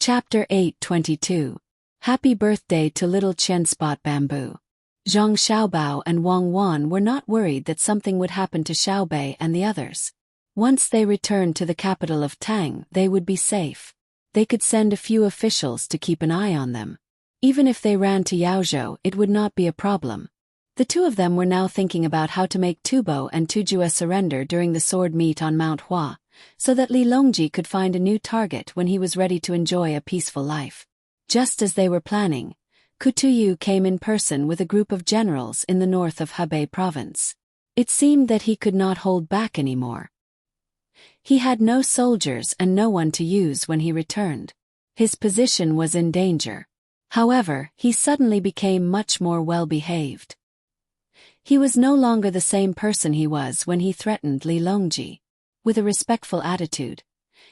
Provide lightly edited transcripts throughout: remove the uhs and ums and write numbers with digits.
Chapter 8:22. Happy birthday to little Chen Spot Bamboo. Zhang Xiaobao and Wang Wan were not worried that something would happen to Xiaobei and the others. Once they returned to the capital of Tang, they would be safe. They could send a few officials to keep an eye on them. Even if they ran to Yaozhou, it would not be a problem. The two of them were now thinking about how to make Tubo and Tujue surrender during the sword meet on Mount Hua, so that Li Longji could find a new target when he was ready to enjoy a peaceful life. Just as they were planning, Kutuyu came in person with a group of generals in the north of Hebei province. It seemed that he could not hold back anymore. He had no soldiers and no one to use when he returned. His position was in danger. However, he suddenly became much more well-behaved. He was no longer the same person he was when he threatened Li Longji. With a respectful attitude,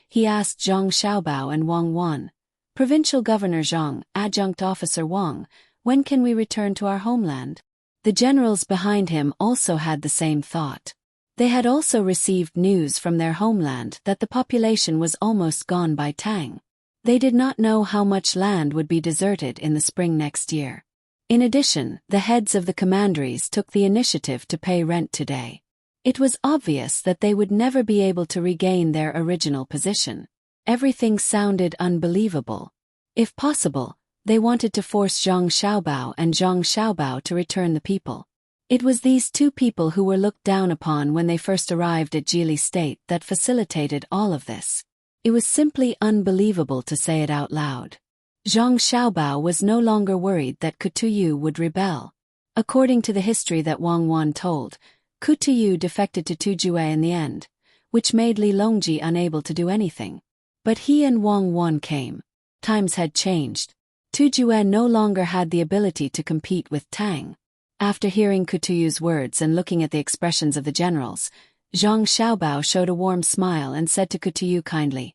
he asked Zhang Xiaobao and Wang Wan, "Provincial Governor Zhang, Adjunct Officer Wang, when can we return to our homeland?" The generals behind him also had the same thought. They had also received news from their homeland that the population was almost gone by Tang. They did not know how much land would be deserted in the spring next year. In addition, the heads of the commanderies took the initiative to pay rent today. It was obvious that they would never be able to regain their original position. Everything sounded unbelievable. If possible, they wanted to force Zhang Xiaobao and Zhang Xiaobao to return the people. It was these two people who were looked down upon when they first arrived at Jili State that facilitated all of this. It was simply unbelievable to say it out loud. Zhang Xiaobao was no longer worried that Kutuyu would rebel. According to the history that Wang Wan told, Kutuyu defected to Tujue in the end, which made Li Longji unable to do anything. But he and Wang Wan came. Times had changed. Tujue no longer had the ability to compete with Tang. After hearing Kutuyu's words and looking at the expressions of the generals, Zhang Xiaobao showed a warm smile and said to Kutuyu kindly,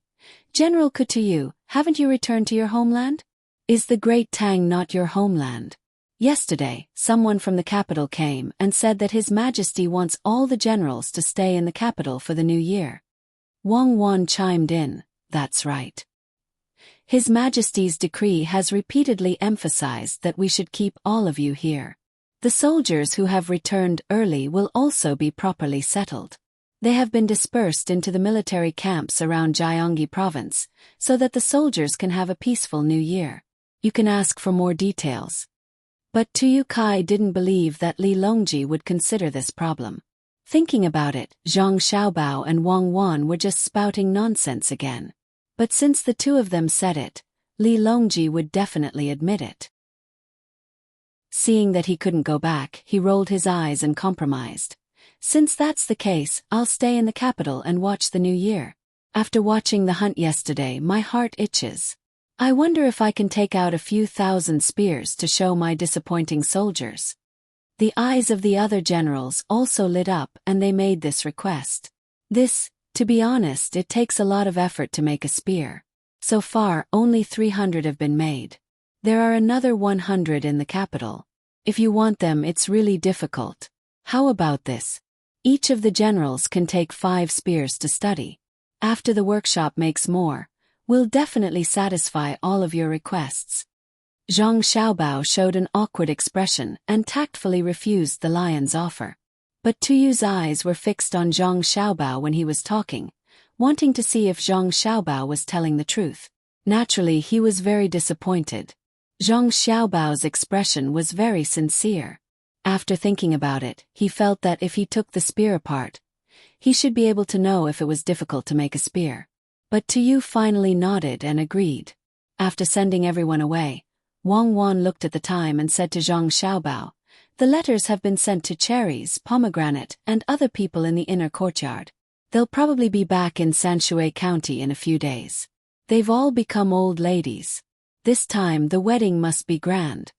"General Kutuyu, haven't you returned to your homeland? Is the great Tang not your homeland? Yesterday, someone from the capital came and said that His Majesty wants all the generals to stay in the capital for the new year." Wang Wan chimed in, "That's right. His Majesty's decree has repeatedly emphasized that we should keep all of you here. The soldiers who have returned early will also be properly settled. They have been dispersed into the military camps around Jiangxi province, so that the soldiers can have a peaceful new year. You can ask for more details." But Tuyu Kai didn't believe that Li Longji would consider this problem. Thinking about it, Zhang Xiaobao and Wang Wan were just spouting nonsense again. But since the two of them said it, Li Longji would definitely admit it. Seeing that he couldn't go back, he rolled his eyes and compromised. "Since that's the case, I'll stay in the capital and watch the new year. After watching the hunt yesterday, my heart itches. I wonder if I can take out a few thousand spears to show my disappointing soldiers." The eyes of the other generals also lit up and they made this request. To be honest, it takes a lot of effort to make a spear. So far, only 300 have been made. There are another 100 in the capital. If you want them, it's really difficult. How about this? Each of the generals can take 5 spears to study. After the workshop makes more, we'll definitely satisfy all of your requests. Zhang Xiaobao showed an awkward expression and tactfully refused the lion's offer. But Tuyu's eyes were fixed on Zhang Xiaobao when he was talking, wanting to see if Zhang Xiaobao was telling the truth. Naturally, he was very disappointed. Zhang Xiaobao's expression was very sincere. After thinking about it, he felt that if he took the spear apart, he should be able to know if it was difficult to make a spear. But Tuyu finally nodded and agreed. After sending everyone away, Wang Wan looked at the time and said to Zhang Xiaobao, "The letters have been sent to Cherries, Pomegranate, and other people in the inner courtyard. They'll probably be back in Sanshui County in a few days. They've all become old ladies. This time the wedding must be grand.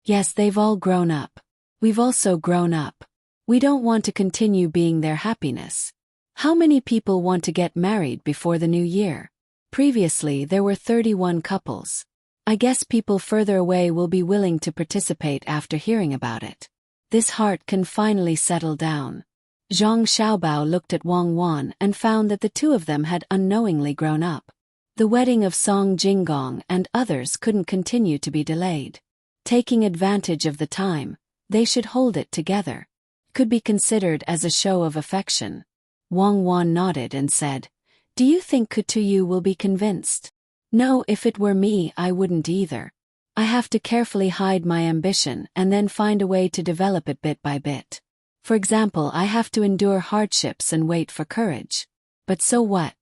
Yes, they've all grown up. We've also grown up. We don't want to continue being their happiness. How many people want to get married before the new year? Previously there were 31 couples. I guess people further away will be willing to participate after hearing about it. This heart can finally settle down." Zhang Xiaobao looked at Wang Wan and found that the two of them had unknowingly grown up. The wedding of Song Jinggong and others couldn't continue to be delayed. Taking advantage of the time, they should hold it together. Could be considered as a show of affection. Wang Wan nodded and said, "Do you think Kutuyu will be convinced?" "No, if it were me, I wouldn't either. I have to carefully hide my ambition and then find a way to develop it bit by bit. For example, I have to endure hardships and wait for courage. But so what?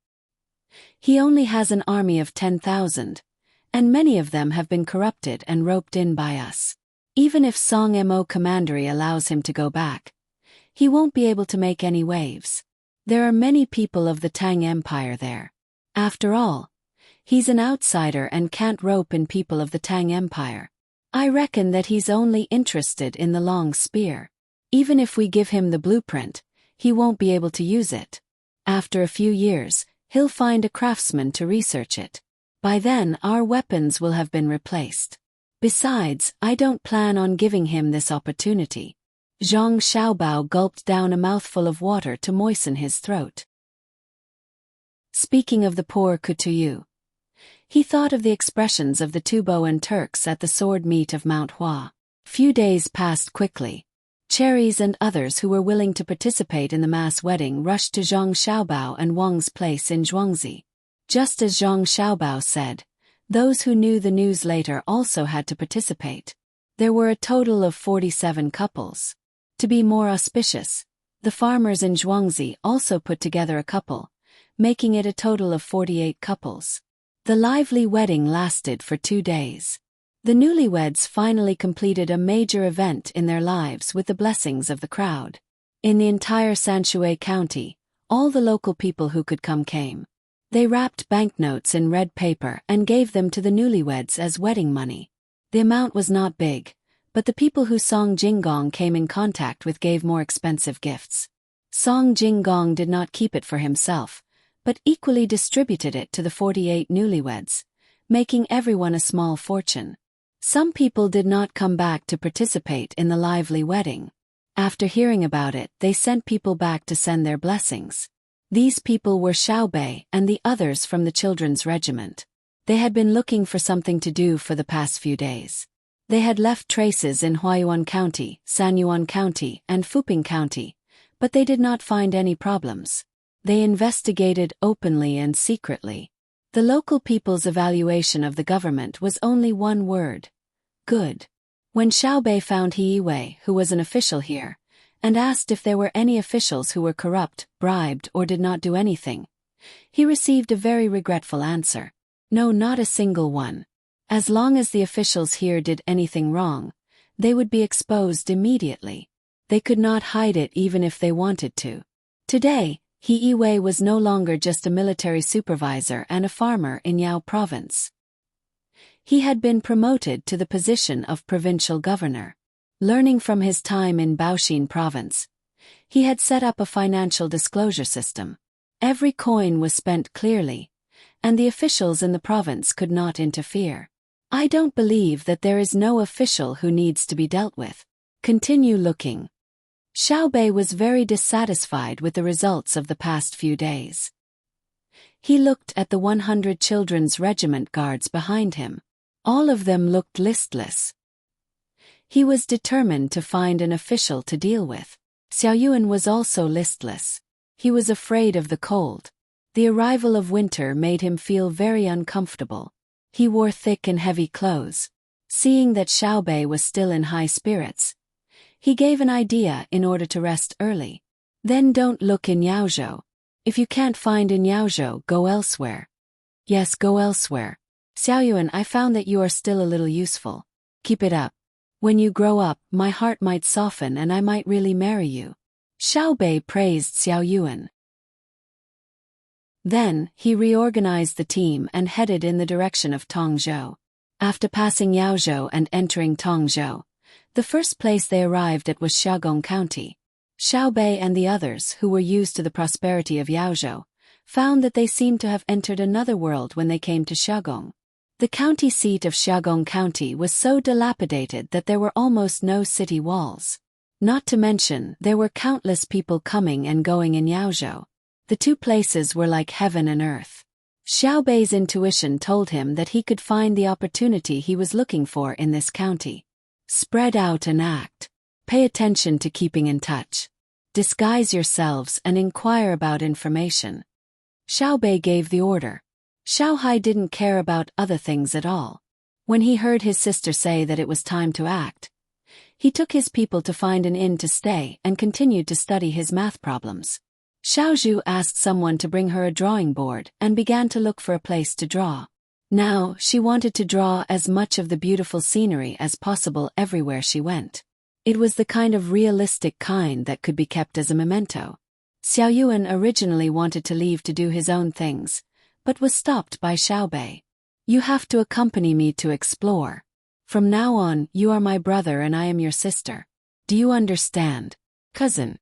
He only has an army of 10,000, and many of them have been corrupted and roped in by us. Even if Song Mo Commandery allows him to go back, he won't be able to make any waves. There are many people of the Tang Empire there. After all, he's an outsider and can't rope in people of the Tang Empire. I reckon that he's only interested in the long spear. Even if we give him the blueprint, he won't be able to use it. After a few years, he'll find a craftsman to research it. By then, our weapons will have been replaced. Besides, I don't plan on giving him this opportunity." Zhang Xiaobao gulped down a mouthful of water to moisten his throat. Speaking of the poor Kutuyu, he thought of the expressions of the Tubo and Turks at the sword meet of Mount Hua. Few days passed quickly. Cherries and others who were willing to participate in the mass wedding rushed to Zhang Xiaobao and Wang's place in Zhuangzi. Just as Zhang Xiaobao said, those who knew the news later also had to participate. There were a total of 47 couples. To be more auspicious, the farmers in Zhuangzi also put together a couple, making it a total of 48 couples. The lively wedding lasted for 2 days. The newlyweds finally completed a major event in their lives with the blessings of the crowd. In the entire Sanshui County, all the local people who could come came. They wrapped banknotes in red paper and gave them to the newlyweds as wedding money. The amount was not big, but the people who Song Jinggong came in contact with gave more expensive gifts. Song Jinggong did not keep it for himself, but equally distributed it to the 48 newlyweds, making everyone a small fortune. Some people did not come back to participate in the lively wedding. After hearing about it, they sent people back to send their blessings. These people were Xiaobei and the others from the children's regiment. They had been looking for something to do for the past few days. They had left traces in Huayuan County, Sanyuan County, and Fuping County, but they did not find any problems. They investigated openly and secretly. The local people's evaluation of the government was only one word: good. When Xiaobei found He Wei, who was an official here, and asked if there were any officials who were corrupt, bribed, or did not do anything, he received a very regretful answer. No, not a single one. As long as the officials here did anything wrong, they would be exposed immediately. They could not hide it even if they wanted to. Today, He Wei was no longer just a military supervisor and a farmer in Yao province. He had been promoted to the position of provincial governor. Learning from his time in Baoxin province, he had set up a financial disclosure system. Every coin was spent clearly, and the officials in the province could not interfere. I don't believe that there is no official who needs to be dealt with. Continue looking. Xiaobei was very dissatisfied with the results of the past few days. He looked at the 100 children's regiment guards behind him. All of them looked listless. He was determined to find an official to deal with. Xiaoyuan was also listless. He was afraid of the cold. The arrival of winter made him feel very uncomfortable. He wore thick and heavy clothes. Seeing that Xiaobei was still in high spirits, he gave an idea in order to rest early. Then don't look in Yaozhou. If you can't find in Yaozhou, go elsewhere. Yes, go elsewhere. Xiaoyuan, I found that you are still a little useful. Keep it up. When you grow up, my heart might soften and I might really marry you. Xiaobei praised Xiaoyuan. Then, he reorganized the team and headed in the direction of Tongzhou. After passing Yaozhou and entering Tongzhou, the first place they arrived at was Xiaogong County. Xiaobei and the others, who were used to the prosperity of Yaozhou, found that they seemed to have entered another world when they came to Xiaogong. The county seat of Xiaogong County was so dilapidated that there were almost no city walls. Not to mention, there were countless people coming and going in Yaozhou. The two places were like heaven and earth. Xiaobei's intuition told him that he could find the opportunity he was looking for in this county. Spread out and act. Pay attention to keeping in touch. Disguise yourselves and inquire about information. Xiaobei gave the order. Xiaohai didn't care about other things at all. When he heard his sister say that it was time to act, he took his people to find an inn to stay and continued to study his math problems. Xiaozhu asked someone to bring her a drawing board and began to look for a place to draw. Now, she wanted to draw as much of the beautiful scenery as possible everywhere she went. It was the kind of realistic kind that could be kept as a memento. Xiao Yuan originally wanted to leave to do his own things, but was stopped by Xiaobei. You have to accompany me to explore. From now on, you are my brother and I am your sister. Do you understand? Cousin.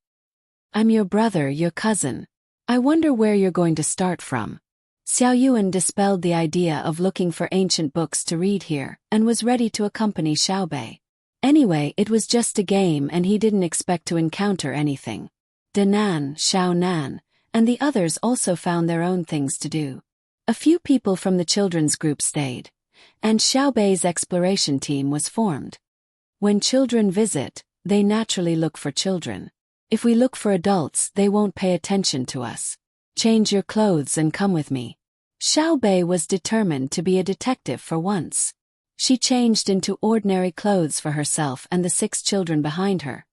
I'm your brother, your cousin. I wonder where you're going to start from. Xiao Yuan dispelled the idea of looking for ancient books to read here and was ready to accompany Xiaobei. Anyway, it was just a game and he didn't expect to encounter anything. Danan, Xiaonan, and the others also found their own things to do. A few people from the children's group stayed, and Xiaobei's exploration team was formed. When children visit, they naturally look for children. If we look for adults, they won't pay attention to us. Change your clothes and come with me. Xiaobei was determined to be a detective for once. She changed into ordinary clothes for herself and the 6 children behind her,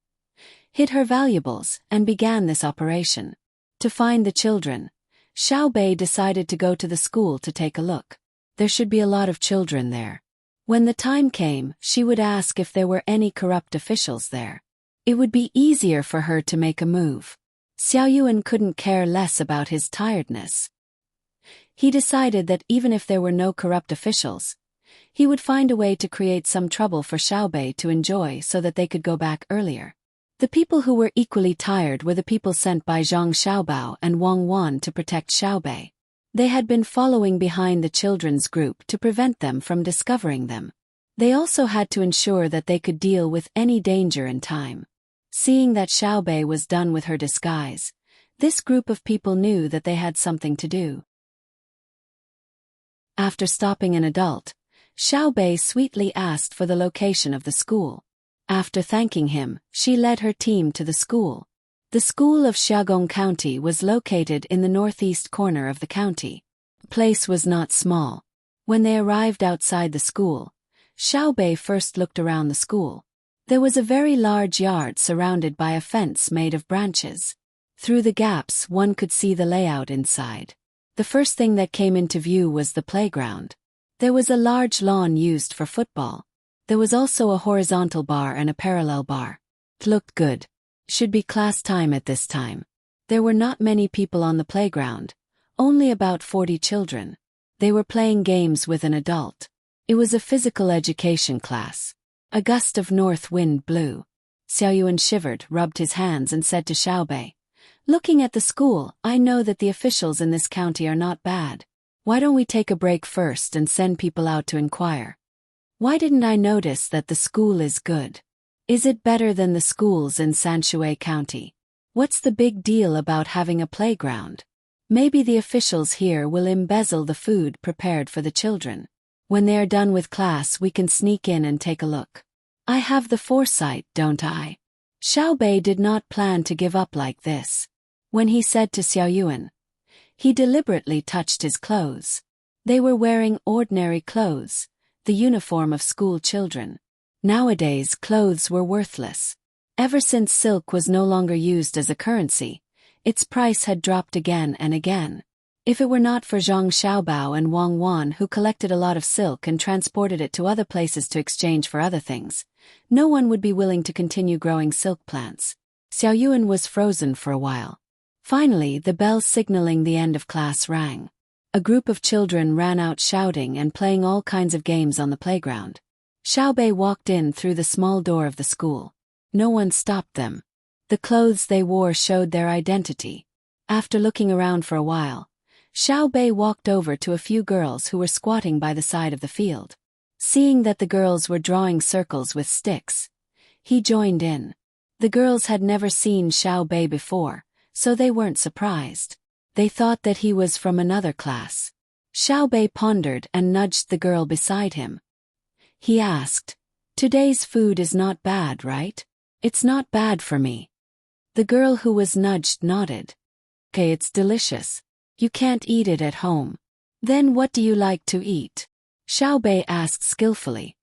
hid her valuables, and began this operation. To find the children, Xiaobei decided to go to the school to take a look. There should be a lot of children there. When the time came, she would ask if there were any corrupt officials there. It would be easier for her to make a move. Xiao Yuan couldn't care less about his tiredness. He decided that even if there were no corrupt officials, he would find a way to create some trouble for Xiaobei to enjoy so that they could go back earlier. The people who were equally tired were the people sent by Zhang Xiaobao and Wang Wan to protect Xiaobei. They had been following behind the children's group to prevent them from discovering them. They also had to ensure that they could deal with any danger in time. Seeing that Xiaobei was done with her disguise, this group of people knew that they had something to do. After stopping an adult, Xiaobei sweetly asked for the location of the school. After thanking him, she led her team to the school. The school of Xiaogong County was located in the northeast corner of the county. The place was not small. When they arrived outside the school, Xiaobei first looked around the school. There was a very large yard surrounded by a fence made of branches. Through the gaps, one could see the layout inside. The first thing that came into view was the playground. There was a large lawn used for football. There was also a horizontal bar and a parallel bar. It looked good. Should be class time at this time. There were not many people on the playground, only about 40 children. They were playing games with an adult. It was a physical education class. A gust of north wind blew. Xiao Yuan shivered, rubbed his hands and said to Xiaobei, "Looking at the school, I know that the officials in this county are not bad. Why don't we take a break first and send people out to inquire? Why didn't I notice that the school is good? Is it better than the schools in Sanshui County? What's the big deal about having a playground? Maybe the officials here will embezzle the food prepared for the children. When they are done with class, we can sneak in and take a look. I have the foresight, don't I?" Xiaobei did not plan to give up like this. When he said to Xiao Yuan, he deliberately touched his clothes. They were wearing ordinary clothes, the uniform of school children. Nowadays, clothes were worthless. Ever since silk was no longer used as a currency, its price had dropped again and again. If it were not for Zhang Xiaobao and Wang Wan, who collected a lot of silk and transported it to other places to exchange for other things, no one would be willing to continue growing silk plants. Xiao Yuan was frozen for a while. Finally, the bell signaling the end of class rang. A group of children ran out shouting and playing all kinds of games on the playground. Xiaobei walked in through the small door of the school. No one stopped them. The clothes they wore showed their identity. After looking around for a while, Xiaobei walked over to a few girls who were squatting by the side of the field. Seeing that the girls were drawing circles with sticks, he joined in. The girls had never seen Xiaobei before, so they weren't surprised. They thought that he was from another class. Xiaobei pondered and nudged the girl beside him. He asked, "Today's food is not bad, right?" "It's not bad for me." The girl who was nudged nodded. "Okay, it's delicious. You can't eat it at home." "Then what do you like to eat?" Xiaobei asked skillfully.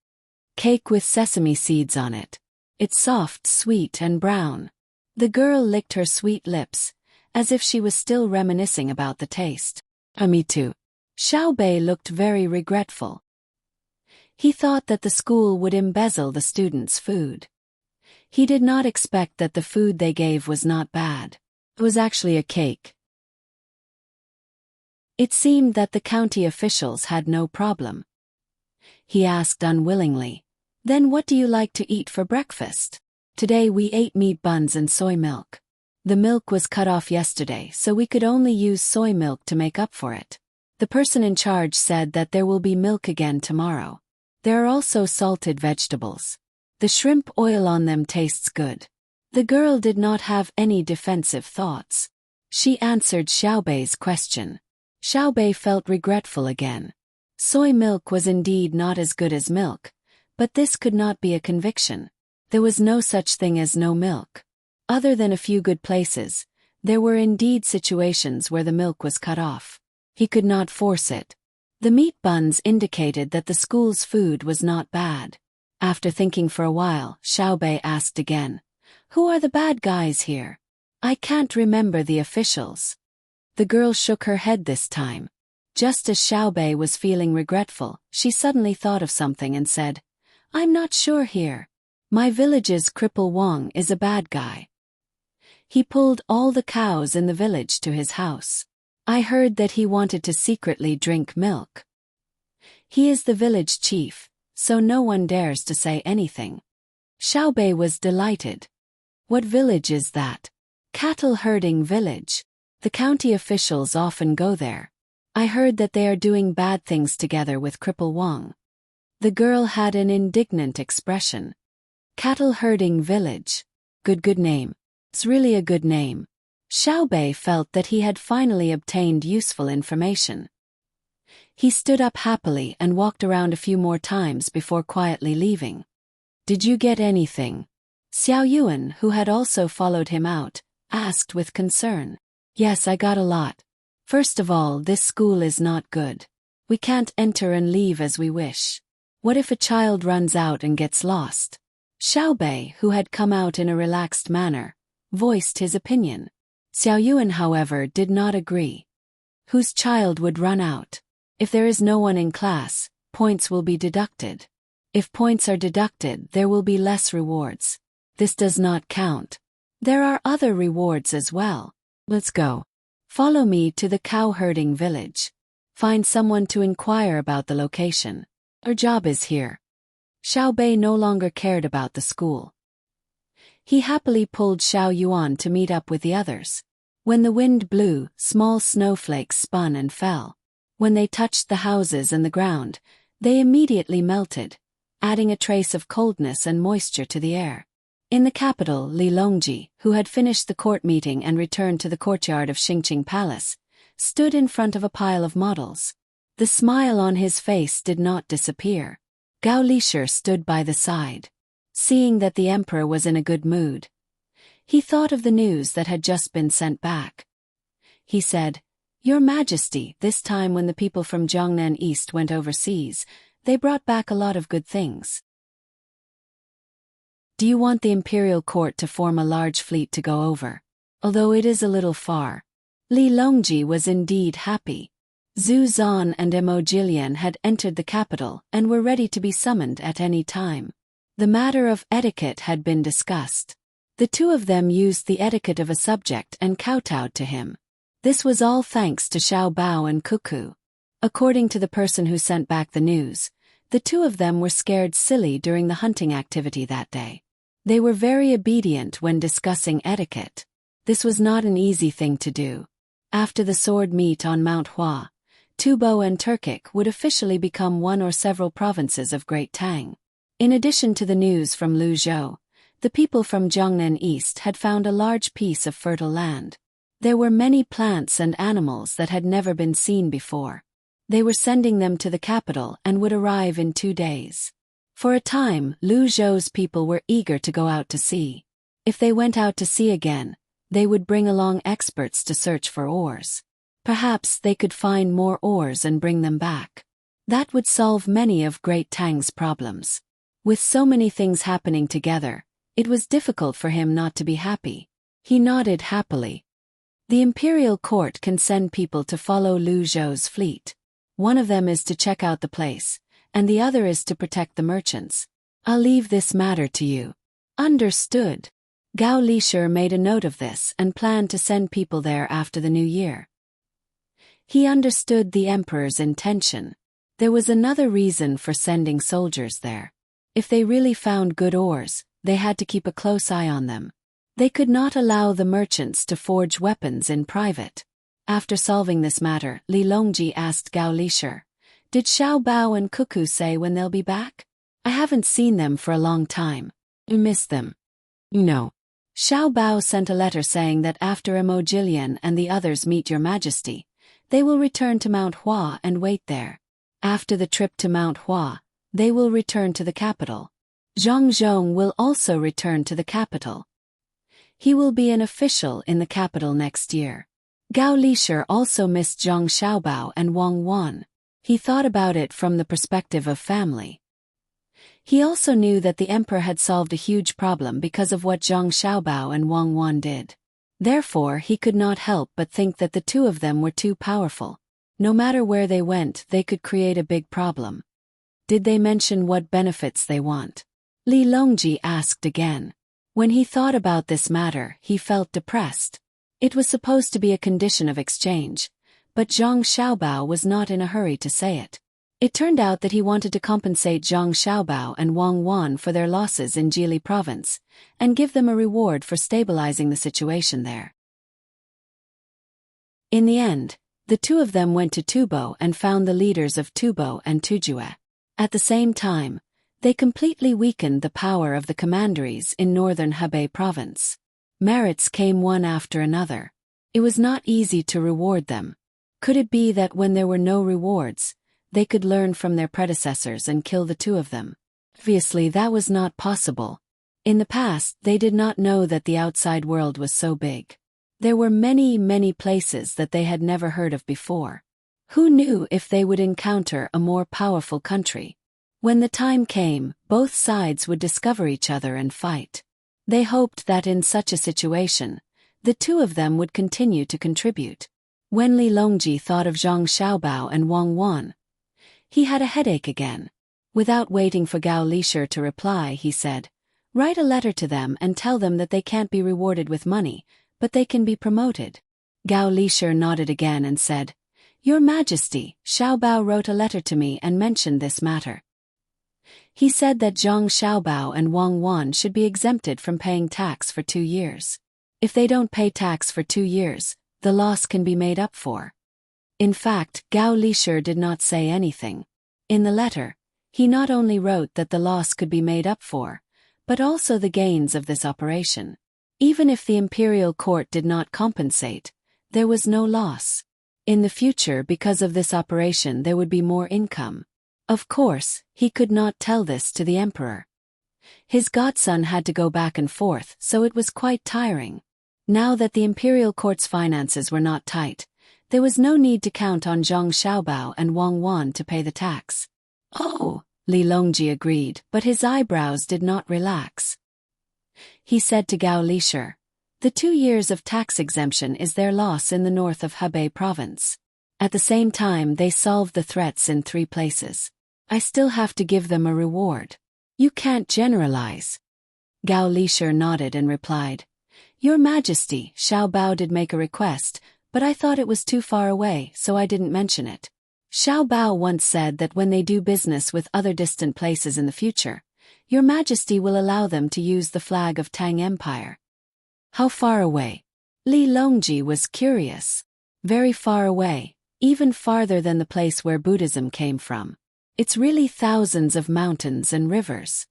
"Cake with sesame seeds on it. It's soft, sweet, and brown." The girl licked her sweet lips, as if she was still reminiscing about the taste. Me too." Xiaobei looked very regretful. He thought that the school would embezzle the students' food. He did not expect that the food they gave was not bad. It was actually a cake. It seemed that the county officials had no problem. He asked unwillingly, "Then what do you like to eat for breakfast?" "Today we ate meat buns and soy milk. The milk was cut off yesterday, so we could only use soy milk to make up for it. The person in charge said that there will be milk again tomorrow. There are also salted vegetables. The shrimp oil on them tastes good." The girl did not have any defensive thoughts. She answered Xiaobei's question. Xiaobei felt regretful again. Soy milk was indeed not as good as milk, but this could not be a conviction. There was no such thing as no milk. Other than a few good places, there were indeed situations where the milk was cut off. He could not force it. The meat buns indicated that the school's food was not bad. After thinking for a while, Xiaobei asked again, "Who are the bad guys here? I can't remember the officials." The girl shook her head this time. Just as Xiaobei was feeling regretful, she suddenly thought of something and said, "I'm not sure here. My village's cripple Wang is a bad guy. He pulled all the cows in the village to his house. I heard that he wanted to secretly drink milk. He is the village chief, so no one dares to say anything." Xiaobei was delighted. "What village is that?" "Cattle herding village. The county officials often go there. I heard that they are doing bad things together with cripple Wang." The girl had an indignant expression. "Cattle herding village. Good name. It's really a good name." Xiaobei felt that he had finally obtained useful information. He stood up happily and walked around a few more times before quietly leaving. "Did you get anything?" Xiao Yuan, who had also followed him out, asked with concern. "Yes, I got a lot. First of all, this school is not good. We can't enter and leave as we wish. What if a child runs out and gets lost?" Xiaobei, who had come out in a relaxed manner, voiced his opinion. Xiao Yuan, however, did not agree. "Whose child would run out? If there is no one in class, points will be deducted. If points are deducted, there will be less rewards. This does not count. There are other rewards as well. Let's go. Follow me to the cow herding village. Find someone to inquire about the location. Our job is here." Xiaobei no longer cared about the school. He happily pulled Xiao Yuan to meet up with the others. When the wind blew, small snowflakes spun and fell. When they touched the houses and the ground, they immediately melted, adding a trace of coldness and moisture to the air. In the capital, Li Longji, who had finished the court meeting and returned to the courtyard of Xingqing Palace, stood in front of a pile of models. The smile on his face did not disappear. Gao Lisher stood by the side. Seeing that the emperor was in a good mood, he thought of the news that had just been sent back. He said, "Your Majesty, this time when the people from Jiangnan East went overseas, they brought back a lot of good things. Do you want the imperial court to form a large fleet to go over? Although it is a little far." Li Longji was indeed happy. Zhu Zan and Mo Jilian had entered the capital and were ready to be summoned at any time. The matter of etiquette had been discussed. The two of them used the etiquette of a subject and kowtowed to him. This was all thanks to Xiao Bao and Cuckoo. According to the person who sent back the news, the two of them were scared silly during the hunting activity that day. They were very obedient when discussing etiquette. This was not an easy thing to do. After the sword meet on Mount Hua, Tubo and Turkic would officially become one or several provinces of Great Tang. In addition to the news from Luzhou, the people from Jiangnan East had found a large piece of fertile land. There were many plants and animals that had never been seen before. They were sending them to the capital and would arrive in 2 days. For a time, Lu Zhou's people were eager to go out to sea. If they went out to sea again, they would bring along experts to search for oars. Perhaps they could find more oars and bring them back. That would solve many of Great Tang's problems. With so many things happening together, it was difficult for him not to be happy. He nodded happily. The imperial court can send people to follow Lu Zhou's fleet. One of them is to check out the place, and the other is to protect the merchants. I'll leave this matter to you. Understood. Gao Lisher made a note of this and planned to send people there after the new year. He understood the emperor's intention. There was another reason for sending soldiers there. If they really found good oars, they had to keep a close eye on them. They could not allow the merchants to forge weapons in private. After solving this matter, Li Longji asked Gao Lisher, "Did Xiao Bao and Cuckoo say when they'll be back? I haven't seen them for a long time. You miss them?" "No." Xiao Bao sent a letter saying that after Emojilian and the others meet your majesty, they will return to Mount Hua and wait there. After the trip to Mount Hua, they will return to the capital. Zhang Zhong will also return to the capital. He will be an official in the capital next year. Gao Lisher also missed Zhang Xiaobao and Wang Wan. He thought about it from the perspective of family. He also knew that the emperor had solved a huge problem because of what Zhang Xiaobao and Wang Wan did. Therefore, he could not help but think that the two of them were too powerful. No matter where they went, they could create a big problem. Did they mention what benefits they want? Li Longji asked again. When he thought about this matter, he felt depressed. It was supposed to be a condition of exchange, but Zhang Xiaobao was not in a hurry to say it. It turned out that he wanted to compensate Zhang Xiaobao and Wang Wan for their losses in Jili province, and give them a reward for stabilizing the situation there. In the end, the two of them went to Tubo and found the leaders of Tubo and Tujue. At the same time, they completely weakened the power of the commanderies in northern Hebei province. Merits came one after another. It was not easy to reward them. Could it be that when there were no rewards, they could learn from their predecessors and kill the two of them? Obviously, that was not possible. In the past, they did not know that the outside world was so big. There were many, many places that they had never heard of before. Who knew if they would encounter a more powerful country? When the time came, both sides would discover each other and fight. They hoped that in such a situation, the two of them would continue to contribute. When Li Longji thought of Zhang Xiaobao and Wang Wan, he had a headache again. Without waiting for Gao Lisher to reply, he said, "Write a letter to them and tell them that they can't be rewarded with money, but they can be promoted." Gao Lisher nodded again and said, "Your Majesty, Xiao Bao wrote a letter to me and mentioned this matter. He said that Zhang Xiaobao and Wang Wan should be exempted from paying tax for 2 years. If they don't pay tax for 2 years, the loss can be made up for." In fact, Gao Lisher did not say anything. In the letter, he not only wrote that the loss could be made up for, but also the gains of this operation. Even if the imperial court did not compensate, there was no loss. In the future, because of this operation, there would be more income. Of course, he could not tell this to the emperor. His godson had to go back and forth, so it was quite tiring. Now that the imperial court's finances were not tight, there was no need to count on Zhang Xiaobao and Wang Wan to pay the tax. "Oh," Li Longji agreed, but his eyebrows did not relax. He said to Gao Lisher, "The 2 years of tax exemption is their loss in the north of Hebei province. At the same time, they solved the threats in 3 places. I still have to give them a reward. You can't generalize." Gao Lisher nodded and replied, "Your Majesty, Xiao Bao did make a request, but I thought it was too far away, so I didn't mention it. Xiao Bao once said that when they do business with other distant places in the future, Your Majesty will allow them to use the flag of Tang Empire." "How far away?" Li Longji was curious. "Very far away, even farther than the place where Buddhism came from. It's really thousands of mountains and rivers."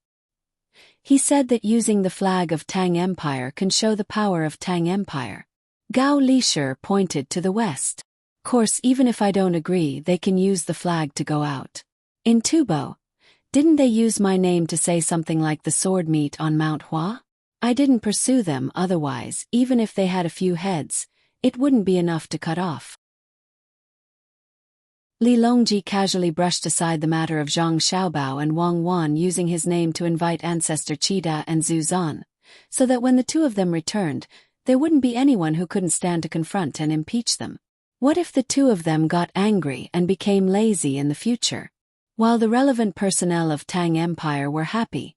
He said that using the flag of Tang Empire can show the power of Tang Empire. Gao Lisher pointed to the west. Course, even if I don't agree, they can use the flag to go out. In Tubo, didn't they use my name to say something like the sword meet on Mount Hua? I didn't pursue them, otherwise, even if they had a few heads, it wouldn't be enough to cut off. Li Longji casually brushed aside the matter of Zhang Xiaobao and Wang Wan using his name to invite ancestor Qida and Zhu Zan, so that when the two of them returned, there wouldn't be anyone who couldn't stand to confront and impeach them. What if the two of them got angry and became lazy in the future? While the relevant personnel of Tang Empire were happy,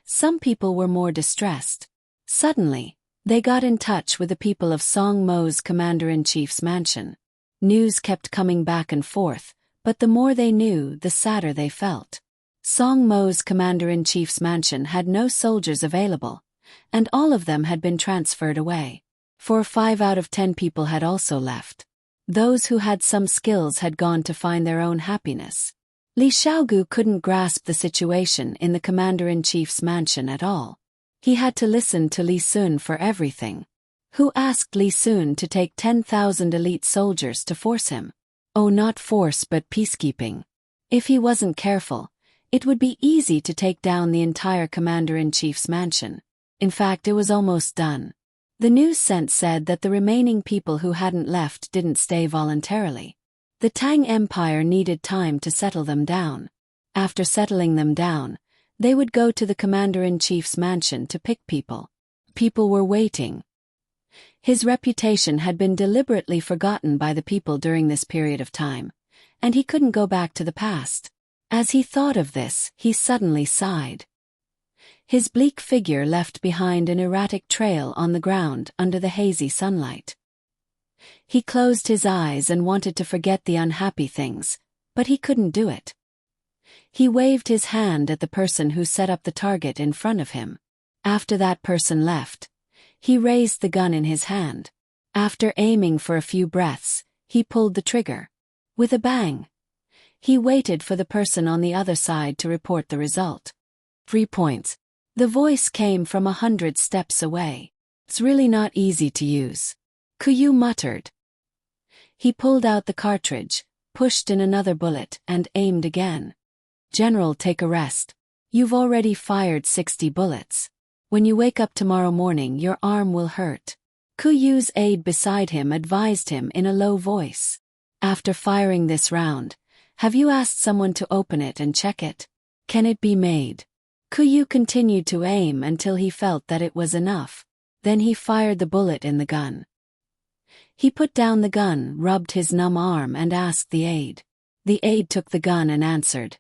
some people were more distressed. Suddenly, they got in touch with the people of Song Mo's commander-in-chief's mansion. News kept coming back and forth, but the more they knew, the sadder they felt. Song Mo's commander-in-chief's mansion had no soldiers available, and all of them had been transferred away. 5 out of 10 people had also left. Those who had some skills had gone to find their own happiness. Li Xiaogu couldn't grasp the situation in the commander-in-chief's mansion at all. He had to listen to Li Sun for everything. Who asked Li Sun to take 10,000 elite soldiers to force him? Oh, not force but peacekeeping. If he wasn't careful, it would be easy to take down the entire commander-in-chief's mansion. In fact, it was almost done. The news sent said that the remaining people who hadn't left didn't stay voluntarily. The Tang Empire needed time to settle them down. After settling them down, they would go to the commander-in-chief's mansion to pick people. People were waiting. His reputation had been deliberately forgotten by the people during this period of time, and he couldn't go back to the past. As he thought of this, he suddenly sighed. His bleak figure left behind an erratic trail on the ground under the hazy sunlight. He closed his eyes and wanted to forget the unhappy things, but he couldn't do it. He waved his hand at the person who set up the target in front of him. After that person left, he raised the gun in his hand. After aiming for a few breaths, he pulled the trigger. With a bang, he waited for the person on the other side to report the result. 3 points. The voice came from 100 steps away. It's really not easy to use. Kuyu muttered. He pulled out the cartridge, pushed in another bullet, and aimed again. General, take a rest. You've already fired 60 bullets. When you wake up tomorrow morning, your arm will hurt. Kuyu's aide beside him advised him in a low voice. After firing this round, have you asked someone to open it and check it? Can it be made? Kuyu continued to aim until he felt that it was enough. Then he fired the bullet in the gun. He put down the gun, rubbed his numb arm, and asked the aide. The aide took the gun and answered,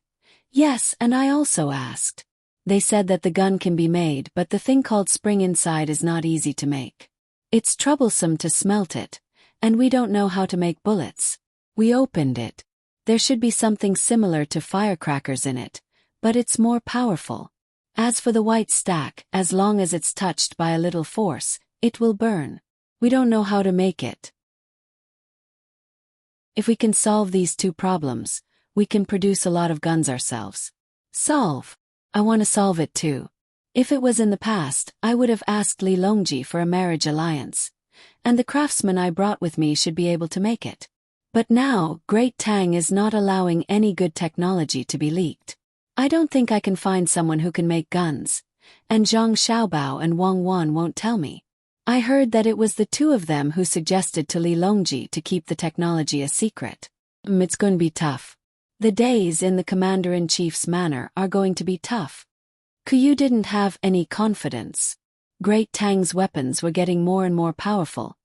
"Yes, and I also asked. They said that the gun can be made, but the thing called spring inside is not easy to make. It's troublesome to smelt it, and we don't know how to make bullets. We opened it. There should be something similar to firecrackers in it, but it's more powerful. As for the white stack, as long as it's touched by a little force, it will burn. We don't know how to make it. If we can solve these 2 problems, we can produce a lot of guns ourselves." Solve? I want to solve it too. If it was in the past, I would have asked Li Longji for a marriage alliance, and the craftsman I brought with me should be able to make it. But now, Great Tang is not allowing any good technology to be leaked. I don't think I can find someone who can make guns, and Zhang Xiaobao and Wang Wan won't tell me. I heard that it was the 2 of them who suggested to Li Longji to keep the technology a secret. It's going to be tough. The days in the commander-in-chief's manor are going to be tough. Kuyu didn't have any confidence. Great Tang's weapons were getting more and more powerful,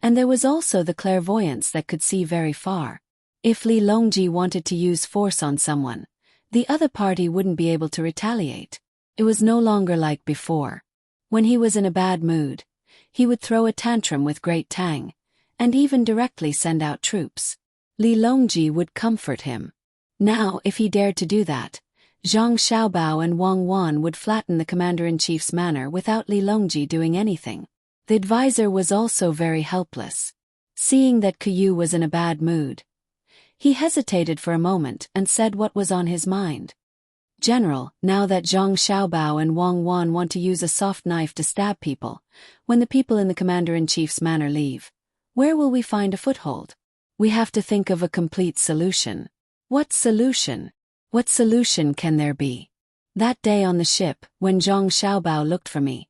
and there was also the clairvoyance that could see very far. If Li Longji wanted to use force on someone, the other party wouldn't be able to retaliate. It was no longer like before. When he was in a bad mood, he would throw a tantrum with Great Tang, and even directly send out troops. Li Longji would comfort him. Now, if he dared to do that, Zhang Xiaobao and Wang Wan would flatten the commander-in-chief's manor without Li Longji doing anything. The advisor was also very helpless. Seeing that Kuyu was in a bad mood, he hesitated for a moment and said what was on his mind. "General, now that Zhang Xiaobao and Wang Wan want to use a soft knife to stab people, when the people in the commander-in-chief's manor leave, where will we find a foothold? We have to think of a complete solution. What solution? What solution can there be? That day on the ship, when Zhang Xiaobao looked for me,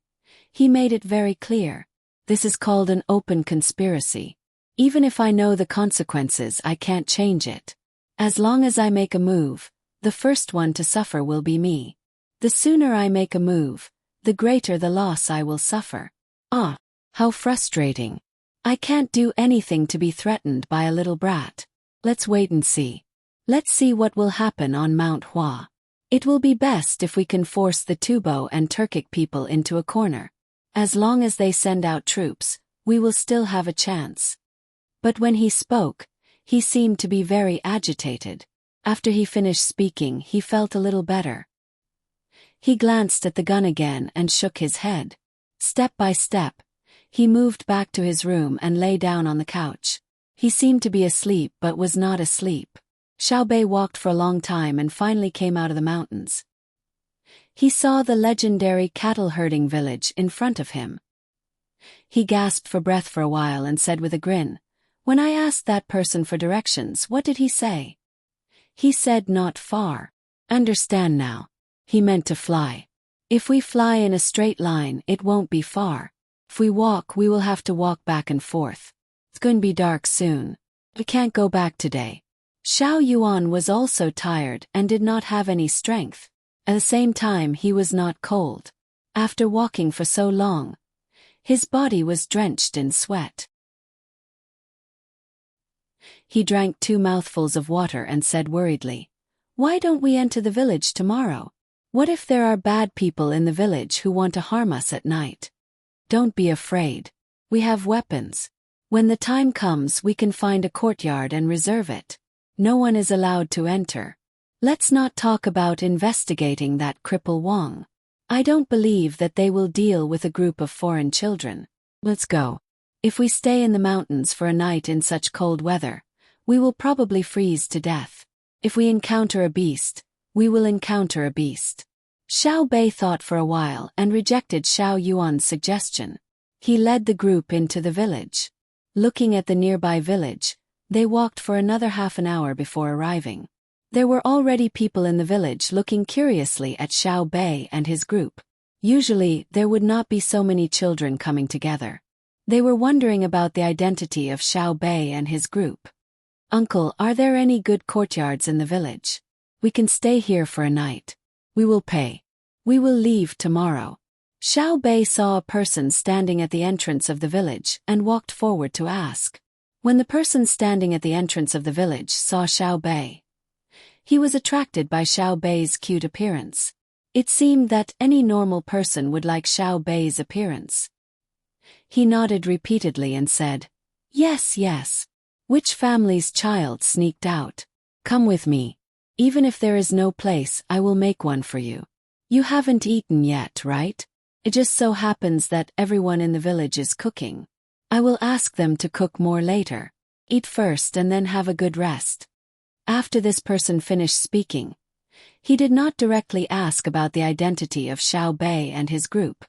he made it very clear. This is called an open conspiracy. Even if I know the consequences, I can't change it. As long as I make a move, the first one to suffer will be me. The sooner I make a move, the greater the loss I will suffer. Ah, how frustrating. I can't do anything to be threatened by a little brat. Let's wait and see. Let's see what will happen on Mount Hua. It will be best if we can force the Tubo and Turkic people into a corner. As long as they send out troops, we will still have a chance. But when he spoke, he seemed to be very agitated. After he finished speaking, he felt a little better. He glanced at the gun again and shook his head. Step by step, he moved back to his room and lay down on the couch. He seemed to be asleep but was not asleep. Xiaobei walked for a long time and finally came out of the mountains. He saw the legendary cattle-herding village in front of him. He gasped for breath for a while and said with a grin, "When I asked that person for directions, what did he say?" He said not far. Understand now. He meant to fly. If we fly in a straight line, it won't be far. If we walk, we will have to walk back and forth. It's going to be dark soon. We can't go back today. Xiao Yuan was also tired and did not have any strength. At the same time, he was not cold. After walking for so long, his body was drenched in sweat. He drank 2 mouthfuls of water and said worriedly, "Why don't we enter the village tomorrow? What if there are bad people in the village who want to harm us at night? Don't be afraid. We have weapons. When the time comes, we can find a courtyard and reserve it. No one is allowed to enter. Let's not talk about investigating that cripple Wang. I don't believe that they will deal with a group of foreign children. Let's go. If we stay in the mountains for a night in such cold weather, we will probably freeze to death. If we encounter a beast, we will encounter a beast." Xiao Bei thought for a while and rejected Xiao Yuan's suggestion. He led the group into the village. Looking at the nearby village, they walked for another half an hour before arriving. There were already people in the village looking curiously at Xiao Bei and his group. Usually, there would not be so many children coming together. They were wondering about the identity of Xiao Bei and his group. "Uncle, are there any good courtyards in the village? We can stay here for a night. We will pay. We will leave tomorrow." Xiao Bei saw a person standing at the entrance of the village and walked forward to ask. When the person standing at the entrance of the village saw Xiao Bei, he was attracted by Xiao Bei's cute appearance. It seemed that any normal person would like Xiao Bei's appearance. He nodded repeatedly and said, "Yes, yes. Which family's child sneaked out? Come with me. Even if there is no place, I will make one for you. You haven't eaten yet, right? It just so happens that everyone in the village is cooking. I will ask them to cook more later. Eat first and then have a good rest." After this person finished speaking, he did not directly ask about the identity of Xiao Bei and his group.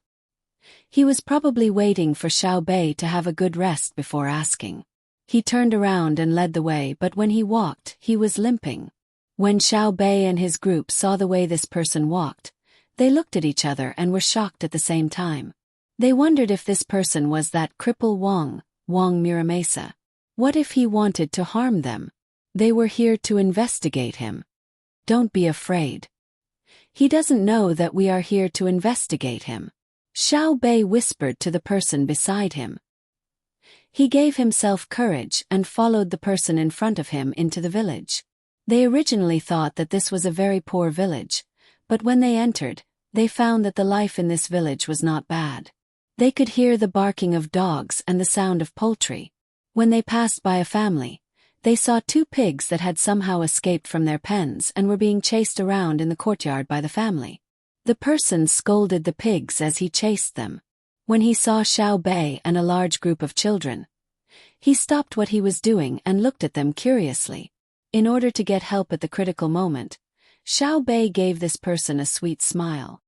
He was probably waiting for Xiao Bei to have a good rest before asking. He turned around and led the way, but when he walked, he was limping. When Xiao Bei and his group saw the way this person walked, they looked at each other and were shocked at the same time. They wondered if this person was that cripple Wang Miramesa. What if he wanted to harm them? They were here to investigate him. Don't be afraid. He doesn't know that we are here to investigate him. Xiao Bei whispered to the person beside him. He gave himself courage and followed the person in front of him into the village. They originally thought that this was a very poor village, but when they entered, they found that the life in this village was not bad. They could hear the barking of dogs and the sound of poultry. When they passed by a family, they saw 2 pigs that had somehow escaped from their pens and were being chased around in the courtyard by the family. The person scolded the pigs as he chased them. When he saw Xiao Bei and a large group of children, he stopped what he was doing and looked at them curiously. In order to get help at the critical moment, Xiao Bei gave this person a sweet smile.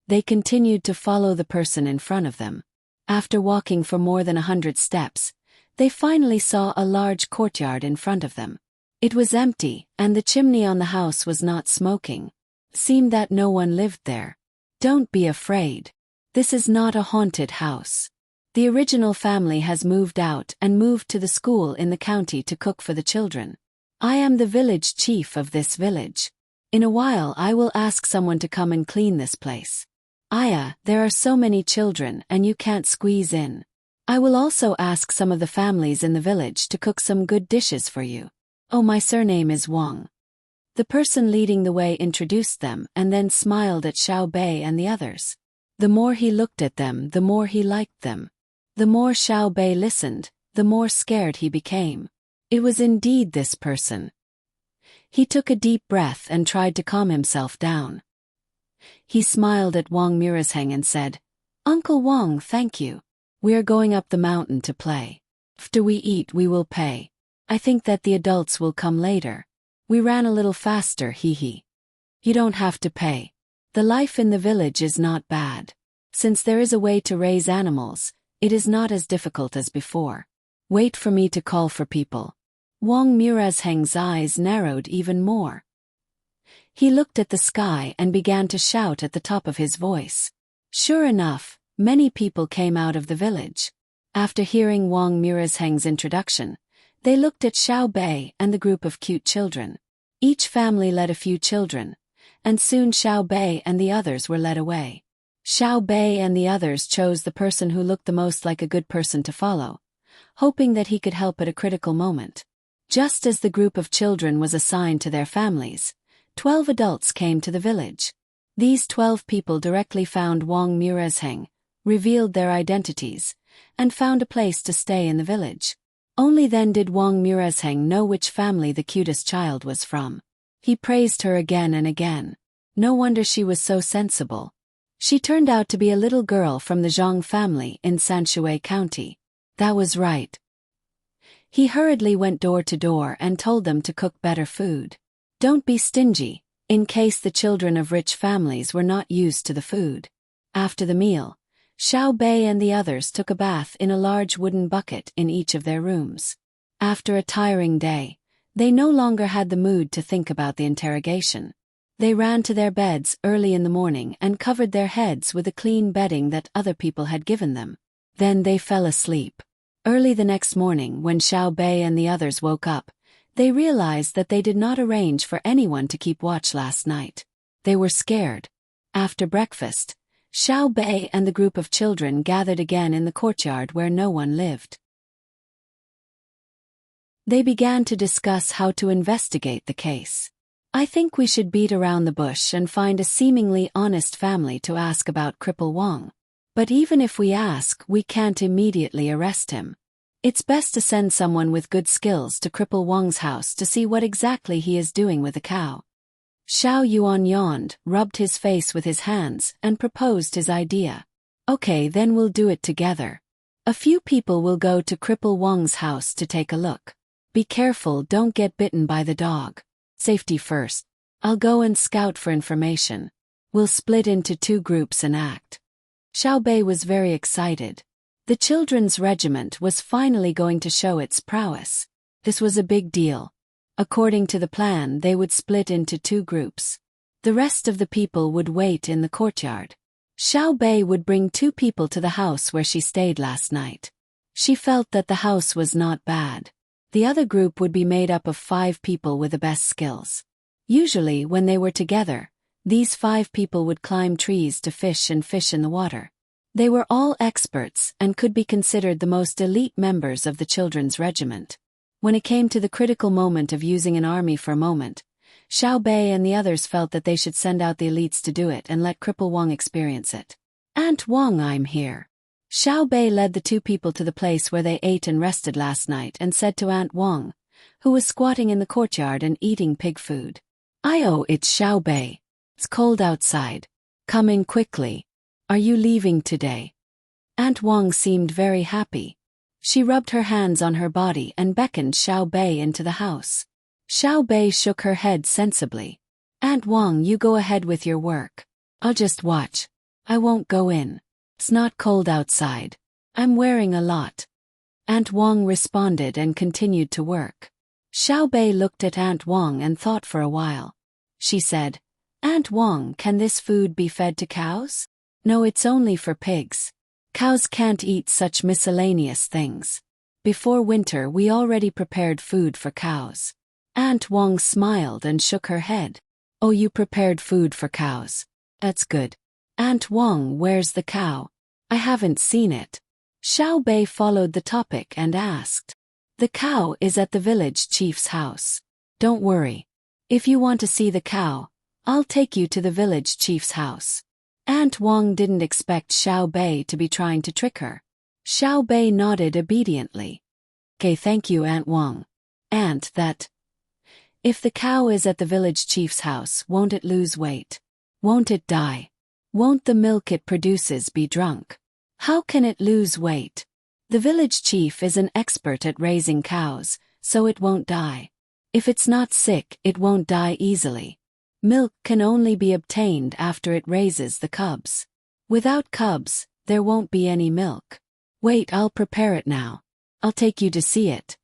They continued to follow the person in front of them. After walking for more than 100 steps, They finally saw a large courtyard in front of them. It was empty, and the chimney on the house was not smoking. Seemed that no one lived there. Don't be afraid. This is not a haunted house. The original family has moved out and moved to the school in the county to cook for the children. I am the village chief of this village. In a while I will ask someone to come and clean this place. Aya, there are so many children and you can't squeeze in. I will also ask some of the families in the village to cook some good dishes for you. Oh, my surname is Wang. The person leading the way introduced them and then smiled at Xiao Bei and the others. The more he looked at them, the more he liked them. The more Xiao Bei listened, the more scared he became. It was indeed this person. He took a deep breath and tried to calm himself down. He smiled at Wang Mirasheng and said, "Uncle Wang, thank you. We are going up the mountain to play. After we eat we will pay. I think that the adults will come later. We ran a little faster, hee. You don't have to pay. The life in the village is not bad. Since there is a way to raise animals, it is not as difficult as before. Wait for me to call for people." Wang Mirasheng's eyes narrowed even more. He looked at the sky and began to shout at the top of his voice. Sure enough, many people came out of the village. After hearing Wang Mirasheng's introduction, they looked at Xiao Bei and the group of cute children. Each family led a few children, and soon Xiao Bei and the others were led away. Xiao Bei and the others chose the person who looked the most like a good person to follow, hoping that he could help at a critical moment. Just as the group of children was assigned to their families, 12 adults came to the village. These 12 people directly found Wang Mirasheng, revealed their identities, and found a place to stay in the village. Only then did Wang Mirasheng know which family the cutest child was from. He praised her again and again. No wonder she was so sensible. She turned out to be a little girl from the Zhang family in Sanshui County. That was right. He hurriedly went door to door and told them to cook better food. Don't be stingy, in case the children of rich families were not used to the food. After the meal, Xiao Bei and the others took a bath in a large wooden bucket in each of their rooms. After a tiring day, they no longer had the mood to think about the interrogation. They ran to their beds early in the morning and covered their heads with the clean bedding that other people had given them. Then they fell asleep. Early the next morning, when Xiao Bei and the others woke up, they realized that they did not arrange for anyone to keep watch last night. They were scared. After breakfast, Xiao Bei and the group of children gathered again in the courtyard where no one lived. They began to discuss how to investigate the case. I think we should beat around the bush and find a seemingly honest family to ask about Cripple Wang. But even if we ask, we can't immediately arrest him. It's best to send someone with good skills to Cripple Wang's house to see what exactly he is doing with the cow. Xiao Yuan yawned, rubbed his face with his hands, and proposed his idea. Okay, then we'll do it together. A few people will go to Cripple Wang's house to take a look. Be careful, don't get bitten by the dog. Safety first. I'll go and scout for information. We'll split into 2 groups and act. Xiao Bei was very excited. The children's regiment was finally going to show its prowess. This was a big deal. According to the plan, they would split into 2 groups. The rest of the people would wait in the courtyard. Xiao Bei would bring 2 people to the house where she stayed last night. She felt that the house was not bad. The other group would be made up of 5 people with the best skills. Usually, when they were together, these 5 people would climb trees to fish and fish in the water. They were all experts and could be considered the most elite members of the children's regiment. When it came to the critical moment of using an army for a moment, Xiao Bei and the others felt that they should send out the elites to do it and let Cripple Wang experience it. Aunt Wang, I'm here. Xiao Bei led the 2 people to the place where they ate and rested last night and said to Aunt Wang, who was squatting in the courtyard and eating pig food. It's Xiao Bei. It's cold outside. Come in quickly. Are you leaving today? Aunt Wang seemed very happy. She rubbed her hands on her body and beckoned Xiao Bei into the house. Xiao Bei shook her head sensibly. Aunt Wang, you go ahead with your work. I'll just watch. I won't go in. It's not cold outside. I'm wearing a lot. Aunt Wang responded and continued to work. Xiao Bei looked at Aunt Wang and thought for a while. She said, "Aunt Wang, can this food be fed to cows?" "No, it's only for pigs. Cows can't eat such miscellaneous things. Before winter we already prepared food for cows." Aunt Wang smiled and shook her head. "Oh, you prepared food for cows. That's good. Aunt Wang, where's the cow? I haven't seen it." Xiao Bei followed the topic and asked. "The cow is at the village chief's house. Don't worry. If you want to see the cow, I'll take you to the village chief's house." Aunt Wang didn't expect Xiao Bei to be trying to trick her. Xiao Bei nodded obediently. "Okay, thank you, Aunt Wang. Aunt, if the cow is at the village chief's house, won't it lose weight? Won't it die? Won't the milk it produces be drunk? How can it lose weight? The village chief is an expert at raising cows, so it won't die. If it's not sick, it won't die easily. Milk can only be obtained after it raises the cubs. Without cubs, there won't be any milk. Wait, I'll prepare it now. I'll take you to see it."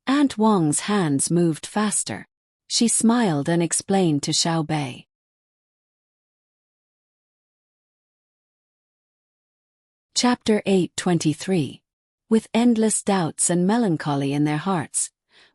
Aunt Wang's hands moved faster. She smiled and explained to Xiao Bei. Chapter 8:23. With endless doubts and melancholy in their hearts,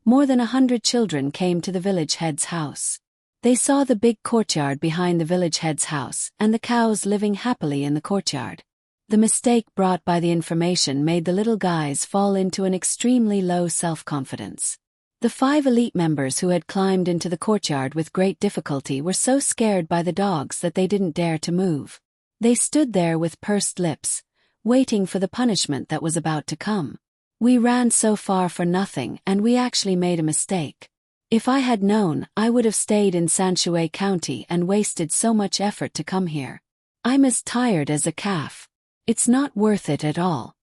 more than 100 children came to the village head's house. They saw the big courtyard behind the village head's house and the cows living happily in the courtyard. The mistake brought by the information made the little guys fall into an extremely low self-confidence. The 5 elite members who had climbed into the courtyard with great difficulty were so scared by the dogs that they didn't dare to move. They stood there with pursed lips, waiting for the punishment that was about to come. "We ran so far for nothing, and we actually made a mistake. If I had known, I would have stayed in Sanshui County and wasted so much effort to come here. I'm as tired as a calf. It's not worth it at all."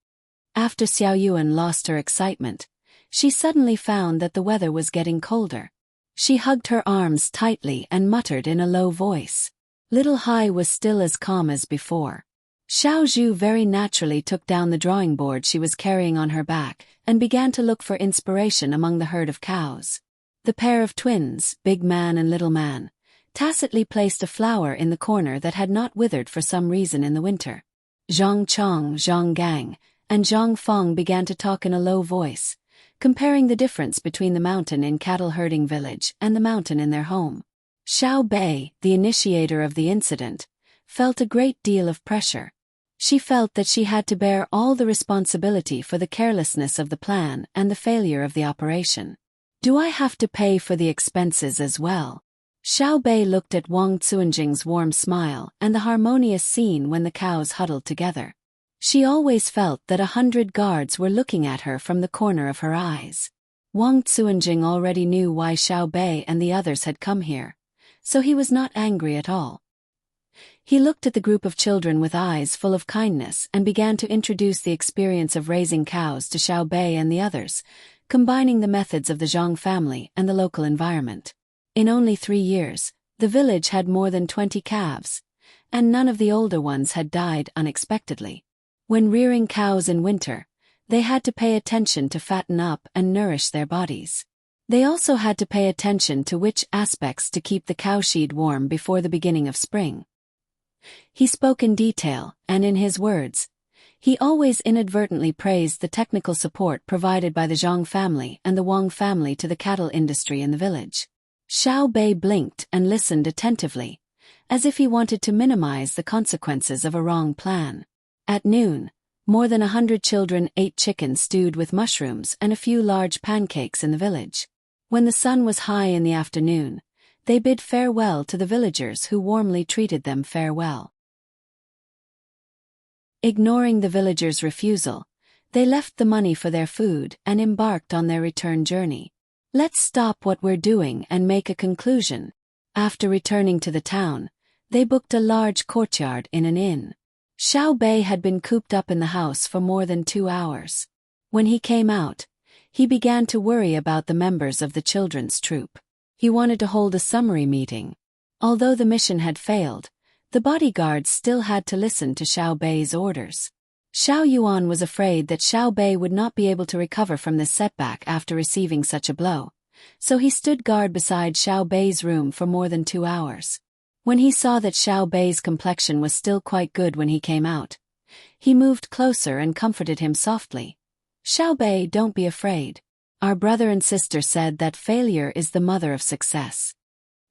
After Xiao Yuan lost her excitement, she suddenly found that the weather was getting colder. She hugged her arms tightly and muttered in a low voice. Little Hai was still as calm as before. Xiao Zhu very naturally took down the drawing board she was carrying on her back and began to look for inspiration among the herd of cows. The pair of twins, Big Man and Little Man, tacitly placed a flower in the corner that had not withered for some reason in the winter. Zhang Chong, Zhang Gang, and Zhang Fong began to talk in a low voice, comparing the difference between the mountain in cattle herding village and the mountain in their home. Xiao Bei, the initiator of the incident, felt a great deal of pressure. She felt that she had to bear all the responsibility for the carelessness of the plan and the failure of the operation. "Do I have to pay for the expenses as well?" Xiao Bei looked at Wang Cuanjing's warm smile and the harmonious scene when the cows huddled together. She always felt that 100 guards were looking at her from the corner of her eyes. Wang Cuanjing already knew why Xiao Bei and the others had come here, so he was not angry at all. He looked at the group of children with eyes full of kindness and began to introduce the experience of raising cows to Xiao Bei and the others, combining the methods of the Zhang family and the local environment. In only 3 years, the village had more than 20 calves, and none of the older ones had died unexpectedly. When rearing cows in winter, they had to pay attention to fatten up and nourish their bodies. They also had to pay attention to which aspects to keep the cowshed warm before the beginning of spring. He spoke in detail, and in his words, he always inadvertently praised the technical support provided by the Zhang family and the Wang family to the cattle industry in the village. Xiao Bei blinked and listened attentively, as if he wanted to minimize the consequences of a wrong plan. At noon, more than 100 children ate chicken stewed with mushrooms and a few large pancakes in the village. When the sun was high in the afternoon, they bid farewell to the villagers who warmly treated them farewell. Ignoring the villagers' refusal, they left the money for their food and embarked on their return journey. "Let's stop what we're doing and make a conclusion." After returning to the town, they booked a large courtyard in an inn. Xiao Bei had been cooped up in the house for more than 2 hours. When he came out, he began to worry about the members of the children's troop. He wanted to hold a summary meeting. Although the mission had failed, the bodyguards still had to listen to Xiao Bei's orders. Xiao Yuan was afraid that Xiao Bei would not be able to recover from this setback after receiving such a blow, so he stood guard beside Xiao Bei's room for more than 2 hours. When he saw that Xiao Bei's complexion was still quite good when he came out, he moved closer and comforted him softly. Xiao Bei, don't be afraid. Our brother and sister said that failure is the mother of success.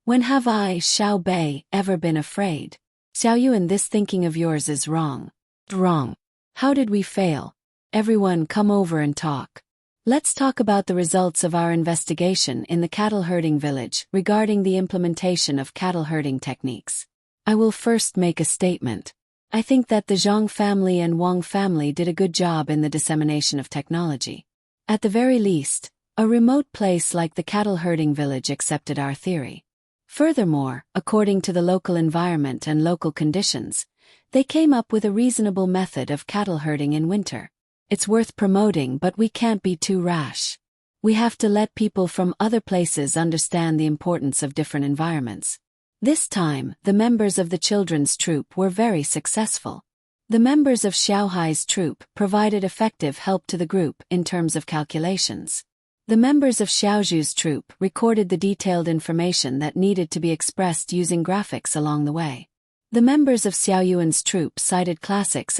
When have I, Xiao Bei, ever been afraid? Xiao Yuan, this thinking of yours is wrong. Wrong. How did we fail? Everyone come over and talk. Let's talk about the results of our investigation in the cattle herding village regarding the implementation of cattle herding techniques. I will first make a statement. I think that the Zhang family and Wang family did a good job in the dissemination of technology. At the very least, a remote place like the cattle herding village accepted our theory. Furthermore, according to the local environment and local conditions, they came up with a reasonable method of cattle herding in winter. It's worth promoting, but we can't be too rash. We have to let people from other places understand the importance of different environments. This time, the members of the children's troop were very successful. The members of Xiaohai's troop provided effective help to the group in terms of calculations. The members of Xiaozhu's troop recorded the detailed information that needed to be expressed using graphics along the way. The members of Xiao Yuan's troop cited classics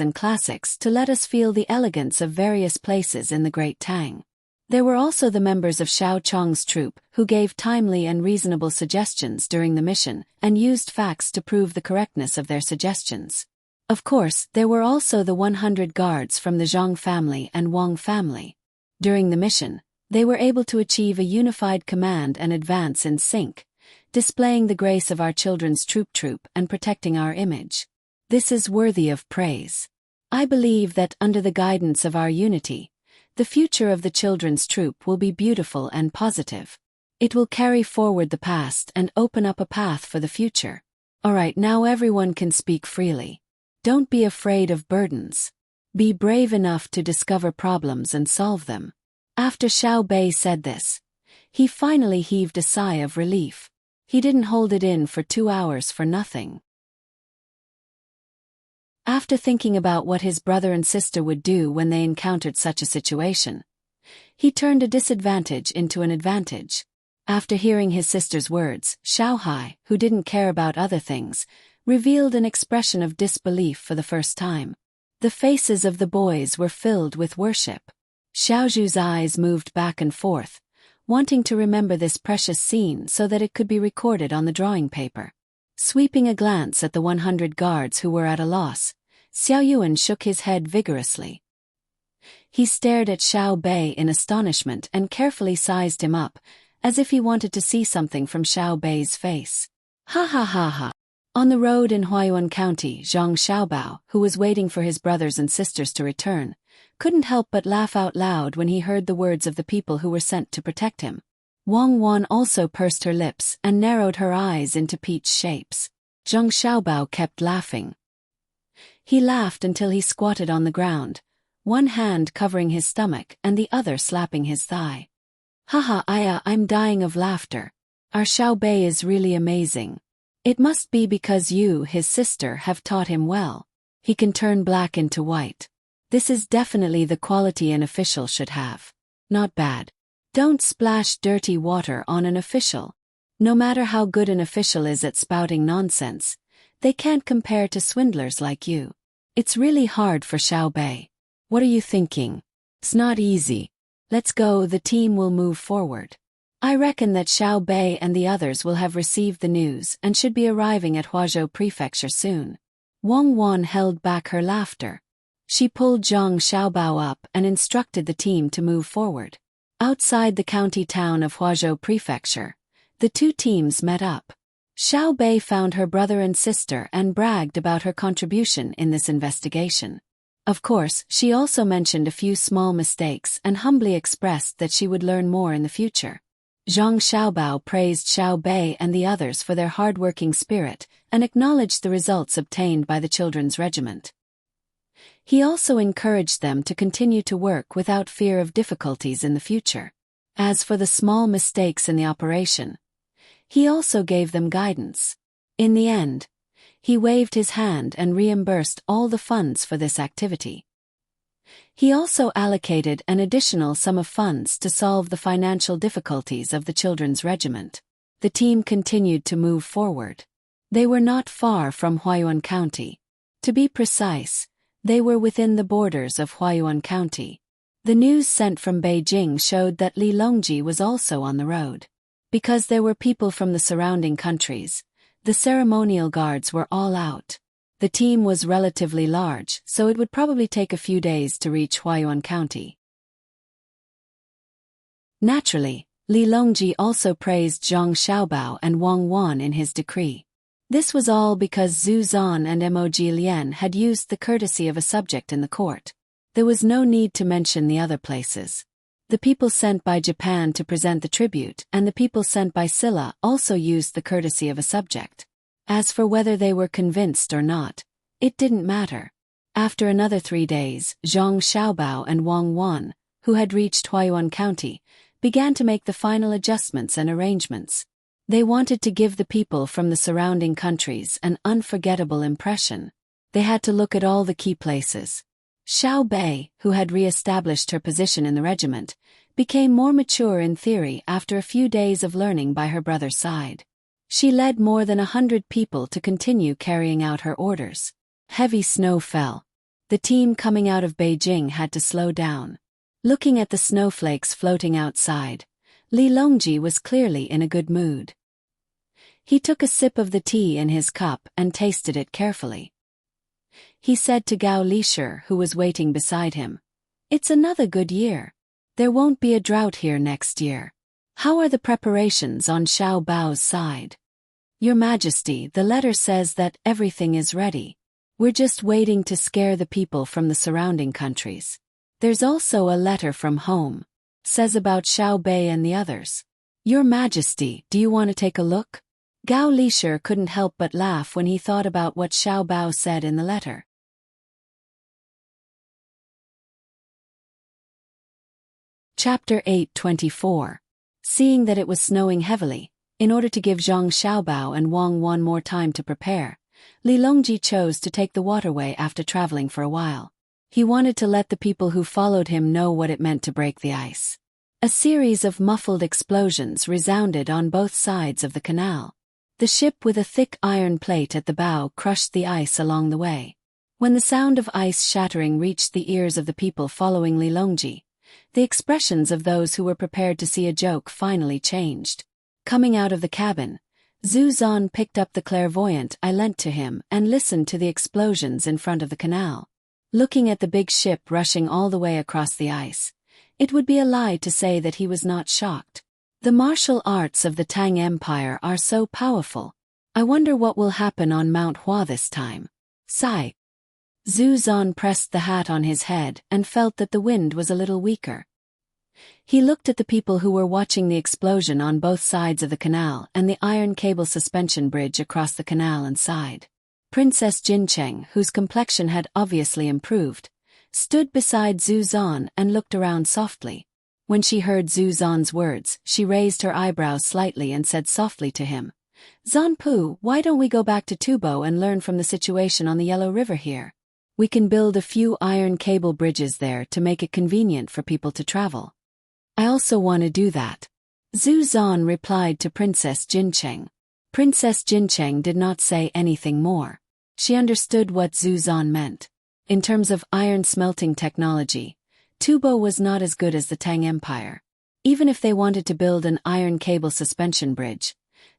to let us feel the elegance of various places in the Great Tang. There were also the members of Xiao Chong's troop who gave timely and reasonable suggestions during the mission and used facts to prove the correctness of their suggestions. Of course, there were also the 100 guards from the Zhang family and Wang family. During the mission, they were able to achieve a unified command and advance in sync, displaying the grace of our children's troop and protecting our image. This is worthy of praise. I believe that under the guidance of our unity, the future of the children's troop will be beautiful and positive. It will carry forward the past and open up a path for the future. Alright, now everyone can speak freely. Don't be afraid of burdens. Be brave enough to discover problems and solve them. After Xiao Bei said this, he finally heaved a sigh of relief. He didn't hold it in for 2 hours for nothing. After thinking about what his brother and sister would do when they encountered such a situation, he turned a disadvantage into an advantage. After hearing his sister's words, Xiaohai, who didn't care about other things, revealed an expression of disbelief for the first time. The faces of the boys were filled with worship. Xiaozhu's eyes moved back and forth, wanting to remember this precious scene so that it could be recorded on the drawing paper. Sweeping a glance at the 100 guards who were at a loss, Xiao Yuan shook his head vigorously. He stared at Xiao Bei in astonishment and carefully sized him up, as if he wanted to see something from Xiao Bei's face. Ha ha ha ha. On the road in Huayuan County, Zhang Xiaobao, who was waiting for his brothers and sisters to return, couldn't help but laugh out loud when he heard the words of the people who were sent to protect him. Wang Wan also pursed her lips and narrowed her eyes into peach shapes. Zhang Xiaobao kept laughing. He laughed until he squatted on the ground, one hand covering his stomach and the other slapping his thigh. Haha, I'm dying of laughter. Our Xiao Bei is really amazing. It must be because you, his sister, have taught him well. He can turn black into white. This is definitely the quality an official should have. Not bad. Don't splash dirty water on an official. No matter how good an official is at spouting nonsense, they can't compare to swindlers like you. It's really hard for Xiao Bei. What are you thinking? It's not easy. Let's go, the team will move forward. I reckon that Xiao Bei and the others will have received the news and should be arriving at Huazhou Prefecture soon. Wang Wan held back her laughter. She pulled Zhang Xiaobao up and instructed the team to move forward. Outside the county town of Huazhou Prefecture, the two teams met up. Xiao Bei found her brother and sister and bragged about her contribution in this investigation. Of course, she also mentioned a few small mistakes and humbly expressed that she would learn more in the future. Zhang Xiaobao praised Xiao Bei and the others for their hard-working spirit and acknowledged the results obtained by the children's regiment. He also encouraged them to continue to work without fear of difficulties in the future. As for the small mistakes in the operation, he also gave them guidance. In the end, he waved his hand and reimbursed all the funds for this activity. He also allocated an additional sum of funds to solve the financial difficulties of the children's regiment. The team continued to move forward. They were not far from Huaiyuan County. To be precise, they were within the borders of Huaiyuan County. The news sent from Beijing showed that Li Longji was also on the road. Because there were people from the surrounding countries, the ceremonial guards were all out. The team was relatively large, so it would probably take a few days to reach Huaiyuan County. Naturally, Li Longji also praised Zhang Xiaobao and Wang Wan in his decree. This was all because Zhu Zan and Mo Lian had used the courtesy of a subject in the court. There was no need to mention the other places. The people sent by Japan to present the tribute and the people sent by Silla also used the courtesy of a subject. As for whether they were convinced or not, it didn't matter. After another 3 days, Zhang Xiaobao and Wang Wan, who had reached Huaiyuan County, began to make the final adjustments and arrangements. They wanted to give the people from the surrounding countries an unforgettable impression. They had to look at all the key places. Xiao Bei, who had re-established her position in the regiment, became more mature in theory after a few days of learning by her brother's side. She led more than 100 people to continue carrying out her orders. Heavy snow fell. The team coming out of Beijing had to slow down. Looking at the snowflakes floating outside, Li Longji was clearly in a good mood. He took a sip of the tea in his cup and tasted it carefully. He said to Gao Lishir, who was waiting beside him, "It's another good year. There won't be a drought here next year. How are the preparations on Xiao Bao's side?" "Your Majesty, the letter says that everything is ready. We're just waiting to scare the people from the surrounding countries. There's also a letter from home. Says about Xiao Bei and the others. Your Majesty, do you want to take a look?" Gao Lishir couldn't help but laugh when he thought about what Xiao Bao said in the letter. Chapter 8:24. Seeing that it was snowing heavily, in order to give Zhang Xiaobao and Wang Wan more time to prepare, Li Longji chose to take the waterway after traveling for a while. He wanted to let the people who followed him know what it meant to break the ice. A series of muffled explosions resounded on both sides of the canal. The ship with a thick iron plate at the bow crushed the ice along the way. When the sound of ice shattering reached the ears of the people following Li Longji, the expressions of those who were prepared to see a joke finally changed. Coming out of the cabin, Zhu Zan picked up the clairvoyant I lent to him and listened to the explosions in front of the canal. Looking at the big ship rushing all the way across the ice, it would be a lie to say that he was not shocked. The martial arts of the Tang Empire are so powerful. I wonder what will happen on Mount Hua this time. Sigh. Zhu Zan pressed the hat on his head and felt that the wind was a little weaker. He looked at the people who were watching the explosion on both sides of the canal and the iron cable suspension bridge across the canal and sighed. Princess Jincheng, whose complexion had obviously improved, stood beside Zhu Zan and looked around softly. When she heard Zhu Zan's words, she raised her eyebrows slightly and said softly to him, "Zanpu, why don't we go back to Tubo and learn from the situation on the Yellow River here? We can build a few iron cable bridges there to make it convenient for people to travel." "I also want to do that," Zhu Zan replied to Princess Jincheng. Princess Jincheng did not say anything more. She understood what Zhu Zan meant. In terms of iron smelting technology, Tubo was not as good as the Tang Empire. Even if they wanted to build an iron cable suspension bridge,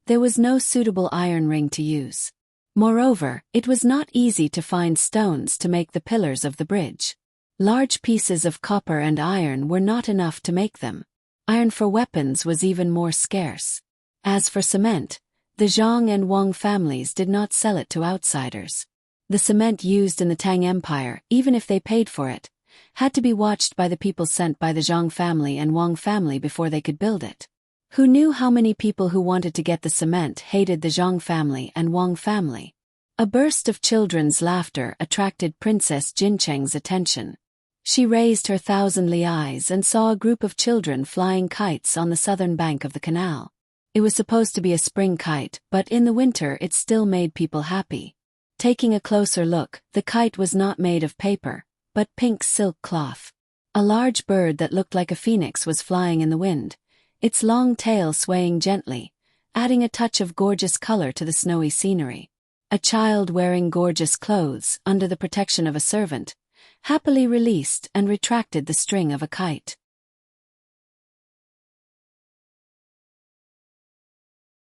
there was no suitable iron ring to use. Moreover, it was not easy to find stones to make the pillars of the bridge. Large pieces of copper and iron were not enough to make them. Iron for weapons was even more scarce. As for cement, the Zhang and Wang families did not sell it to outsiders. The cement used in the Tang Empire, even if they paid for it, had to be watched by the people sent by the Zhang family and Wang family before they could build it. Who knew how many people who wanted to get the cement hated the Zhang family and Wang family? A burst of children's laughter attracted Princess Jincheng's attention. She raised her thousandly eyes and saw a group of children flying kites on the southern bank of the canal. It was supposed to be a spring kite, but in the winter it still made people happy. Taking a closer look, the kite was not made of paper, but pink silk cloth. A large bird that looked like a phoenix was flying in the wind, its long tail swaying gently, adding a touch of gorgeous color to the snowy scenery. A child wearing gorgeous clothes, under the protection of a servant, happily released and retracted the string of a kite.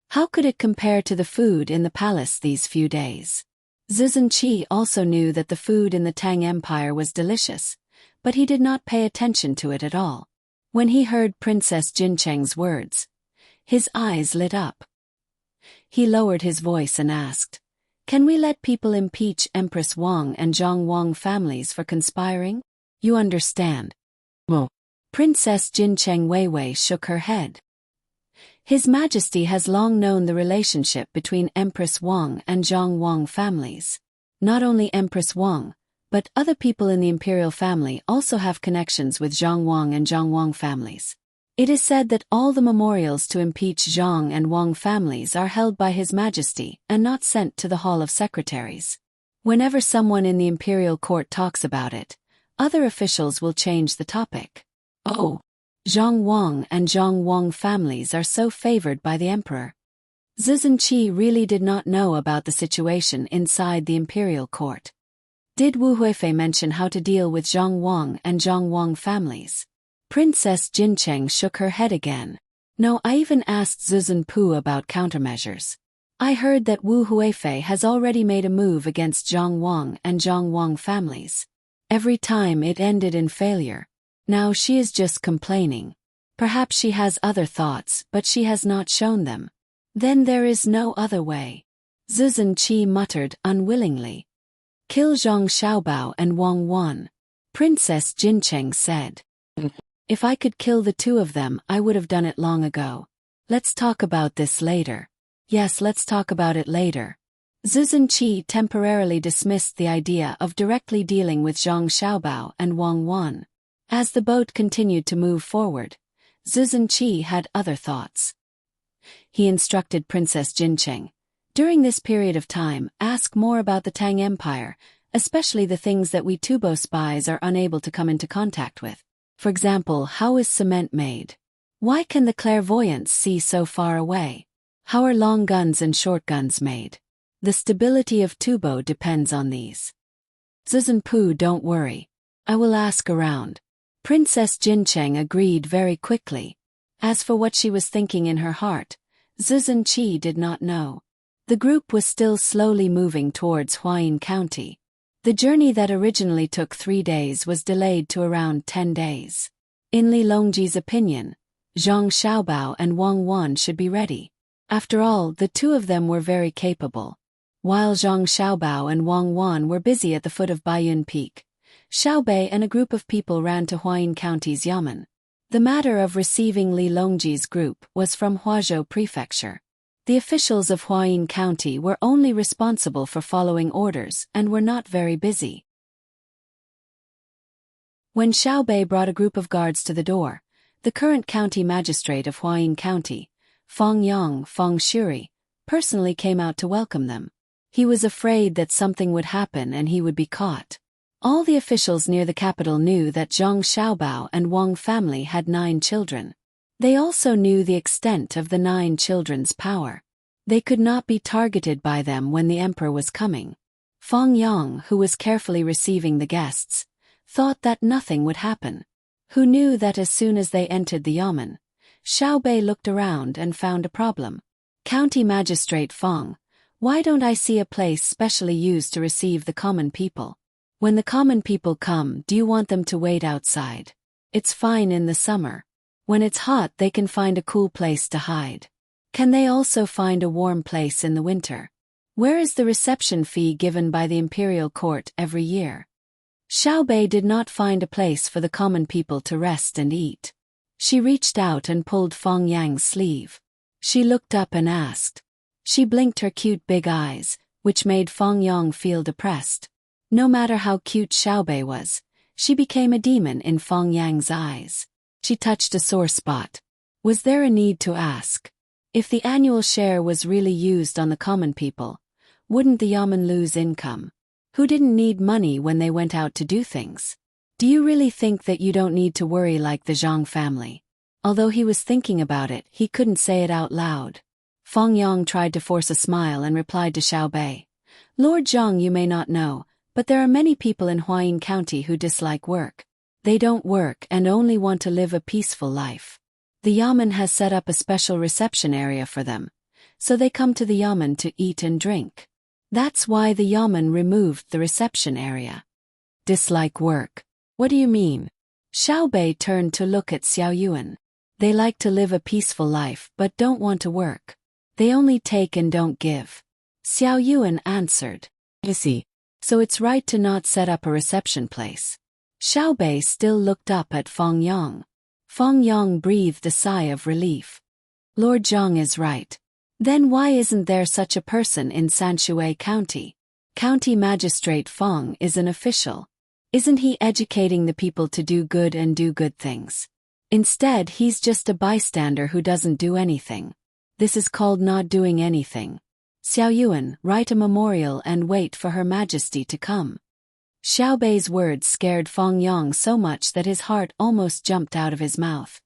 How could it compare to the food in the palace these few days? Zizhenqi also knew that the food in the Tang Empire was delicious, but he did not pay attention to it at all. When he heard Princess Jincheng's words, his eyes lit up. He lowered his voice and asked, "Can we let people impeach Empress Wang and Zhang Wang families for conspiring? You understand?" Well, Princess Jincheng Weiwei shook her head. His Majesty has long known the relationship between Empress Wang and Zhang Wang families. Not only Empress Wang, but other people in the imperial family also have connections with Zhang Wang and Zhang Wang families. It is said that all the memorials to impeach Zhang and Wang families are held by His Majesty and not sent to the Hall of Secretaries. Whenever someone in the imperial court talks about it, other officials will change the topic. Oh, Zhang Wang and Zhang Wang families are so favored by the emperor. Zizhenqi really did not know about the situation inside the imperial court. Did Wu Huifei mention how to deal with Zhang Wang and Zhang Wang families? Princess Jincheng shook her head again. No, I even asked Zizhen about countermeasures. I heard that Wu Huifei has already made a move against Zhang Wang and Zhang Wang families. Every time it ended in failure. Now she is just complaining. Perhaps she has other thoughts, but she has not shown them. Then there is no other way. Zizhenqi muttered unwillingly. Kill Zhang Xiaobao and Wang Wan. Princess Jincheng said. If I could kill the two of them, I would have done it long ago. Let's talk about this later. Yes, let's talk about it later. Zizhenqi temporarily dismissed the idea of directly dealing with Zhang Xiaobao and Wang Wan. As the boat continued to move forward, Zizhenqi had other thoughts. He instructed Princess Jincheng, during this period of time, ask more about the Tang Empire, especially the things that we Tubo spies are unable to come into contact with. For example, how is cement made? Why can the clairvoyants see so far away? How are long guns and short guns made? The stability of Tubo depends on these. Zizhenpu, don't worry. I will ask around. Princess Jincheng agreed very quickly. As for what she was thinking in her heart, Zizhenqi did not know. The group was still slowly moving towards Huayin County. The journey that originally took 3 days was delayed to around 10 days. In Li Longji's opinion, Zhang Xiaobao and Wang Wan should be ready. After all, the two of them were very capable. While Zhang Xiaobao and Wang Wan were busy at the foot of Baiyun Peak, Xiaobei and a group of people ran to Huayin County's Yamen. The matter of receiving Li Longji's group was from Huazhou Prefecture. The officials of Huayin County were only responsible for following orders and were not very busy. When Xiaobei brought a group of guards to the door, the current county magistrate of Huayin County, Feng Shuri, personally came out to welcome them. He was afraid that something would happen and he would be caught. All the officials near the capital knew that Zhang Xiaobao and Wang family had 9 children. They also knew the extent of the 9 children's power. They could not be targeted by them when the emperor was coming. Feng Yang, who was carefully receiving the guests, thought that nothing would happen. Who knew that as soon as they entered the yamen, Xiaobei looked around and found a problem. County Magistrate Feng, why don't I see a place specially used to receive the common people? When the common people come, do you want them to wait outside? It's fine in the summer. When it's hot, they can find a cool place to hide. Can they also find a warm place in the winter? Where is the reception fee given by the imperial court every year? Xiaobei did not find a place for the common people to rest and eat. She reached out and pulled Feng Yang's sleeve. She looked up and asked. She blinked her cute big eyes, which made Feng Yang feel depressed. No matter how cute Xiaobei was, she became a demon in Feng Yang's eyes. She touched a sore spot. Was there a need to ask? If the annual share was really used on the common people, wouldn't the yamen lose income? who didn't need money when they went out to do things. Do you really think that you don't need to worry like the Zhang family? Although he was thinking about it, he couldn't say it out loud. Feng Yang tried to force a smile and replied to Xiao Bei. Lord Zhang, you may not know, but there are many people in Huayin County who dislike work. They don't work and only want to live a peaceful life. The Yamen has set up a special reception area for them, so they come to the Yamen to eat and drink. That's why the Yamen removed the reception area. Dislike work. What do you mean? Xiao Bei turned to look at Xiao Yuan. They like to live a peaceful life but don't want to work. They only take and don't give. Xiao Yuan answered. I see. So it's right to not set up a reception place. Xiao Bei still looked up at Feng Yang. Feng Yang breathed a sigh of relief. Lord Zhang is right. Then why isn't there such a person in Sanshui County? County Magistrate Feng is an official. Isn't he educating the people to do good and do good things? Instead, he's just a bystander who doesn't do anything. This is called not doing anything. Xiao Yuan, write a memorial and wait for Her Majesty to come. Xiao Bei's words scared Feng Yang so much that his heart almost jumped out of his mouth.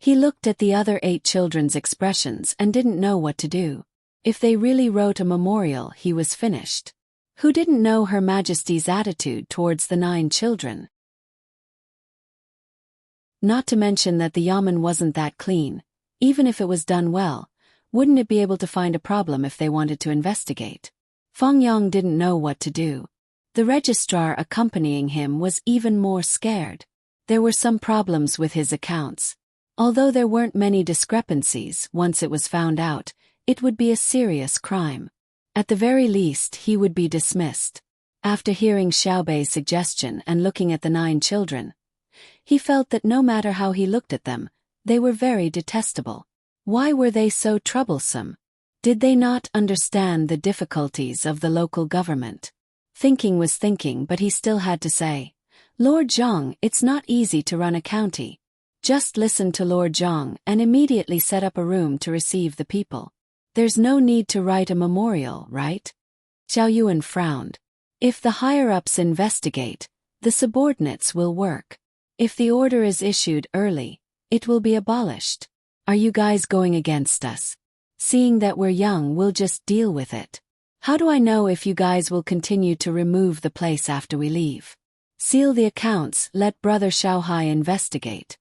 He looked at the other 8 children's expressions and didn't know what to do. If they really wrote a memorial, he was finished. Who didn't know Her Majesty's attitude towards the 9 children? Not to mention that the Yamen wasn't that clean. Even if it was done well, wouldn't it be able to find a problem if they wanted to investigate? Feng Yang didn't know what to do. The registrar accompanying him was even more scared. There were some problems with his accounts. Although there weren't many discrepancies, once it was found out, it would be a serious crime. At the very least, he would be dismissed. After hearing Xiao Bei's suggestion and looking at the 9 children, he felt that no matter how he looked at them, they were very detestable. Why were they so troublesome? Did they not understand the difficulties of the local government? Thinking was thinking, but he still had to say, Lord Zhang, it's not easy to run a county. Just listen to Lord Zhang and immediately set up a room to receive the people. There's no need to write a memorial, right? Xiao Yuan frowned. If the higher-ups investigate, the subordinates will work. If the order is issued early, it will be abolished. Are you guys going against us? Seeing that we're young, we'll just deal with it. How do I know if you guys will continue to remove the place after we leave? Seal the accounts, let Brother Xiaohai investigate.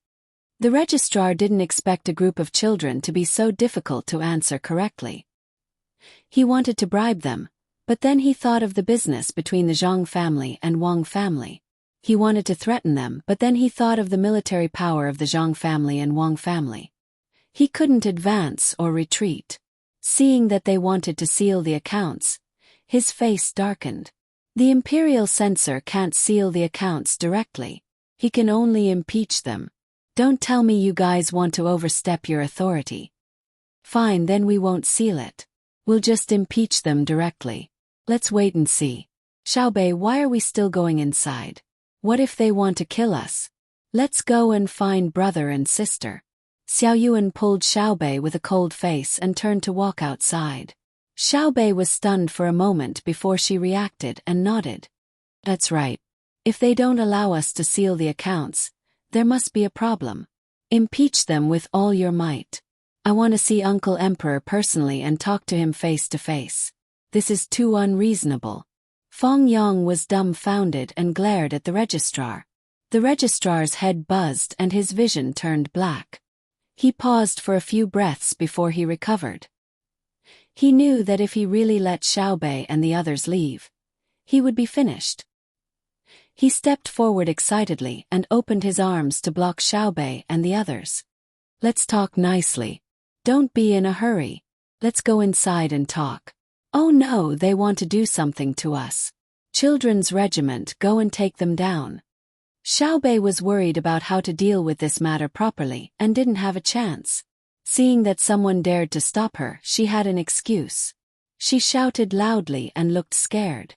The registrar didn't expect a group of children to be so difficult to answer correctly. He wanted to bribe them, but then he thought of the business between the Zhang family and Wang family. He wanted to threaten them, but then he thought of the military power of the Zhang family and Wang family. He couldn't advance or retreat. Seeing that they wanted to seal the accounts, his face darkened. The imperial censor can't seal the accounts directly. He can only impeach them. Don't tell me you guys want to overstep your authority. Fine, then we won't seal it. We'll just impeach them directly. Let's wait and see. Xiao Bei, why are we still going inside? What if they want to kill us? Let's go and find brother and sister. Xiao Yuan pulled Xiao Bei with a cold face and turned to walk outside. Xiao Bei was stunned for a moment before she reacted and nodded. That's right. If they don't allow us to seal the accounts, there must be a problem. Impeach them with all your might. I want to see Uncle Emperor personally and talk to him face to face. This is too unreasonable. Feng Yang was dumbfounded and glared at the registrar. The registrar's head buzzed and his vision turned black. He paused for a few breaths before he recovered. He knew that if he really let Xiao Bei and the others leave, he would be finished. He stepped forward excitedly and opened his arms to block Xiao Bei and the others. Let's talk nicely. Don't be in a hurry. Let's go inside and talk. Oh no, they want to do something to us. Children's regiment, go and take them down. Xiao Bei was worried about how to deal with this matter properly and didn't have a chance. Seeing that someone dared to stop her, she had an excuse. She shouted loudly and looked scared.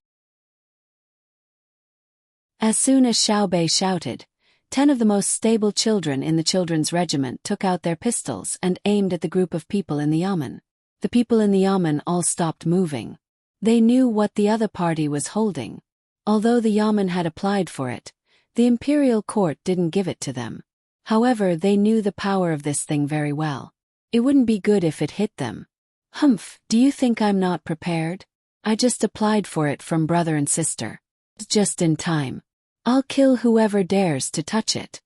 As soon as Xiao Bei shouted, 10 of the most stable children in the children's regiment took out their pistols and aimed at the group of people in the yamen. The people in the yamen all stopped moving. They knew what the other party was holding. Although the Yamen had applied for it, the imperial court didn't give it to them. However, they knew the power of this thing very well. It wouldn't be good if it hit them. Humph, do you think I'm not prepared? I just applied for it from brother and sister. Just in time. I'll kill whoever dares to touch it.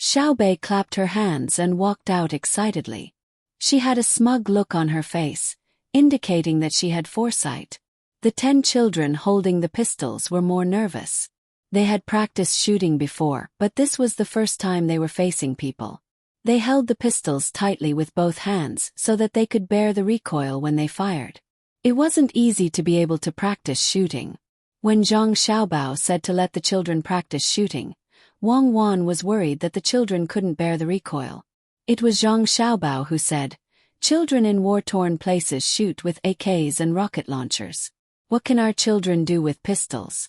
Xiaobei clapped her hands and walked out excitedly. She had a smug look on her face, indicating that she had foresight. The 10 children holding the pistols were more nervous. They had practiced shooting before, but this was the first time they were facing people. They held the pistols tightly with both hands so that they could bear the recoil when they fired. It wasn't easy to be able to practice shooting. When Zhang Xiaobao said to let the children practice shooting, Wang Wan was worried that the children couldn't bear the recoil. It was Zhang Xiaobao who said, "Children in war-torn places shoot with AKs and rocket launchers. What can our children do with pistols?"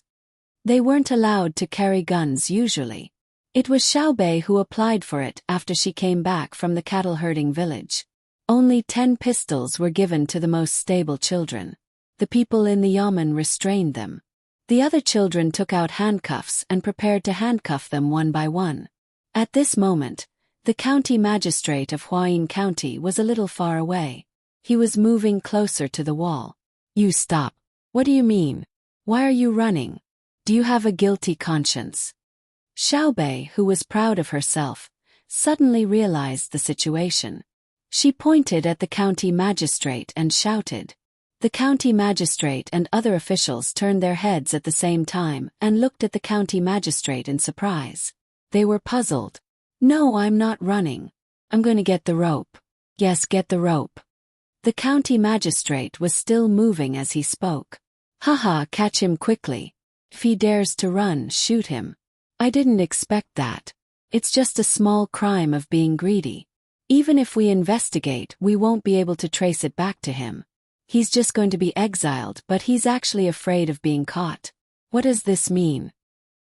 They weren't allowed to carry guns usually. It was Xiaobei who applied for it after she came back from the cattle-herding village. Only 10 pistols were given to the most stable children. The people in the Yamen restrained them. The other children took out handcuffs and prepared to handcuff them one by one. At this moment, the county magistrate of Huayin County was a little far away. He was moving closer to the wall. "You stop. What do you mean? Why are you running? Do you have a guilty conscience?" Xiaobei, who was proud of herself, suddenly realized the situation. She pointed at the county magistrate and shouted. The county magistrate and other officials turned their heads at the same time and looked at the county magistrate in surprise. They were puzzled. "No, I'm not running. I'm going to get the rope." "Yes, get the rope." The county magistrate was still moving as he spoke. "Haha, catch him quickly. If he dares to run, shoot him." "I didn't expect that. It's just a small crime of being greedy. Even if we investigate, we won't be able to trace it back to him. He's just going to be exiled, but he's actually afraid of being caught. What does this mean?"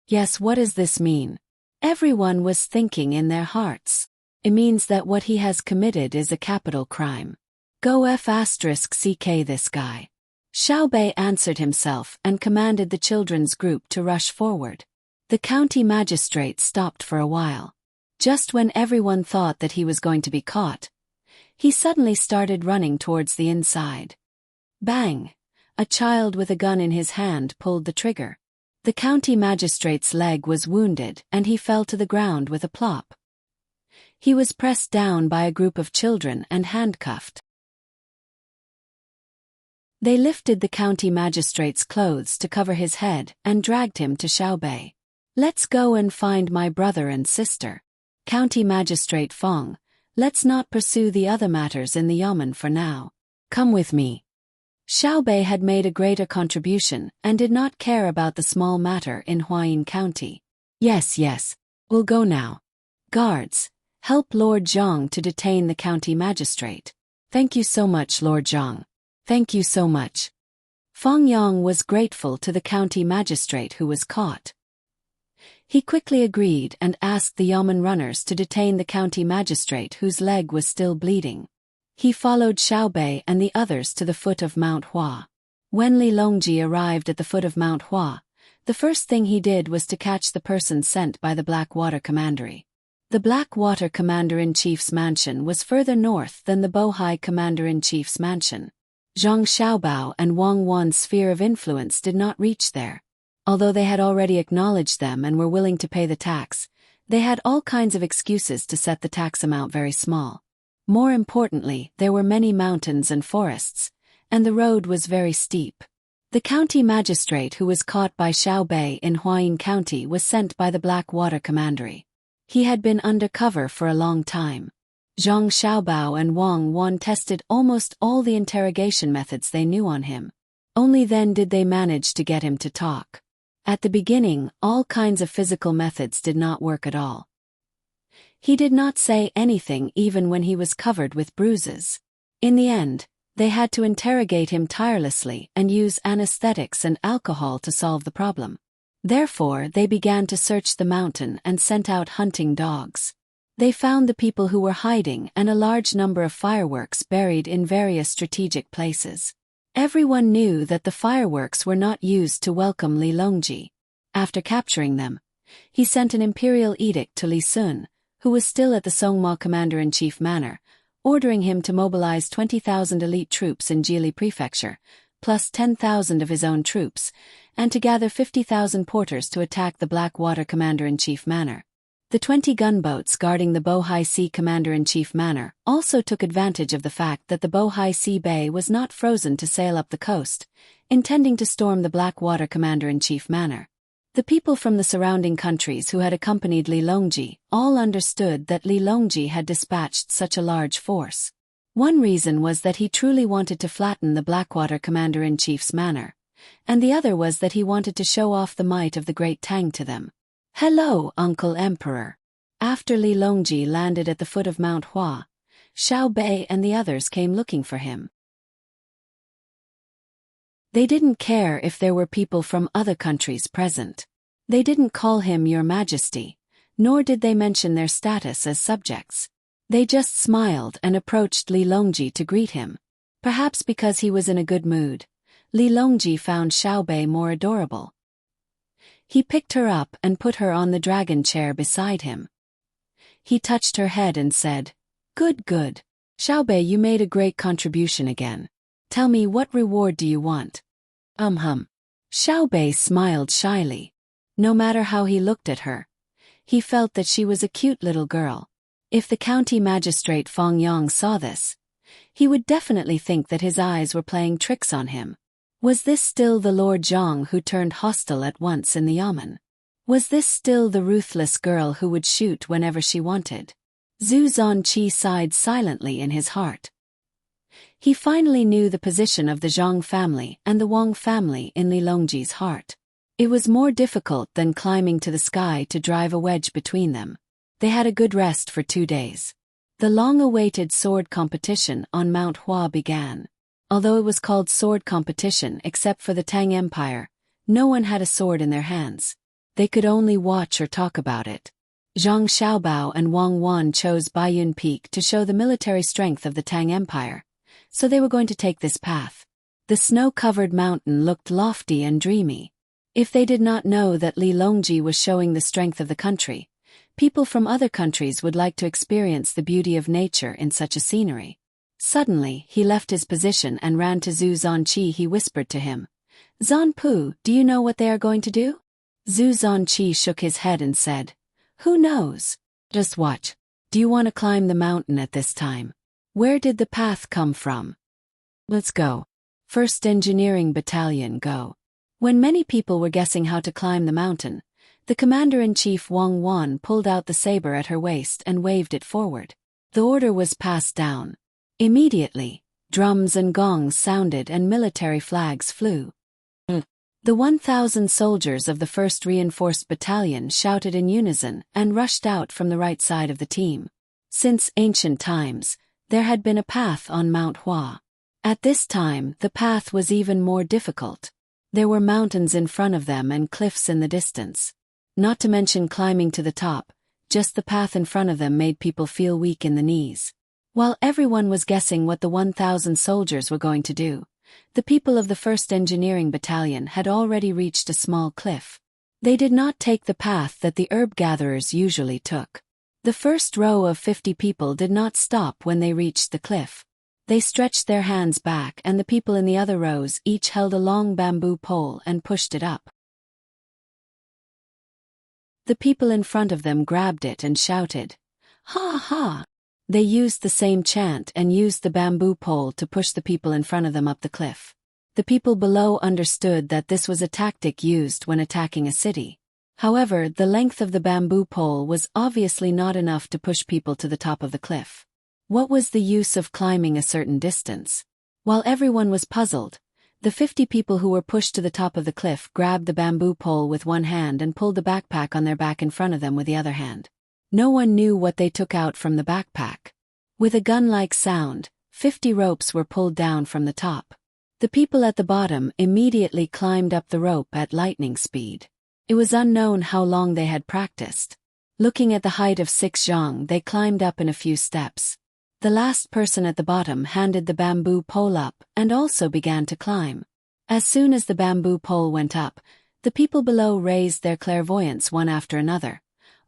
Yes, what does this mean? Everyone was thinking in their hearts. It means that what he has committed is a capital crime. Go F***ck this guy. Xiaobei answered himself and commanded the children's group to rush forward. The county magistrate stopped for a while. Just when everyone thought that he was going to be caught, he suddenly started running towards the inside. Bang! A child with a gun in his hand pulled the trigger. The county magistrate's leg was wounded and he fell to the ground with a plop. He was pressed down by a group of children and handcuffed. They lifted the county magistrate's clothes to cover his head and dragged him to Xiaobei. "Let's go and find my brother and sister. County Magistrate Fong, let's not pursue the other matters in the Yamen for now. Come with me." Xiaobei had made a greater contribution and did not care about the small matter in Huayin County. Yes, we'll go now. Guards, help Lord Zhang to detain the county magistrate." "Thank you so much, Lord Zhang. Thank you so much." Fong Yang was grateful to the county magistrate who was caught. He quickly agreed and asked the Yamen runners to detain the county magistrate whose leg was still bleeding. He followed Xiaobei and the others to the foot of Mount Hua. When Li Longji arrived at the foot of Mount Hua, the first thing he did was to catch the person sent by the Blackwater Commandery. The Blackwater Commander-in-Chief's mansion was further north than the Bohai Commander-in-Chief's mansion. Zhang Xiaobao and Wang Wan's sphere of influence did not reach there. Although they had already acknowledged them and were willing to pay the tax, they had all kinds of excuses to set the tax amount very small. More importantly, there were many mountains and forests, and the road was very steep. The county magistrate who was caught by Xiaobei in Huayin County was sent by the Blackwater Commandery. He had been undercover for a long time. Zhang Xiaobao and Wang Wan tested almost all the interrogation methods they knew on him. Only then did they manage to get him to talk. At the beginning, all kinds of physical methods did not work at all. He did not say anything even when he was covered with bruises. In the end, they had to interrogate him tirelessly and use anesthetics and alcohol to solve the problem. Therefore, they began to search the mountain and sent out hunting dogs. They found the people who were hiding and a large number of fireworks buried in various strategic places. Everyone knew that the fireworks were not used to welcome Li Longji. After capturing them, he sent an imperial edict to Li Sun, who was still at the Songma commander-in-chief manor, ordering him to mobilize 20,000 elite troops in Jili Prefecture, plus 10,000 of his own troops, and to gather 50,000 porters to attack the Blackwater commander-in-chief manor. The 20 gunboats guarding the Bohai Sea commander-in-chief manor also took advantage of the fact that the Bohai Sea Bay was not frozen to sail up the coast, intending to storm the Blackwater commander-in-chief manor. The people from the surrounding countries who had accompanied Li Longji all understood that Li Longji had dispatched such a large force. One reason was that he truly wanted to flatten the Blackwater commander-in-chief's manor, and the other was that he wanted to show off the might of the great Tang to them. "Hello, Uncle Emperor." After Li Longji landed at the foot of Mount Hua, Xiao Bei and the others came looking for him. They didn't care if there were people from other countries present. They didn't call him Your Majesty, nor did they mention their status as subjects. They just smiled and approached Li Longji to greet him. Perhaps because he was in a good mood, Li Longji found Xiao Bei more adorable. He picked her up and put her on the dragon chair beside him. He touched her head and said, "Good, good. Xiao Bei, you made a great contribution again. Tell me, what reward do you want?" Xiao Bei smiled shyly. No matter how he looked at her, he felt that she was a cute little girl. If the county magistrate Fong Yang saw this, he would definitely think that his eyes were playing tricks on him. Was this still the Lord Zhang who turned hostile at once in the yamen? Was this still the ruthless girl who would shoot whenever she wanted? Zhu Zonqi sighed silently in his heart. He finally knew the position of the Zhang family and the Wang family in Li Longji's heart. It was more difficult than climbing to the sky to drive a wedge between them. They had a good rest for 2 days. The long-awaited sword competition on Mount Hua began. Although it was called sword competition except for the Tang Empire, no one had a sword in their hands. They could only watch or talk about it. Zhang Xiaobao and Wang Wan chose Baiyun Peak to show the military strength of the Tang Empire, so they were going to take this path. The snow-covered mountain looked lofty and dreamy. If they did not know that Li Longji was showing the strength of the country, people from other countries would like to experience the beauty of nature in such a scenery. Suddenly, he left his position and ran to Zhu Zonqi. He whispered to him, "Zanpu, do you know what they are going to do?" Zhu Zonqi shook his head and said, "Who knows? Just watch. Do you want to climb the mountain at this time? Where did the path come from? Let's go. 1st Engineering Battalion, go." When many people were guessing how to climb the mountain, the commander-in-chief Wang Wan pulled out the saber at her waist and waved it forward. The order was passed down. Immediately, drums and gongs sounded and military flags flew. The 1,000 soldiers of the 1st Reinforced Battalion shouted in unison and rushed out from the right side of the team. Since ancient times, there had been a path on Mount Hua. At this time, the path was even more difficult. There were mountains in front of them and cliffs in the distance. Not to mention climbing to the top, just the path in front of them made people feel weak in the knees. While everyone was guessing what the 1,000 soldiers were going to do, the people of the 1st Engineering Battalion had already reached a small cliff. They did not take the path that the herb gatherers usually took. The first row of 50 people did not stop when they reached the cliff. They stretched their hands back, and the people in the other rows each held a long bamboo pole and pushed it up. The people in front of them grabbed it and shouted, "Ha ha!" They used the same chant and used the bamboo pole to push the people in front of them up the cliff. The people below understood that this was a tactic used when attacking a city. However, the length of the bamboo pole was obviously not enough to push people to the top of the cliff. What was the use of climbing a certain distance? While everyone was puzzled, the 50 people who were pushed to the top of the cliff grabbed the bamboo pole with one hand and pulled the backpack on their back in front of them with the other hand. No one knew what they took out from the backpack. With a gun-like sound, 50 ropes were pulled down from the top. The people at the bottom immediately climbed up the rope at lightning speed. It was unknown how long they had practiced. Looking at the height of 6 zhang, they climbed up in a few steps. The last person at the bottom handed the bamboo pole up and also began to climb. As soon as the bamboo pole went up, the people below raised their clairvoyance one after another,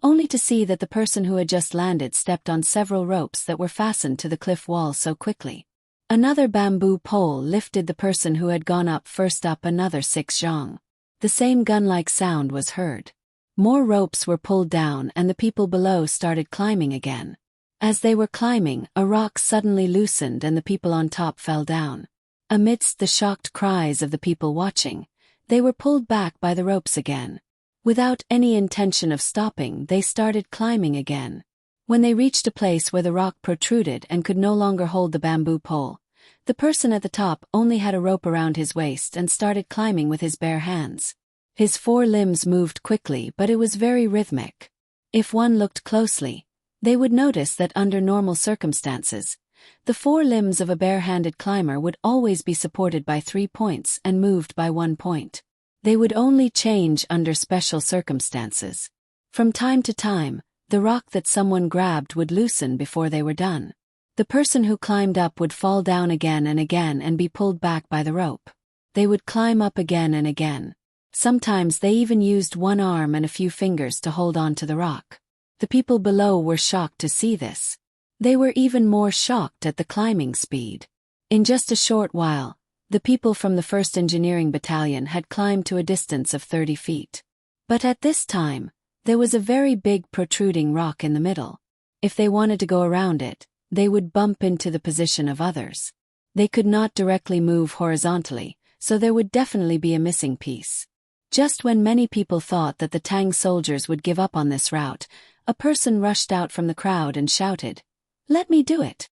only to see that the person who had just landed stepped on several ropes that were fastened to the cliff wall so quickly. Another bamboo pole lifted the person who had gone up first up another 6 zhang. The same gun-like sound was heard. More ropes were pulled down and the people below started climbing again. As they were climbing, a rock suddenly loosened and the people on top fell down. Amidst the shocked cries of the people watching, they were pulled back by the ropes again. Without any intention of stopping, they started climbing again. When they reached a place where the rock protruded and could no longer hold the bamboo pole, the person at the top only had a rope around his waist and started climbing with his bare hands. His 4 limbs moved quickly, but it was very rhythmic. If one looked closely, they would notice that under normal circumstances, the 4 limbs of a bare-handed climber would always be supported by 3 points and moved by 1 point. They would only change under special circumstances. From time to time, the rock that someone grabbed would loosen before they were done. The person who climbed up would fall down again and be pulled back by the rope. They would climb up again and again. Sometimes they even used 1 arm and a few fingers to hold on to the rock. The people below were shocked to see this. They were even more shocked at the climbing speed. In just a short while, the people from the 1st Engineering Battalion had climbed to a distance of 30 feet. But at this time, there was a very big protruding rock in the middle. If they wanted to go around it, they would bump into the position of others. They could not directly move horizontally, so there would definitely be a missing piece. Just when many people thought that the Tang soldiers would give up on this route, a person rushed out from the crowd and shouted, "Let me do it."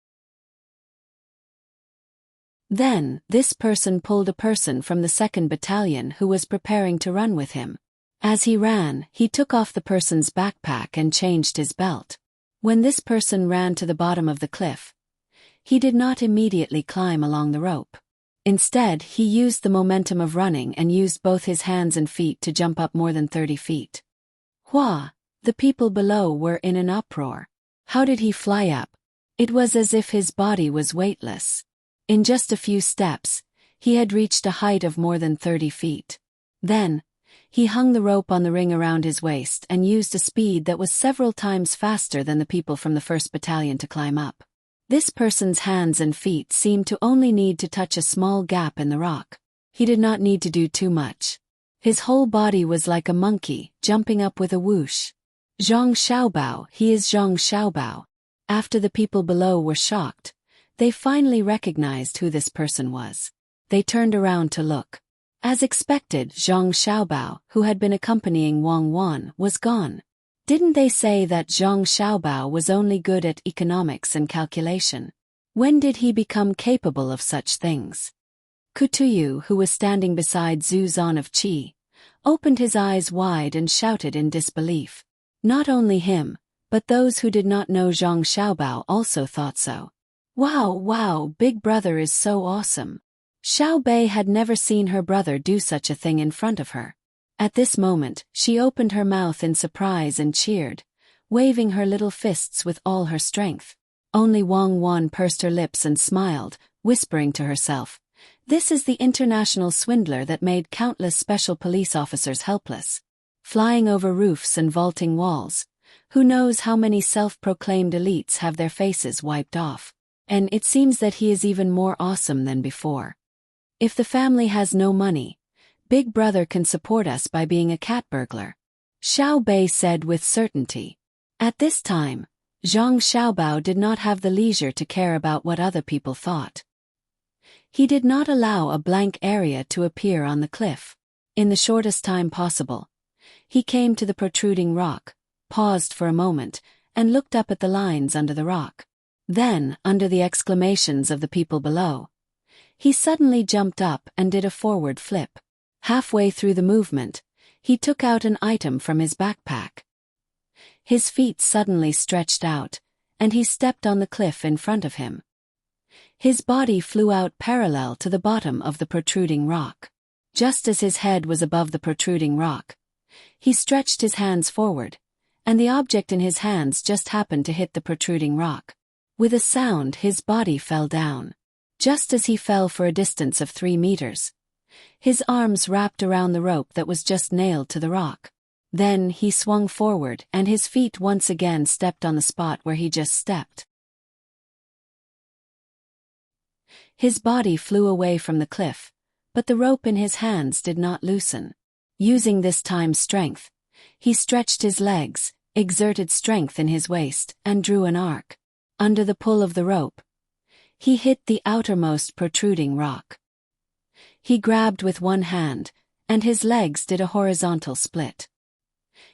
Then, this person pulled a person from the 2nd Battalion who was preparing to run with him. As he ran, he took off the person's backpack and changed his belt. When this person ran to the bottom of the cliff, he did not immediately climb along the rope. Instead, he used the momentum of running and used both his hands and feet to jump up more than 30 feet. Hua! The people below were in an uproar. How did he fly up? It was as if his body was weightless. In just a few steps, he had reached a height of more than 30 feet. Then, he hung the rope on the ring around his waist and used a speed that was several times faster than the people from the 1st Battalion to climb up. This person's hands and feet seemed to only need to touch a small gap in the rock. He did not need to do too much. His whole body was like a monkey, jumping up with a whoosh. Zhang Xiaobao, he is Zhang Xiaobao. After the people below were shocked, they finally recognized who this person was. They turned around to look. As expected, Zhang Xiaobao, who had been accompanying Wang Wan, was gone. Didn't they say that Zhang Xiaobao was only good at economics and calculation? When did he become capable of such things? Kutuyu, who was standing beside Zhu Zan of Qi, opened his eyes wide and shouted in disbelief. Not only him, but those who did not know Zhang Xiaobao also thought so. Wow, Big Brother is so awesome. Xiao Bei had never seen her brother do such a thing in front of her. At this moment, she opened her mouth in surprise and cheered, waving her little fists with all her strength. Only Wang Wan pursed her lips and smiled, whispering to herself, "This is the international swindler that made countless special police officers helpless. Flying over roofs and vaulting walls. Who knows how many self-proclaimed elites have their faces wiped off. And it seems that he is even more awesome than before. If the family has no money, Big Brother can support us by being a cat burglar," Xiao Bei said with certainty. At this time, Zhang Xiaobao did not have the leisure to care about what other people thought. He did not allow a blank area to appear on the cliff. In the shortest time possible, he came to the protruding rock, paused for a moment, and looked up at the lines under the rock. Then, under the exclamations of the people below, he suddenly jumped up and did a forward flip. Halfway through the movement, he took out an item from his backpack. His feet suddenly stretched out, and he stepped on the cliff in front of him. His body flew out parallel to the bottom of the protruding rock. Just as his head was above the protruding rock, he stretched his hands forward, and the object in his hands just happened to hit the protruding rock. With a sound, his body fell down. Just as he fell for a distance of 3 meters, his arms wrapped around the rope that was just nailed to the rock. Then he swung forward and his feet once again stepped on the spot where he just stepped. His body flew away from the cliff, but the rope in his hands did not loosen. Using this time's strength, he stretched his legs, exerted strength in his waist, and drew an arc. Under the pull of the rope, he hit the outermost protruding rock. He grabbed with one hand, and his legs did a horizontal split.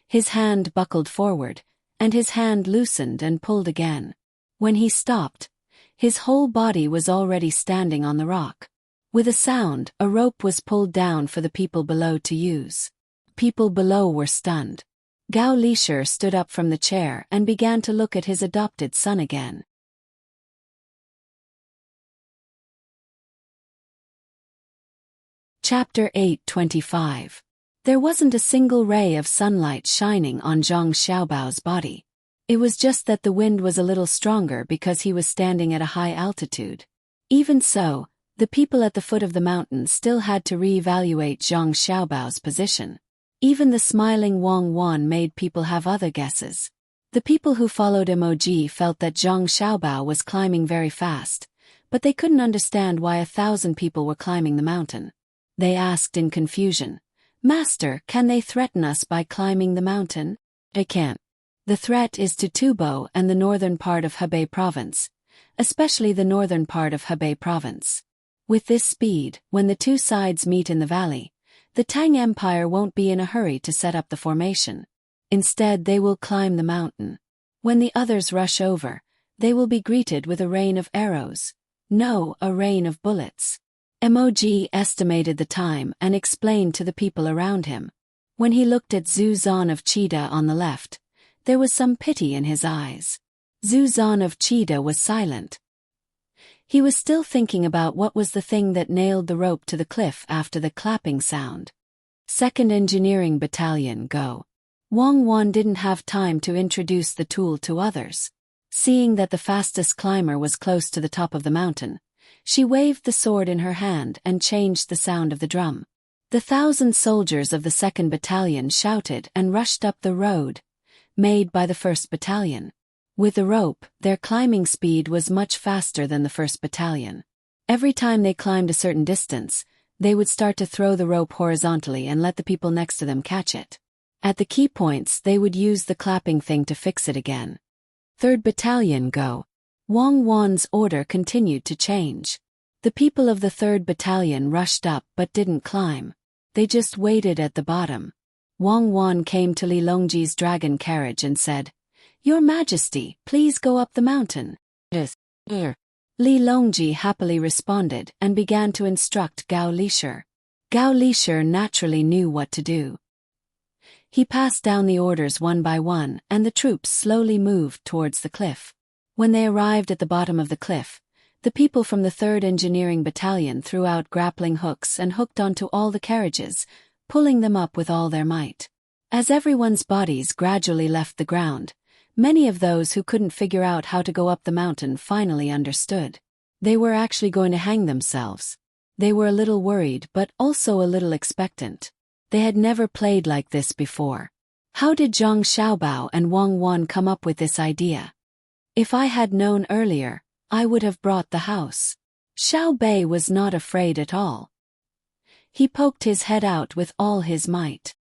His hand buckled forward, and his hand loosened and pulled again. When he stopped, his whole body was already standing on the rock. With a sound, a rope was pulled down for the people below to use. People below were stunned. Gao Lishir stood up from the chair and began to look at his adopted son again. Chapter 8:25. There wasn't a single ray of sunlight shining on Zhang Xiaobao's body. It was just that the wind was a little stronger because he was standing at a high altitude. Even so, the people at the foot of the mountain still had to re-evaluate Zhang Xiaobao's position. Even the smiling Wang Wan made people have other guesses. The people who followed Emoji felt that Zhang Xiaobao was climbing very fast, but they couldn't understand why 1,000 people were climbing the mountain. They asked in confusion, "Master, can they threaten us by climbing the mountain?" "They can't. The threat is to Tubo and the northern part of Hebei province, especially the northern part of Hebei province. With this speed, when the two sides meet in the valley, the Tang Empire won't be in a hurry to set up the formation. Instead, they will climb the mountain. When the others rush over, they will be greeted with a rain of arrows. No, a rain of bullets." Emoji estimated the time and explained to the people around him. When he looked at Zhu Zan of Cheetah on the left, there was some pity in his eyes. Zhu Zan of Cheetah was silent. He was still thinking about what was the thing that nailed the rope to the cliff after the clapping sound. 2nd Engineering Battalion, go. Wang Wan didn't have time to introduce the tool to others. Seeing that the fastest climber was close to the top of the mountain, she waved the sword in her hand and changed the sound of the drum. The 1,000 soldiers of the 2nd Battalion shouted and rushed up the road made by the 1st Battalion. With the rope, their climbing speed was much faster than the 1st Battalion. Every time they climbed a certain distance, they would start to throw the rope horizontally and let the people next to them catch it. At the key points, they would use the clapping thing to fix it again. 3rd Battalion, go. Wang Wan's order continued to change. The people of the 3rd Battalion rushed up but didn't climb. They just waited at the bottom. Wang Wan came to Li Longji's dragon carriage and said, "Your Majesty, please go up the mountain." "Yes, sir." Li Longji happily responded and began to instruct Gao Lishir. Gao Lishir naturally knew what to do. He passed down the orders one by one and the troops slowly moved towards the cliff. When they arrived at the bottom of the cliff, the people from the 3rd Engineering Battalion threw out grappling hooks and hooked onto all the carriages, pulling them up with all their might. As everyone's bodies gradually left the ground, many of those who couldn't figure out how to go up the mountain finally understood. They were actually going to hang themselves. They were a little worried but also a little expectant. They had never played like this before. How did Zhang Xiaobao and Wang Wan come up with this idea? If I had known earlier, I would have brought the house. Xiao Bei was not afraid at all. He poked his head out with all his might.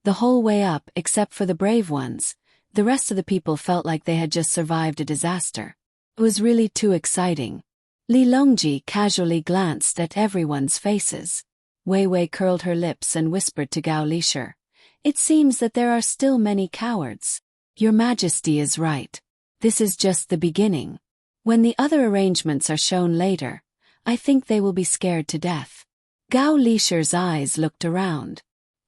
The whole way up, except for the brave ones, the rest of the people felt like they had just survived a disaster. It was really too exciting. Li Longji casually glanced at everyone's faces. Wei Wei curled her lips and whispered to Gao Lishir, "It seems that there are still many cowards." "Your Majesty is right. This is just the beginning. When the other arrangements are shown later, I think they will be scared to death." Gao Lishir's eyes looked around.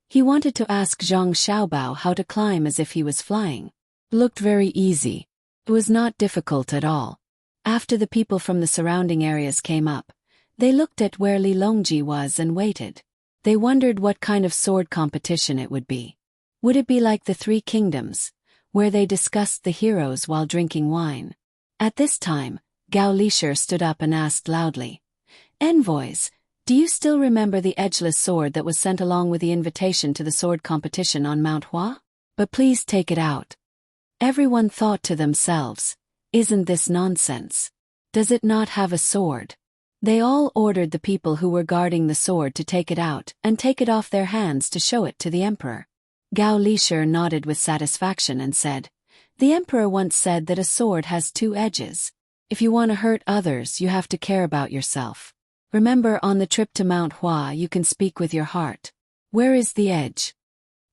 He wanted to ask Zhang Xiaobao how to climb as if he was flying. It looked very easy. It was not difficult at all. After the people from the surrounding areas came up, they looked at where Li Longji was and waited. They wondered what kind of sword competition it would be. Would it be like the 3 kingdoms, where they discussed the heroes while drinking wine. At this time, Gao Lisher stood up and asked loudly, "Envoys, do you still remember the edgeless sword that was sent along with the invitation to the sword competition on Mount Hua? But please take it out." Everyone thought to themselves, "Isn't this nonsense? Does it not have a sword?" They all ordered the people who were guarding the sword to take it out and take it off their hands to show it to the emperor. Gao Lisher nodded with satisfaction and said, "The emperor once said that a sword has two edges. If you want to hurt others, you have to care about yourself. Remember, on the trip to Mount Hua you can speak with your heart. Where is the edge?"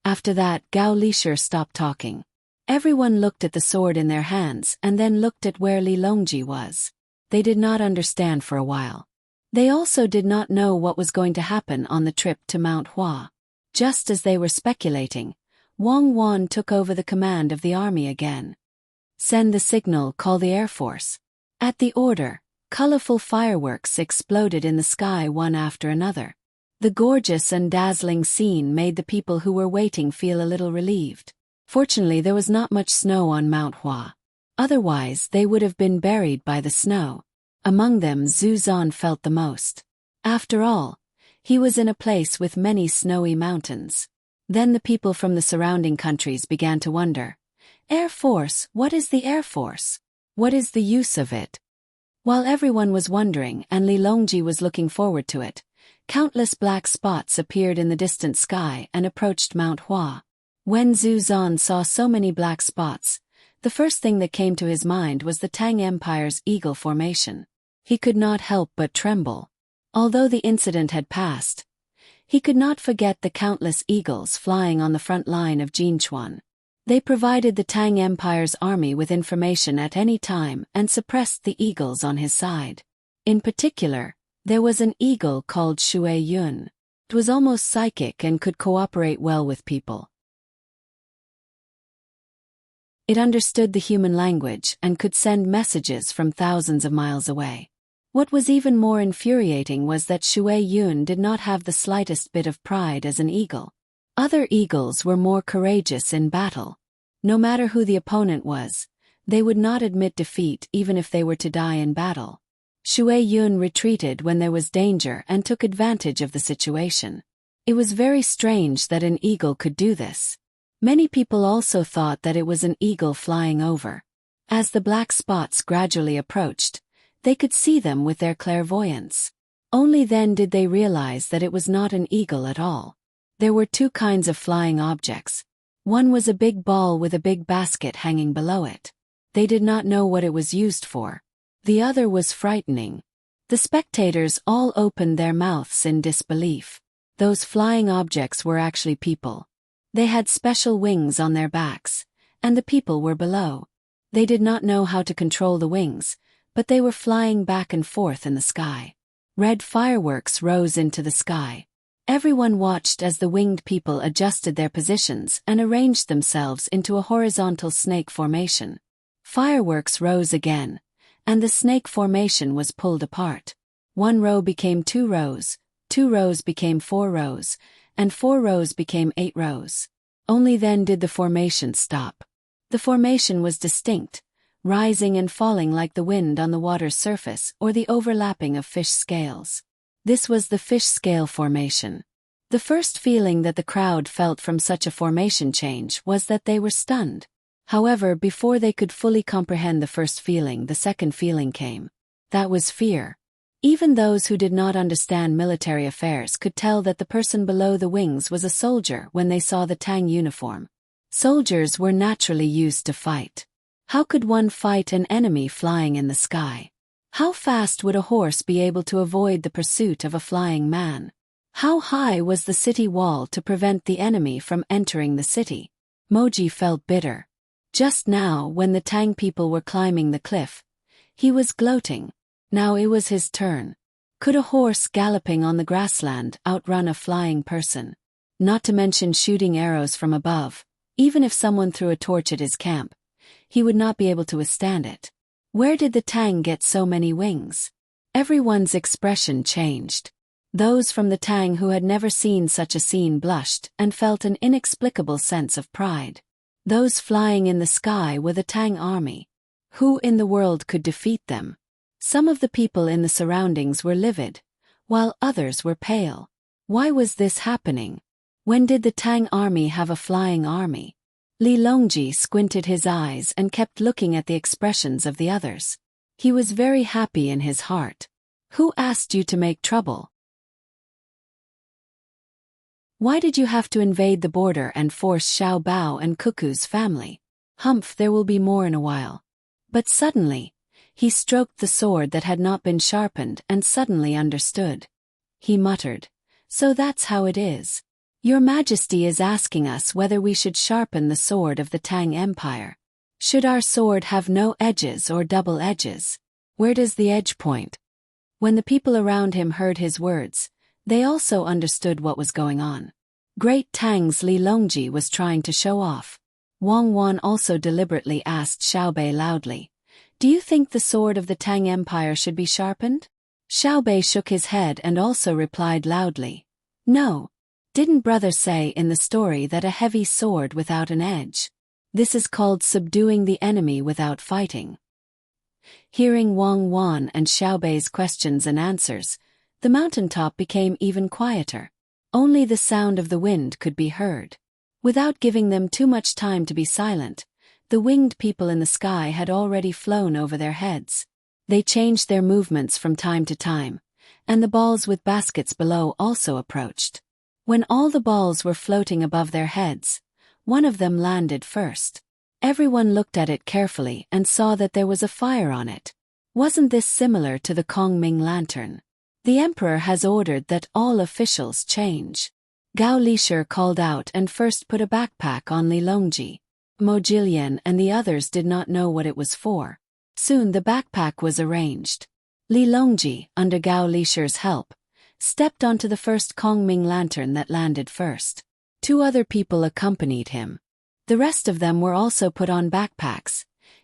After that, Gao Lisher stopped talking. Everyone looked at the sword in their hands and then looked at where Li Longji was. They did not understand for a while. They also did not know what was going to happen on the trip to Mount Hua. Just as they were speculating, Wang Wan took over the command of the army again. "Send the signal, call the Air Force." At the order, colorful fireworks exploded in the sky one after another. The gorgeous and dazzling scene made the people who were waiting feel a little relieved. Fortunately, there was not much snow on Mount Hua. Otherwise, they would have been buried by the snow. Among them, Zhu Zan felt the most. After all, he was in a place with many snowy mountains. Then the people from the surrounding countries began to wonder, "Air Force, what is the Air Force? What is the use of it?" While everyone was wondering and Li Longji was looking forward to it, countless black spots appeared in the distant sky and approached Mount Hua. When Zhu Zan saw so many black spots, the first thing that came to his mind was the Tang Empire's eagle formation. He could not help but tremble. Although the incident had passed, he could not forget the countless eagles flying on the front line of Jinchuan. They provided the Tang Empire's army with information at any time and suppressed the eagles on his side. In particular, there was an eagle called Shui Yun. It was almost psychic and could cooperate well with people. It understood the human language and could send messages from thousands of miles away. What was even more infuriating was that Shui Yun did not have the slightest bit of pride as an eagle. Other eagles were more courageous in battle. No matter who the opponent was, they would not admit defeat even if they were to die in battle. Shui Yun retreated when there was danger and took advantage of the situation. It was very strange that an eagle could do this. Many people also thought that it was an eagle flying over. As the black spots gradually approached, they could see them with their clairvoyance. Only then did they realize that it was not an eagle at all. There were two kinds of flying objects. One was a big ball with a big basket hanging below it. They did not know what it was used for. The other was frightening. The spectators all opened their mouths in disbelief. Those flying objects were actually people. They had special wings on their backs, and the people were below. They did not know how to control the wings, but they were flying back and forth in the sky. Red fireworks rose into the sky. Everyone watched as the winged people adjusted their positions and arranged themselves into a horizontal snake formation. Fireworks rose again, and the snake formation was pulled apart. 1 row became 2 rows, 2 rows became 4 rows, and 4 rows became 8 rows. Only then did the formation stop. The formation was distinct, rising and falling like the wind on the water's surface or the overlapping of fish scales. This was the fish scale formation. The first feeling that the crowd felt from such a formation change was that they were stunned. However, before they could fully comprehend the first feeling, the second feeling came. That was fear. Even those who did not understand military affairs could tell that the person below the wings was a soldier when they saw the Tang uniform. Soldiers were naturally used to fight. How could one fight an enemy flying in the sky? How fast would a horse be able to avoid the pursuit of a flying man? How high was the city wall to prevent the enemy from entering the city? Moji felt bitter. Just now, when the Tang people were climbing the cliff, he was gloating. Now it was his turn. Could a horse galloping on the grassland outrun a flying person? Not to mention shooting arrows from above. Even if someone threw a torch at his camp, he would not be able to withstand it. Where did the Tang get so many wings? Everyone's expression changed. Those from the Tang who had never seen such a scene blushed and felt an inexplicable sense of pride. Those flying in the sky were the Tang army. Who in the world could defeat them? Some of the people in the surroundings were livid, while others were pale. Why was this happening? When did the Tang army have a flying army? Li Longji squinted his eyes and kept looking at the expressions of the others. He was very happy in his heart. Who asked you to make trouble? Why did you have to invade the border and force Xiao Bao and Cuckoo's family? Humph, there will be more in a while. But suddenly, he stroked the sword that had not been sharpened and suddenly understood. He muttered, "So that's how it is. Your Majesty is asking us whether we should sharpen the sword of the Tang Empire. Should our sword have no edges or double edges? Where does the edge point?" When the people around him heard his words, they also understood what was going on. Great Tang's Li Longji was trying to show off. Wang Wan also deliberately asked Xiaobei loudly, "Do you think the sword of the Tang Empire should be sharpened?" Xiaobei shook his head and also replied loudly, "No. Didn't brother say in the story that a heavy sword without an edge? This is called subduing the enemy without fighting." Hearing Wang Wan and Xiaobei's questions and answers, the mountaintop became even quieter. Only the sound of the wind could be heard. Without giving them too much time to be silent, the winged people in the sky had already flown over their heads. They changed their movements from time to time, and the balls with baskets below also approached. When all the balls were floating above their heads, one of them landed first. Everyone looked at it carefully and saw that there was a fire on it. Wasn't this similar to the Kongming lantern? The emperor has ordered that all officials change. Gao Lishir called out and first put a backpack on Li Longji. Mo Jilian and the others did not know what it was for. Soon the backpack was arranged. Li Longji, under Gao Lishir's help, stepped onto the first Kongming lantern that landed first. 2 other people accompanied him. The rest of them were also put on backpacks,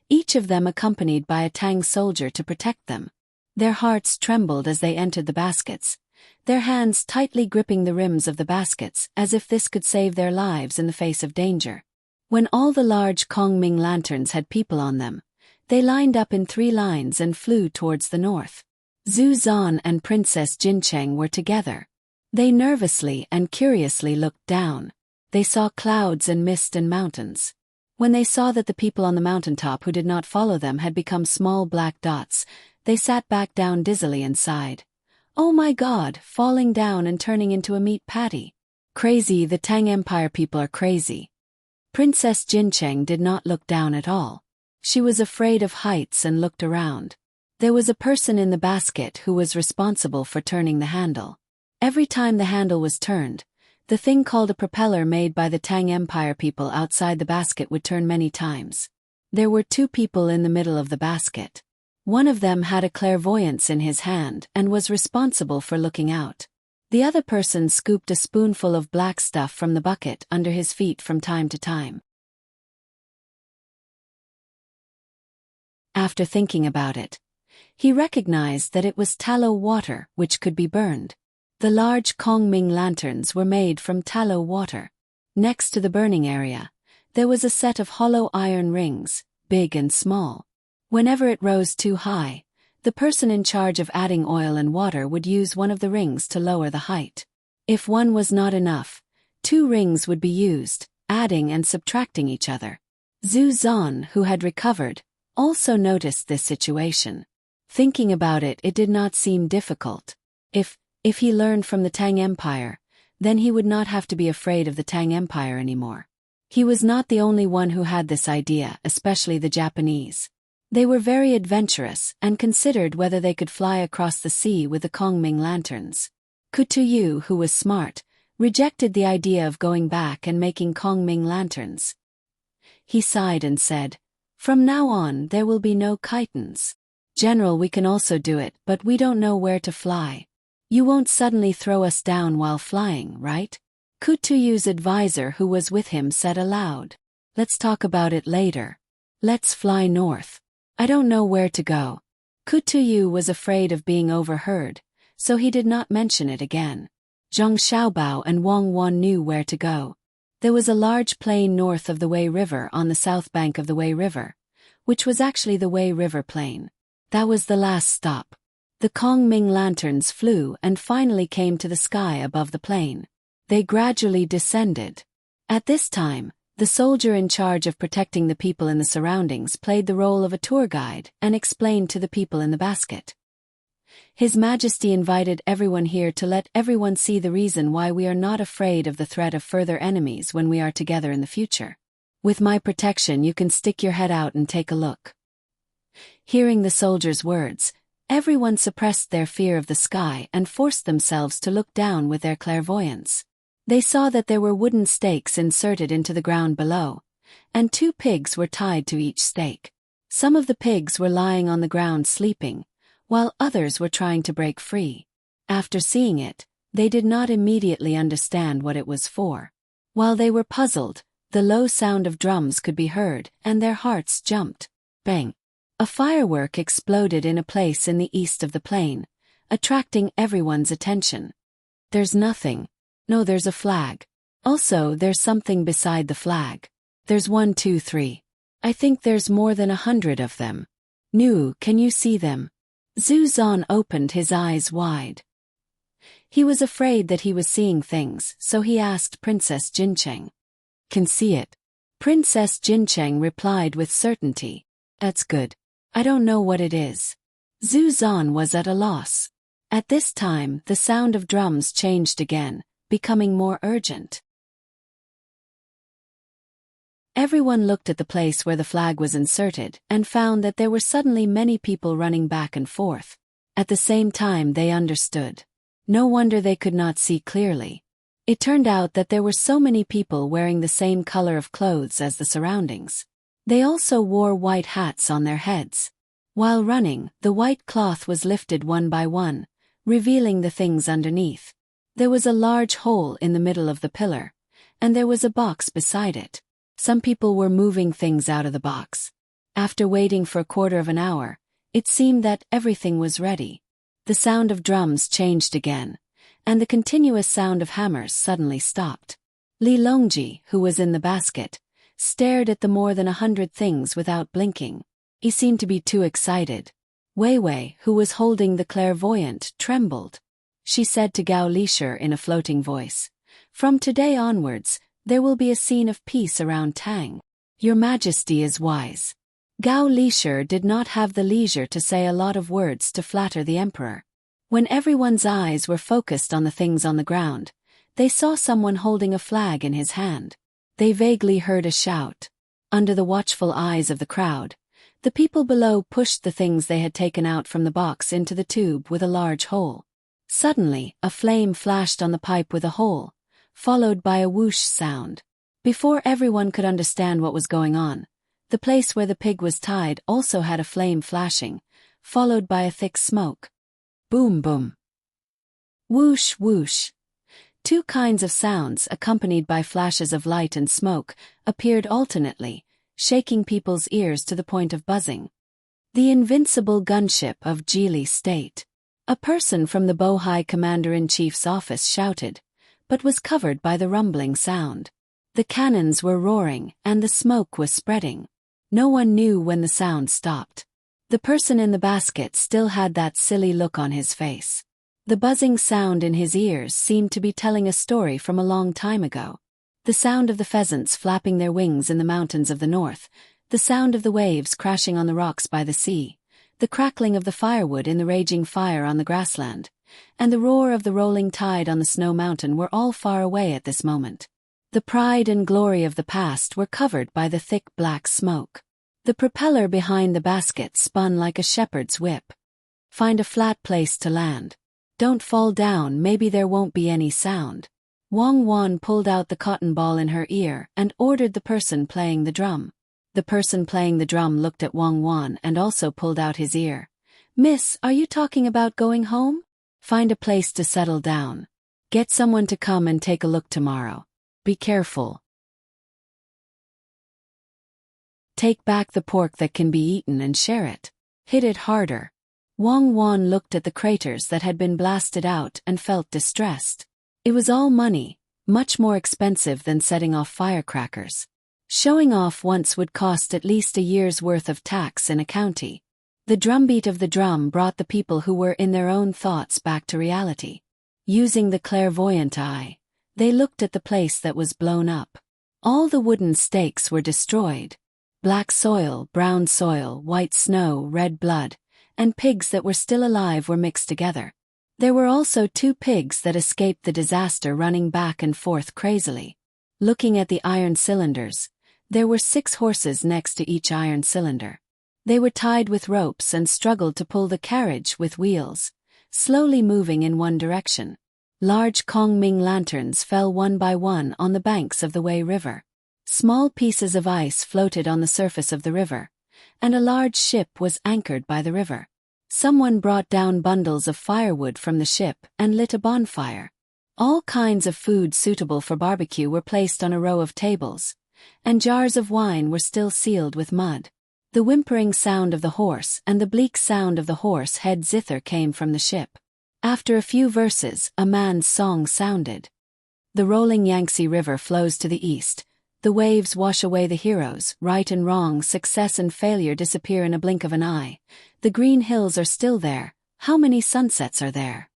each of them accompanied by a Tang soldier to protect them. Their hearts trembled as they entered the baskets, their hands tightly gripping the rims of the baskets as if this could save their lives in the face of danger. When all the large Kongming lanterns had people on them, they lined up in 3 lines and flew towards the north. Zhu Zan and Princess Jincheng were together. They nervously and curiously looked down. They saw clouds and mist and mountains. When they saw that the people on the mountaintop who did not follow them had become small black dots, they sat back down dizzily and sighed. "Oh my God, falling down and turning into a meat patty. Crazy, the Tang Empire people are crazy." Princess Jincheng did not look down at all. She was afraid of heights and looked around. There was a person in the basket who was responsible for turning the handle. Every time the handle was turned, the thing called a propeller made by the Tang Empire people outside the basket would turn many times. There were 2 people in the middle of the basket. One of them had a clairvoyance in his hand and was responsible for looking out. The other person scooped a spoonful of black stuff from the bucket under his feet from time to time. After thinking about it, he recognized that it was tallow water which could be burned. The large Kongming lanterns were made from tallow water. Next to the burning area, there was a set of hollow iron rings, big and small. Whenever it rose too high, the person in charge of adding oil and water would use one of the rings to lower the height. If one was not enough, 2 rings would be used, adding and subtracting each other. Zhu Zan, who had recovered, also noticed this situation. Thinking about it, it did not seem difficult. If he learned from the Tang Empire, then he would not have to be afraid of the Tang Empire anymore. He was not the only one who had this idea, especially the Japanese. They were very adventurous and considered whether they could fly across the sea with the Kongming lanterns. Kutuyu, who was smart, rejected the idea of going back and making Kongming lanterns. He sighed and said, "From now on there will be no kitens. General, we can also do it, but we don't know where to fly. You won't suddenly throw us down while flying, right?" Kutuyu's advisor who was with him said aloud, "Let's talk about it later. Let's fly north. I don't know where to go." Kutuyu was afraid of being overheard, so he did not mention it again. Zhang Xiaobao and Wang Wan knew where to go. There was a large plain north of the Wei River on the south bank of the Wei River, which was actually the Wei River Plain. That was the last stop. The Kongming lanterns flew and finally came to the sky above the plain. They gradually descended. At this time, the soldier in charge of protecting the people in the surroundings played the role of a tour guide and explained to the people in the basket. His Majesty invited everyone here to let everyone see the reason why we are not afraid of the threat of further enemies when we are together in the future. With my protection you can stick your head out and take a look. Hearing the soldier's words, everyone suppressed their fear of the sky and forced themselves to look down with their clairvoyance. They saw that there were wooden stakes inserted into the ground below, and 2 pigs were tied to each stake. Some of the pigs were lying on the ground sleeping, while others were trying to break free. After seeing it, they did not immediately understand what it was for. While they were puzzled, the low sound of drums could be heard and their hearts jumped. Bang! A firework exploded in a place in the east of the plain, attracting everyone's attention. There's nothing. No, there's a flag. Also, there's something beside the flag. There's 1, 2, 3. I think there's more than 100 of them. Nu, can you see them? Zhu Zan opened his eyes wide. He was afraid that he was seeing things, so he asked Princess Jincheng. Can see it. Princess Jincheng replied with certainty. That's good. I don't know what it is. Zhu Zan was at a loss. At this time, the sound of drums changed again, becoming more urgent. Everyone looked at the place where the flag was inserted and found that there were suddenly many people running back and forth. At the same time they understood. No wonder they could not see clearly. It turned out that there were so many people wearing the same color of clothes as the surroundings. They also wore white hats on their heads. While running, the white cloth was lifted one by one, revealing the things underneath. There was a large hole in the middle of the pillar, and there was a box beside it. Some people were moving things out of the box. After waiting for a quarter of an hour, it seemed that everything was ready. The sound of drums changed again, and the continuous sound of hammers suddenly stopped. Li Longji, who was in the basket, stared at the more than 100 things without blinking. He seemed to be too excited. Wei Wei, who was holding the clairvoyant, trembled. She said to Gao Lisher in a floating voice, "From today onwards, there will be a scene of peace around Tang. Your Majesty is wise." Gao Lisher did not have the leisure to say a lot of words to flatter the emperor. When everyone's eyes were focused on the things on the ground, they saw someone holding a flag in his hand. They vaguely heard a shout. Under the watchful eyes of the crowd, the people below pushed the things they had taken out from the box into the tube with a large hole. Suddenly, a flame flashed on the pipe with a hole, followed by a whoosh sound. Before everyone could understand what was going on, the place where the pig was tied also had a flame flashing, followed by a thick smoke. Boom boom. Whoosh whoosh. 2 kinds of sounds accompanied by flashes of light and smoke appeared alternately, shaking people's ears to the point of buzzing. The invincible gunship of Geely State. A person from the Bohai Commander-in-Chief's office shouted, but was covered by the rumbling sound. The cannons were roaring and the smoke was spreading. No one knew when the sound stopped. The person in the basket still had that silly look on his face. The buzzing sound in his ears seemed to be telling a story from a long time ago. The sound of the pheasants flapping their wings in the mountains of the north, the sound of the waves crashing on the rocks by the sea, the crackling of the firewood in the raging fire on the grassland, and the roar of the rolling tide on the snow mountain were all far away at this moment. The pride and glory of the past were covered by the thick black smoke. The propeller behind the basket spun like a shepherd's whip. Find a flat place to land. Don't fall down, maybe there won't be any sound. Wang Wan pulled out the cotton ball in her ear and ordered the person playing the drum. The person playing the drum looked at Wang Wan and also pulled out his ear. "Miss, are you talking about going home? Find a place to settle down. Get someone to come and take a look tomorrow. Be careful. Take back the pork that can be eaten and share it. Hit it harder." Wang Wan looked at the craters that had been blasted out and felt distressed. It was all money, much more expensive than setting off firecrackers. Showing off once would cost at least a year's worth of tax in a county. The drumbeat of the drum brought the people who were in their own thoughts back to reality. Using the clairvoyant eye, they looked at the place that was blown up. All the wooden stakes were destroyed. Black soil, brown soil, white snow, red blood, and pigs that were still alive were mixed together. There were also 2 pigs that escaped the disaster running back and forth crazily. Looking at the iron cylinders, there were 6 horses next to each iron cylinder. They were tied with ropes and struggled to pull the carriage with wheels, slowly moving in one direction. Large Kongming lanterns fell one by one on the banks of the Wei River. Small pieces of ice floated on the surface of the river, and a large ship was anchored by the river. Someone brought down bundles of firewood from the ship and lit a bonfire. All kinds of food suitable for barbecue were placed on a row of tables, and jars of wine were still sealed with mud. The whimpering sound of the horse and the bleak sound of the horse head zither came from the ship. After a few verses, a man's song sounded. The rolling Yangtze River flows to the east. The waves wash away the heroes, right and wrong, success and failure disappear in a blink of an eye. The green hills are still there. How many sunsets are there?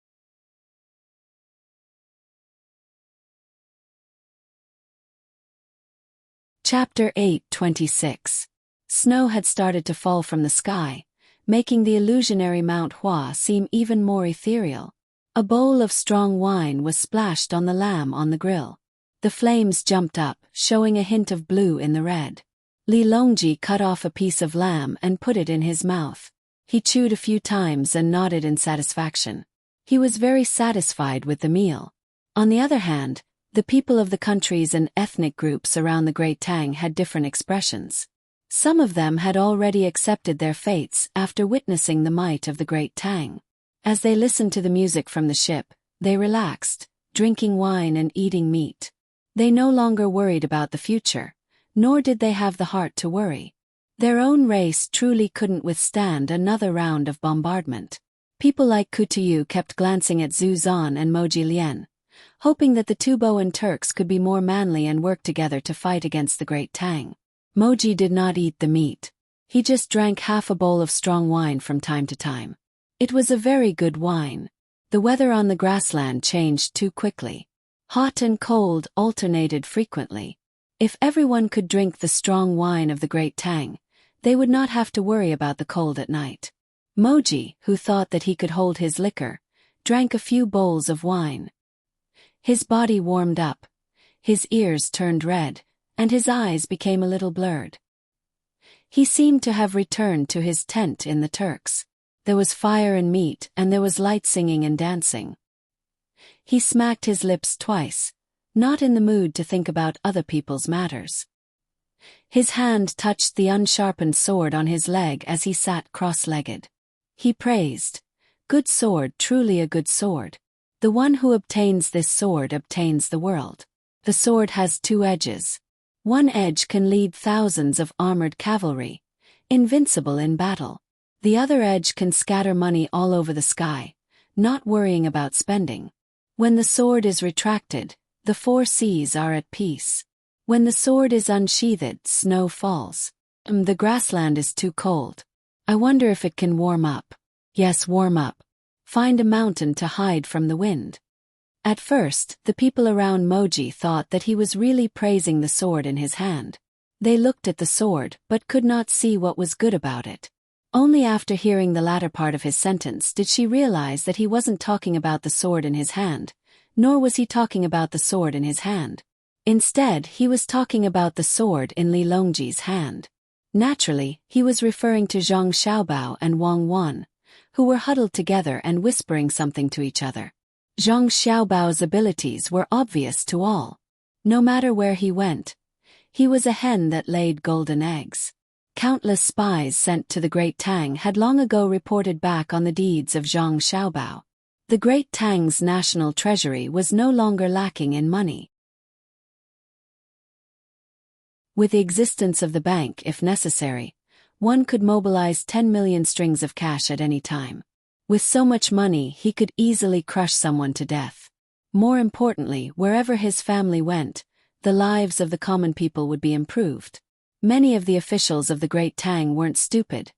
Chapter 8:26. Snow had started to fall from the sky, making the illusionary Mount Hua seem even more ethereal. A bowl of strong wine was splashed on the lamb on the grill. The flames jumped up, showing a hint of blue in the red. Li Longji cut off a piece of lamb and put it in his mouth. He chewed a few times and nodded in satisfaction. He was very satisfied with the meal. On the other hand, the people of the countries and ethnic groups around the Great Tang had different expressions. Some of them had already accepted their fates after witnessing the might of the Great Tang. As they listened to the music from the ship, they relaxed, drinking wine and eating meat. They no longer worried about the future, nor did they have the heart to worry. Their own race truly couldn't withstand another round of bombardment. People like Kutuyu kept glancing at Zhu Zan and Moji Lian, hoping that the Tuboan Turks could be more manly and work together to fight against the Great Tang. Moji did not eat the meat. He just drank half a bowl of strong wine from time to time. It was a very good wine. The weather on the grassland changed too quickly. Hot and cold alternated frequently. If everyone could drink the strong wine of the Great Tang, they would not have to worry about the cold at night. Moji, who thought that he could hold his liquor, drank a few bowls of wine. His body warmed up, his ears turned red, and his eyes became a little blurred. He seemed to have returned to his tent in the Turks. There was fire and meat, and there was light singing and dancing. He smacked his lips twice, not in the mood to think about other people's matters. His hand touched the unsharpened sword on his leg as he sat cross-legged. He praised, "Good sword, truly a good sword. The one who obtains this sword obtains the world. The sword has 2 edges. One edge can lead thousands of armored cavalry, invincible in battle. The other edge can scatter money all over the sky, not worrying about spending. When the sword is retracted, the 4 seas are at peace. When the sword is unsheathed, snow falls. The grassland is too cold. I wonder if it can warm up. Yes, warm up. Find a mountain to hide from the wind." At first, the people around Moji thought that he was really praising the sword in his hand. They looked at the sword but could not see what was good about it. Only after hearing the latter part of his sentence did she realize that he wasn't talking about the sword in his hand, nor was he talking about the sword in his hand. Instead, he was talking about the sword in Li Longji's hand. Naturally, he was referring to Zhang Xiaobao and Wang Wan, who were huddled together and whispering something to each other. Zhang Xiaobao's abilities were obvious to all. No matter where he went, he was a hen that laid golden eggs. Countless spies sent to the Great Tang had long ago reported back on the deeds of Zhang Xiaobao. The Great Tang's national treasury was no longer lacking in money. With the existence of the bank, if necessary, one could mobilize 10 million strings of cash at any time. With so much money, he could easily crush someone to death. More importantly, wherever his family went, the lives of the common people would be improved. Many of the officials of the Great Tang weren't stupid,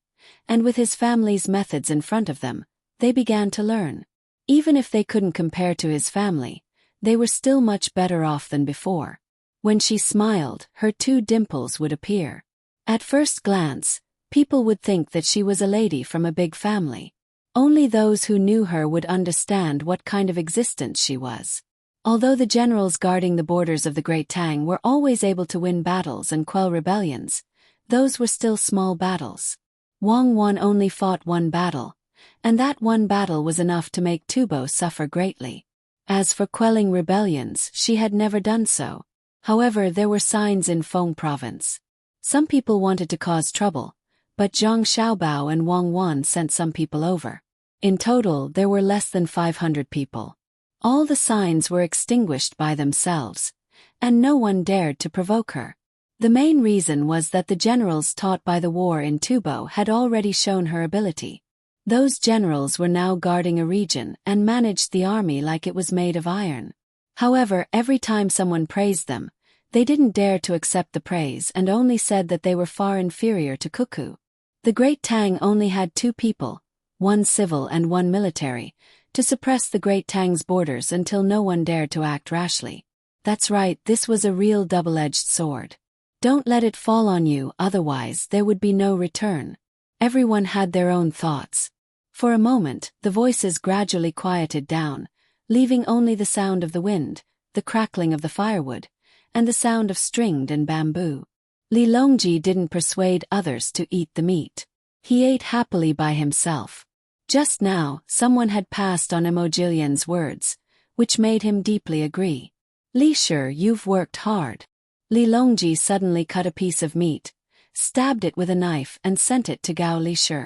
and with his family's methods in front of them, they began to learn. Even if they couldn't compare to his family, they were still much better off than before. When she smiled, her 2 dimples would appear. At first glance, people would think that she was a lady from a big family. Only those who knew her would understand what kind of existence she was. Although the generals guarding the borders of the Great Tang were always able to win battles and quell rebellions, those were still small battles. Wang Wan only fought 1 battle, and that 1 battle was enough to make Tubo suffer greatly. As for quelling rebellions, she had never done so. However, there were signs in Feng province. Some people wanted to cause trouble, but Zhang Xiaobao and Wang Wan sent some people over. In total, there were less than 500 people. All the signs were extinguished by themselves, and no one dared to provoke her. The main reason was that the generals taught by the war in Tubo had already shown her ability. Those generals were now guarding a region and managed the army like it was made of iron. However, every time someone praised them, they didn't dare to accept the praise and only said that they were far inferior to Cuckoo. The Great Tang only had 2 people, 1 civil and 1 military, to suppress the Great Tang's borders until no one dared to act rashly. That's right, this was a real double-edged sword. Don't let it fall on you, otherwise there would be no return. Everyone had their own thoughts. For a moment, the voices gradually quieted down, leaving only the sound of the wind, the crackling of the firewood, and the sound of stringed and bamboo. Li Longji didn't persuade others to eat the meat. He ate happily by himself. Just now, someone had passed on Emojilian's words, which made him deeply agree. Li Shi, you've worked hard. Li Longji suddenly cut a piece of meat, stabbed it with a knife and sent it to Gao Li Shi.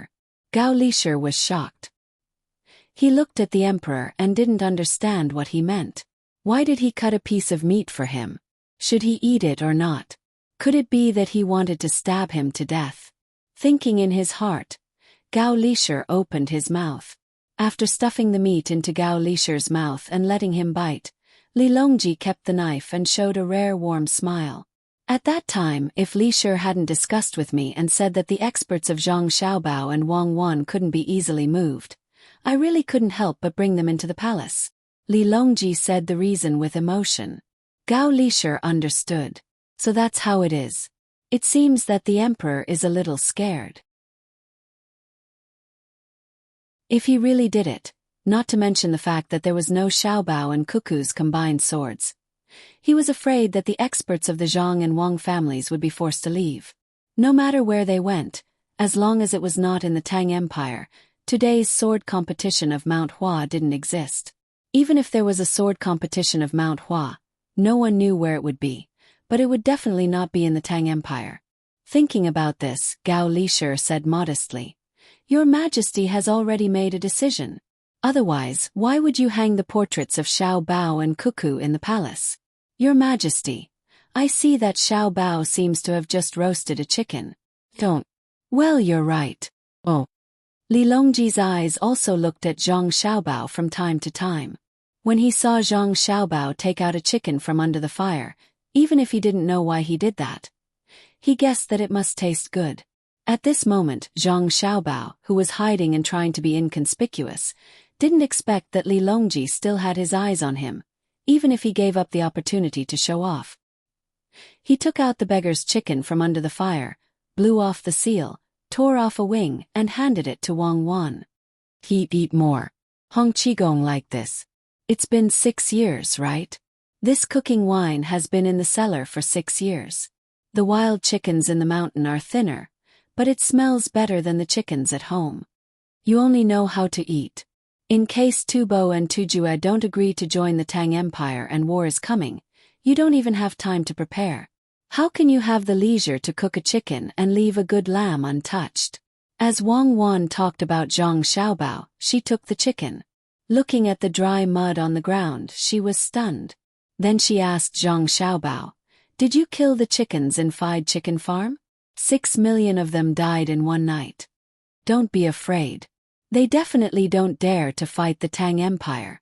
Gao Li Shi was shocked. He looked at the emperor and didn't understand what he meant. Why did he cut a piece of meat for him? Should he eat it or not? Could it be that he wanted to stab him to death? Thinking in his heart, Gao Li Shi opened his mouth. After stuffing the meat into Gao Li Shi's mouth and letting him bite, Li Longji kept the knife and showed a rare warm smile. At that time, if Li Shi hadn't discussed with me and said that the experts of Zhang Xiaobao and Wang Wan couldn't be easily moved, I really couldn't help but bring them into the palace. Li Longji said the reason with emotion. Gao Li Shi understood. So that's how it is. It seems that the emperor is a little scared. If he really did it, not to mention the fact that there was no Xiaobao and Cuckoo's combined swords, he was afraid that the experts of the Zhang and Wang families would be forced to leave. No matter where they went, as long as it was not in the Tang Empire, today's sword competition of Mount Hua didn't exist. Even if there was a sword competition of Mount Hua, no one knew where it would be, but it would definitely not be in the Tang Empire. Thinking about this, Gao Li Shi said modestly, "Your Majesty has already made a decision. Otherwise, why would you hang the portraits of Xiao Bao and Cuckoo in the palace? Your Majesty, I see that Xiao Bao seems to have just roasted a chicken. Don't. Well, you're right. Oh." Li Longji's eyes also looked at Zhang Xiaobao from time to time. When he saw Zhang Xiaobao take out a chicken from under the fire, even if he didn't know why he did that, he guessed that it must taste good. At this moment, Zhang Xiaobao, who was hiding and trying to be inconspicuous, didn't expect that Li Longji still had his eyes on him, even if he gave up the opportunity to show off. He took out the beggar's chicken from under the fire, blew off the seal, tore off a wing, and handed it to Wang Wan. "He'd eat more. Hong Qigong like this. It's been 6 years, right? This cooking wine has been in the cellar for 6 years. The wild chickens in the mountain are thinner, but it smells better than the chickens at home. You only know how to eat. In case Tubo and Tujue don't agree to join the Tang Empire and war is coming, you don't even have time to prepare. How can you have the leisure to cook a chicken and leave a good lamb untouched?" As Wang Wan talked about Zhang Xiaobao, she took the chicken. Looking at the dry mud on the ground, she was stunned. Then she asked Zhang Xiaobao, "Did you kill the chickens in Fried Chicken Farm? 6 million of them died in one night. Don't be afraid. They definitely don't dare to fight the Tang Empire.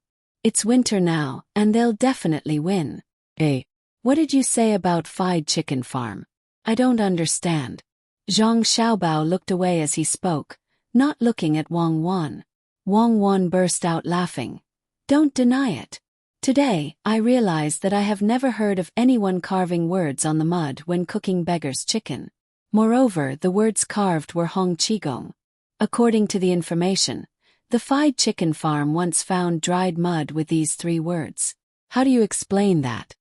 It's winter now, and they'll definitely win. Eh? What did you say about fried chicken farm? I don't understand. Zhang Xiaobao looked away as he spoke, not looking at Wang Wan. Wang Wan burst out laughing. Don't deny it. Today, I realize that I have never heard of anyone carving words on the mud when cooking beggar's chicken. Moreover, the words carved were Hong Qigong. According to the information, the fried chicken farm once found dried mud with these 3 words. How do you explain that?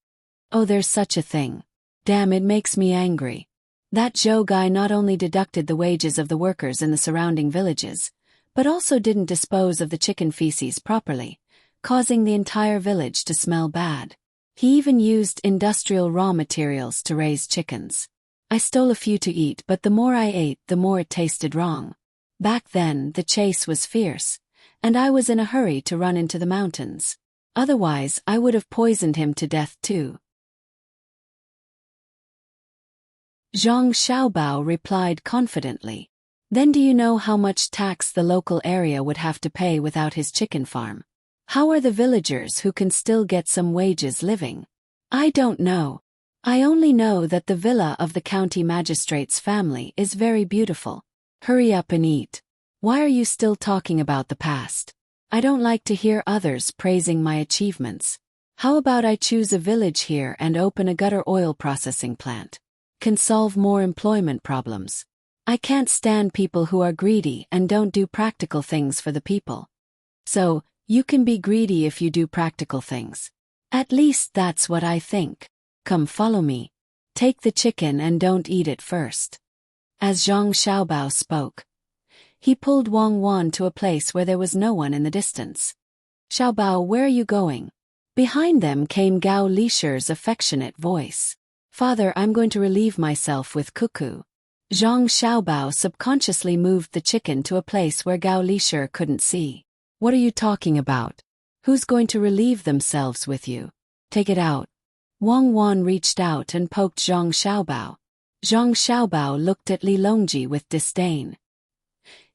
Oh, there's such a thing. Damn, it makes me angry. That Zhou guy not only deducted the wages of the workers in the surrounding villages, but also didn't dispose of the chicken feces properly, causing the entire village to smell bad. He even used industrial raw materials to raise chickens. I stole a few to eat, but the more I ate, the more it tasted wrong. Back then, the chase was fierce, and I was in a hurry to run into the mountains. Otherwise, I would have poisoned him to death too. Zhang Xiaobao replied confidently. Then do you know how much tax the local area would have to pay without his chicken farm? How are the villagers who can still get some wages living? I don't know. I only know that the villa of the county magistrate's family is very beautiful. Hurry up and eat. Why are you still talking about the past? I don't like to hear others praising my achievements. How about I choose a village here and open a gutter oil processing plant? Can solve more employment problems. I can't stand people who are greedy and don't do practical things for the people. So, you can be greedy if you do practical things. At least that's what I think. Come follow me. Take the chicken and don't eat it first. As Zhang Xiaobao spoke, he pulled Wang Wan to a place where there was no one in the distance. Xiaobao, where are you going? Behind them came Gao Lisher's affectionate voice. Father, I'm going to relieve myself with cuckoo. Zhang Xiaobao subconsciously moved the chicken to a place where Gao Lisher couldn't see. What are you talking about? Who's going to relieve themselves with you? Take it out. Wang Wan reached out and poked Zhang Xiaobao. Zhang Xiaobao looked at Li Longji with disdain.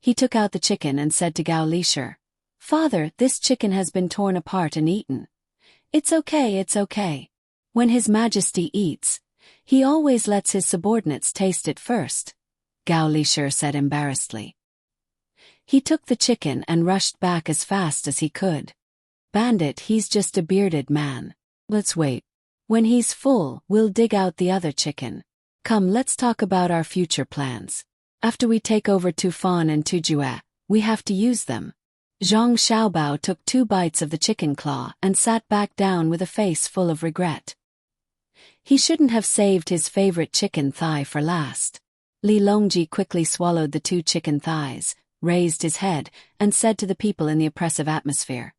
He took out the chicken and said to Gao Lisher, Father, this chicken has been torn apart and eaten. It's okay, it's okay. When His Majesty eats, he always lets his subordinates taste it first, Gao Lisher said embarrassedly. He took the chicken and rushed back as fast as he could. Bandit, he's just a bearded man. Let's wait. When he's full, we'll dig out the other chicken. Come, let's talk about our future plans. After we take over Tufan and Tujue, we have to use them. Zhang Xiaobao took 2 bites of the chicken claw and sat back down with a face full of regret. He shouldn't have saved his favorite chicken thigh for last. Li Longji quickly swallowed the 2 chicken thighs, raised his head, and said to the people in the oppressive atmosphere,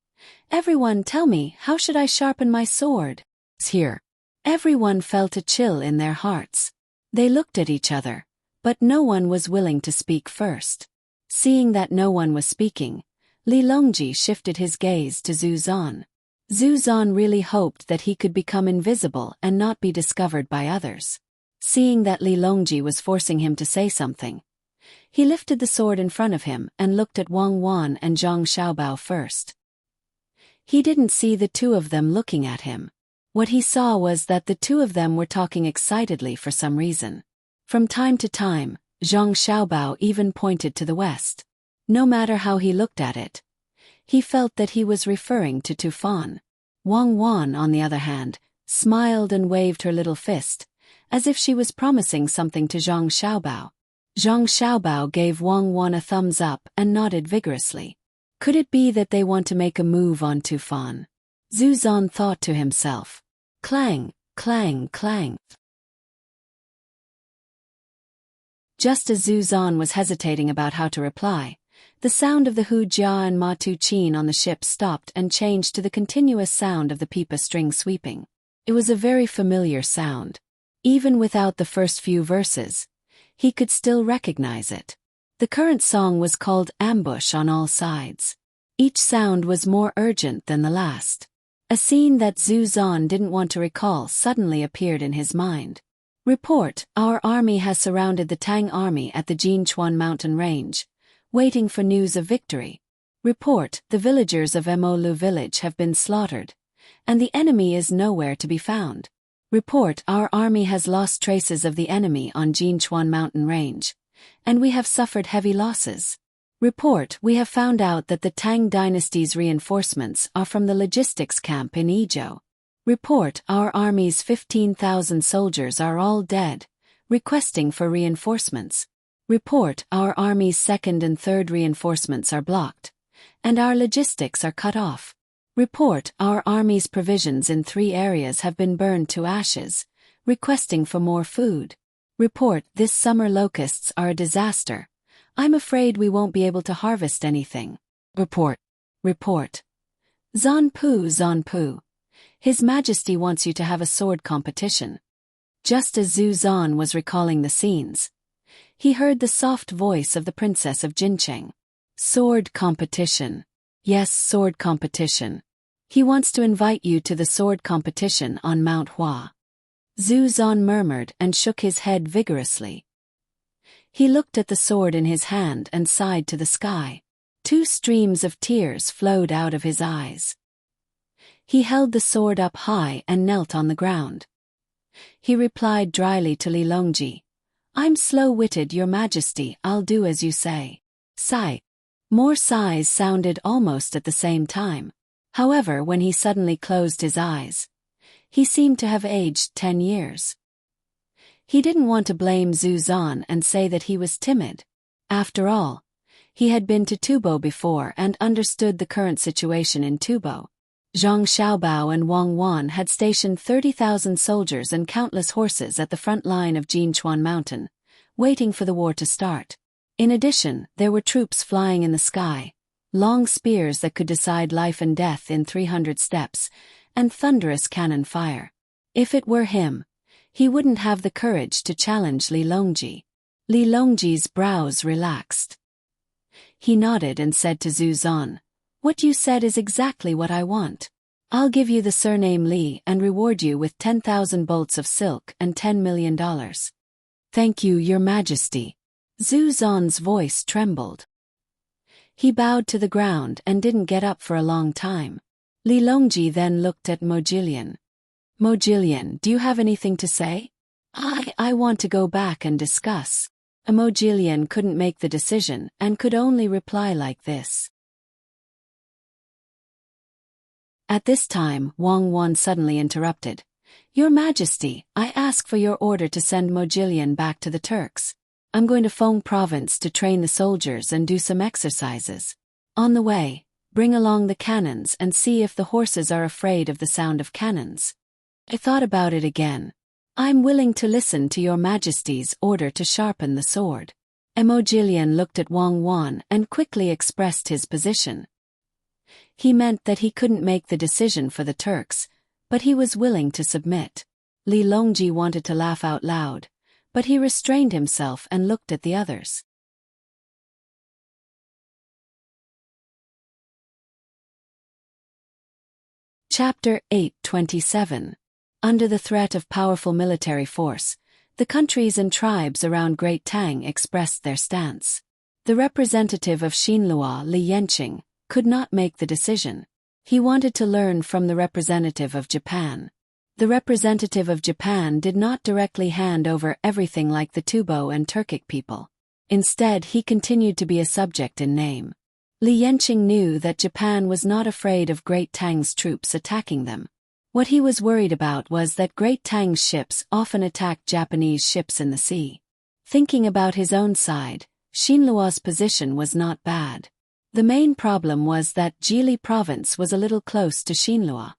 Everyone, tell me, how should I sharpen my sword? Here. Everyone felt a chill in their hearts. They looked at each other, but no one was willing to speak first. Seeing that no one was speaking, Li Longji shifted his gaze to Zhu Zan. Zhu Zan really hoped that he could become invisible and not be discovered by others. Seeing that Li Longji was forcing him to say something, he lifted the sword in front of him and looked at Wang Wan and Zhang Xiaobao first. He didn't see the 2 of them looking at him. What he saw was that the 2 of them were talking excitedly for some reason. From time to time, Zhang Xiaobao even pointed to the west. No matter how he looked at it, he felt that he was referring to Tufan. Wang Wan, on the other hand, smiled and waved her little fist, as if she was promising something to Zhang Xiaobao. Zhang Xiaobao gave Wang Wan a thumbs up and nodded vigorously. Could it be that they want to make a move on Tufan? Zhu Zan thought to himself. Clang, clang, clang. Just as Zhu Zan was hesitating about how to reply, the sound of the Hu Jia and Ma Tu Chin on the ship stopped and changed to the continuous sound of the pipa string sweeping. It was a very familiar sound. Even without the first few verses, he could still recognize it. The current song was called Ambush on All Sides. Each sound was more urgent than the last. A scene that Zhu Zan didn't want to recall suddenly appeared in his mind. Report, our army has surrounded the Tang army at the Jinchuan mountain range, waiting for news of victory. Report, the villagers of Emolu village have been slaughtered, and the enemy is nowhere to be found. Report, our army has lost traces of the enemy on Jinchuan mountain range, and we have suffered heavy losses. Report, we have found out that the Tang dynasty's reinforcements are from the logistics camp in Izhou. Report, our army's 15,000 soldiers are all dead, requesting for reinforcements. Report, our army's second and third reinforcements are blocked, and our logistics are cut off. Report, our army's provisions in 3 areas have been burned to ashes, requesting for more food. Report, this summer locusts are a disaster. I'm afraid we won't be able to harvest anything. Report. Zanpu. His Majesty wants you to have a sword competition. Just as Zhu Zan was recalling the scenes, he heard the soft voice of the Princess of Jincheng. Sword competition. Yes, sword competition. He wants to invite you to the sword competition on Mount Hua. Zhu Zan murmured and shook his head vigorously. He looked at the sword in his hand and sighed to the sky. 2 streams of tears flowed out of his eyes. He held the sword up high and knelt on the ground. He replied dryly to Li Longji, I'm slow-witted, Your Majesty, I'll do as you say. Sigh. More sighs sounded almost at the same time. However, when he suddenly closed his eyes, he seemed to have aged 10 years. He didn't want to blame Zhu Zan and say that he was timid. After all, he had been to Tubo before and understood the current situation in Tubo. Zhang Xiaobao and Wang Wan had stationed 30,000 soldiers and countless horses at the front line of Jinchuan Mountain, waiting for the war to start. In addition, there were troops flying in the sky, long spears that could decide life and death in 300 steps, and thunderous cannon fire. If it were him, he wouldn't have the courage to challenge Li Longji. Li Longji's brows relaxed. He nodded and said to Zhu Zan, What you said is exactly what I want. I'll give you the surname Li and reward you with 10,000 bolts of silk and $10 million. Thank you, Your Majesty. Zhu Zan's voice trembled. He bowed to the ground and didn't get up for a long time. Li Longji then looked at Mojilian. Mojilian, do you have anything to say? I want to go back and discuss. Mojilian couldn't make the decision and could only reply like this. At this time, Wang Wan suddenly interrupted. Your Majesty, I ask for your order to send Mojilian back to the Turks. I'm going to Feng province to train the soldiers and do some exercises. On the way, bring along the cannons and see if the horses are afraid of the sound of cannons. I thought about it again. I'm willing to listen to Your Majesty's order to sharpen the sword. Mojilian looked at Wang Wan and quickly expressed his position. He meant that he couldn't make the decision for the Turks, but he was willing to submit. Li Longji wanted to laugh out loud, but he restrained himself and looked at the others. Chapter 8:27. Under the threat of powerful military force, the countries and tribes around Great Tang expressed their stance. The representative of Xinlua, Li Yanqing, could not make the decision. He wanted to learn from the representative of Japan. The representative of Japan did not directly hand over everything like the Tubo and Turkic people. Instead, he continued to be a subject in name. Li Yanqing knew that Japan was not afraid of Great Tang's troops attacking them. What he was worried about was that Great Tang's ships often attacked Japanese ships in the sea. Thinking about his own side, Xinlua's position was not bad. The main problem was that Jili province was a little close to Xinlua.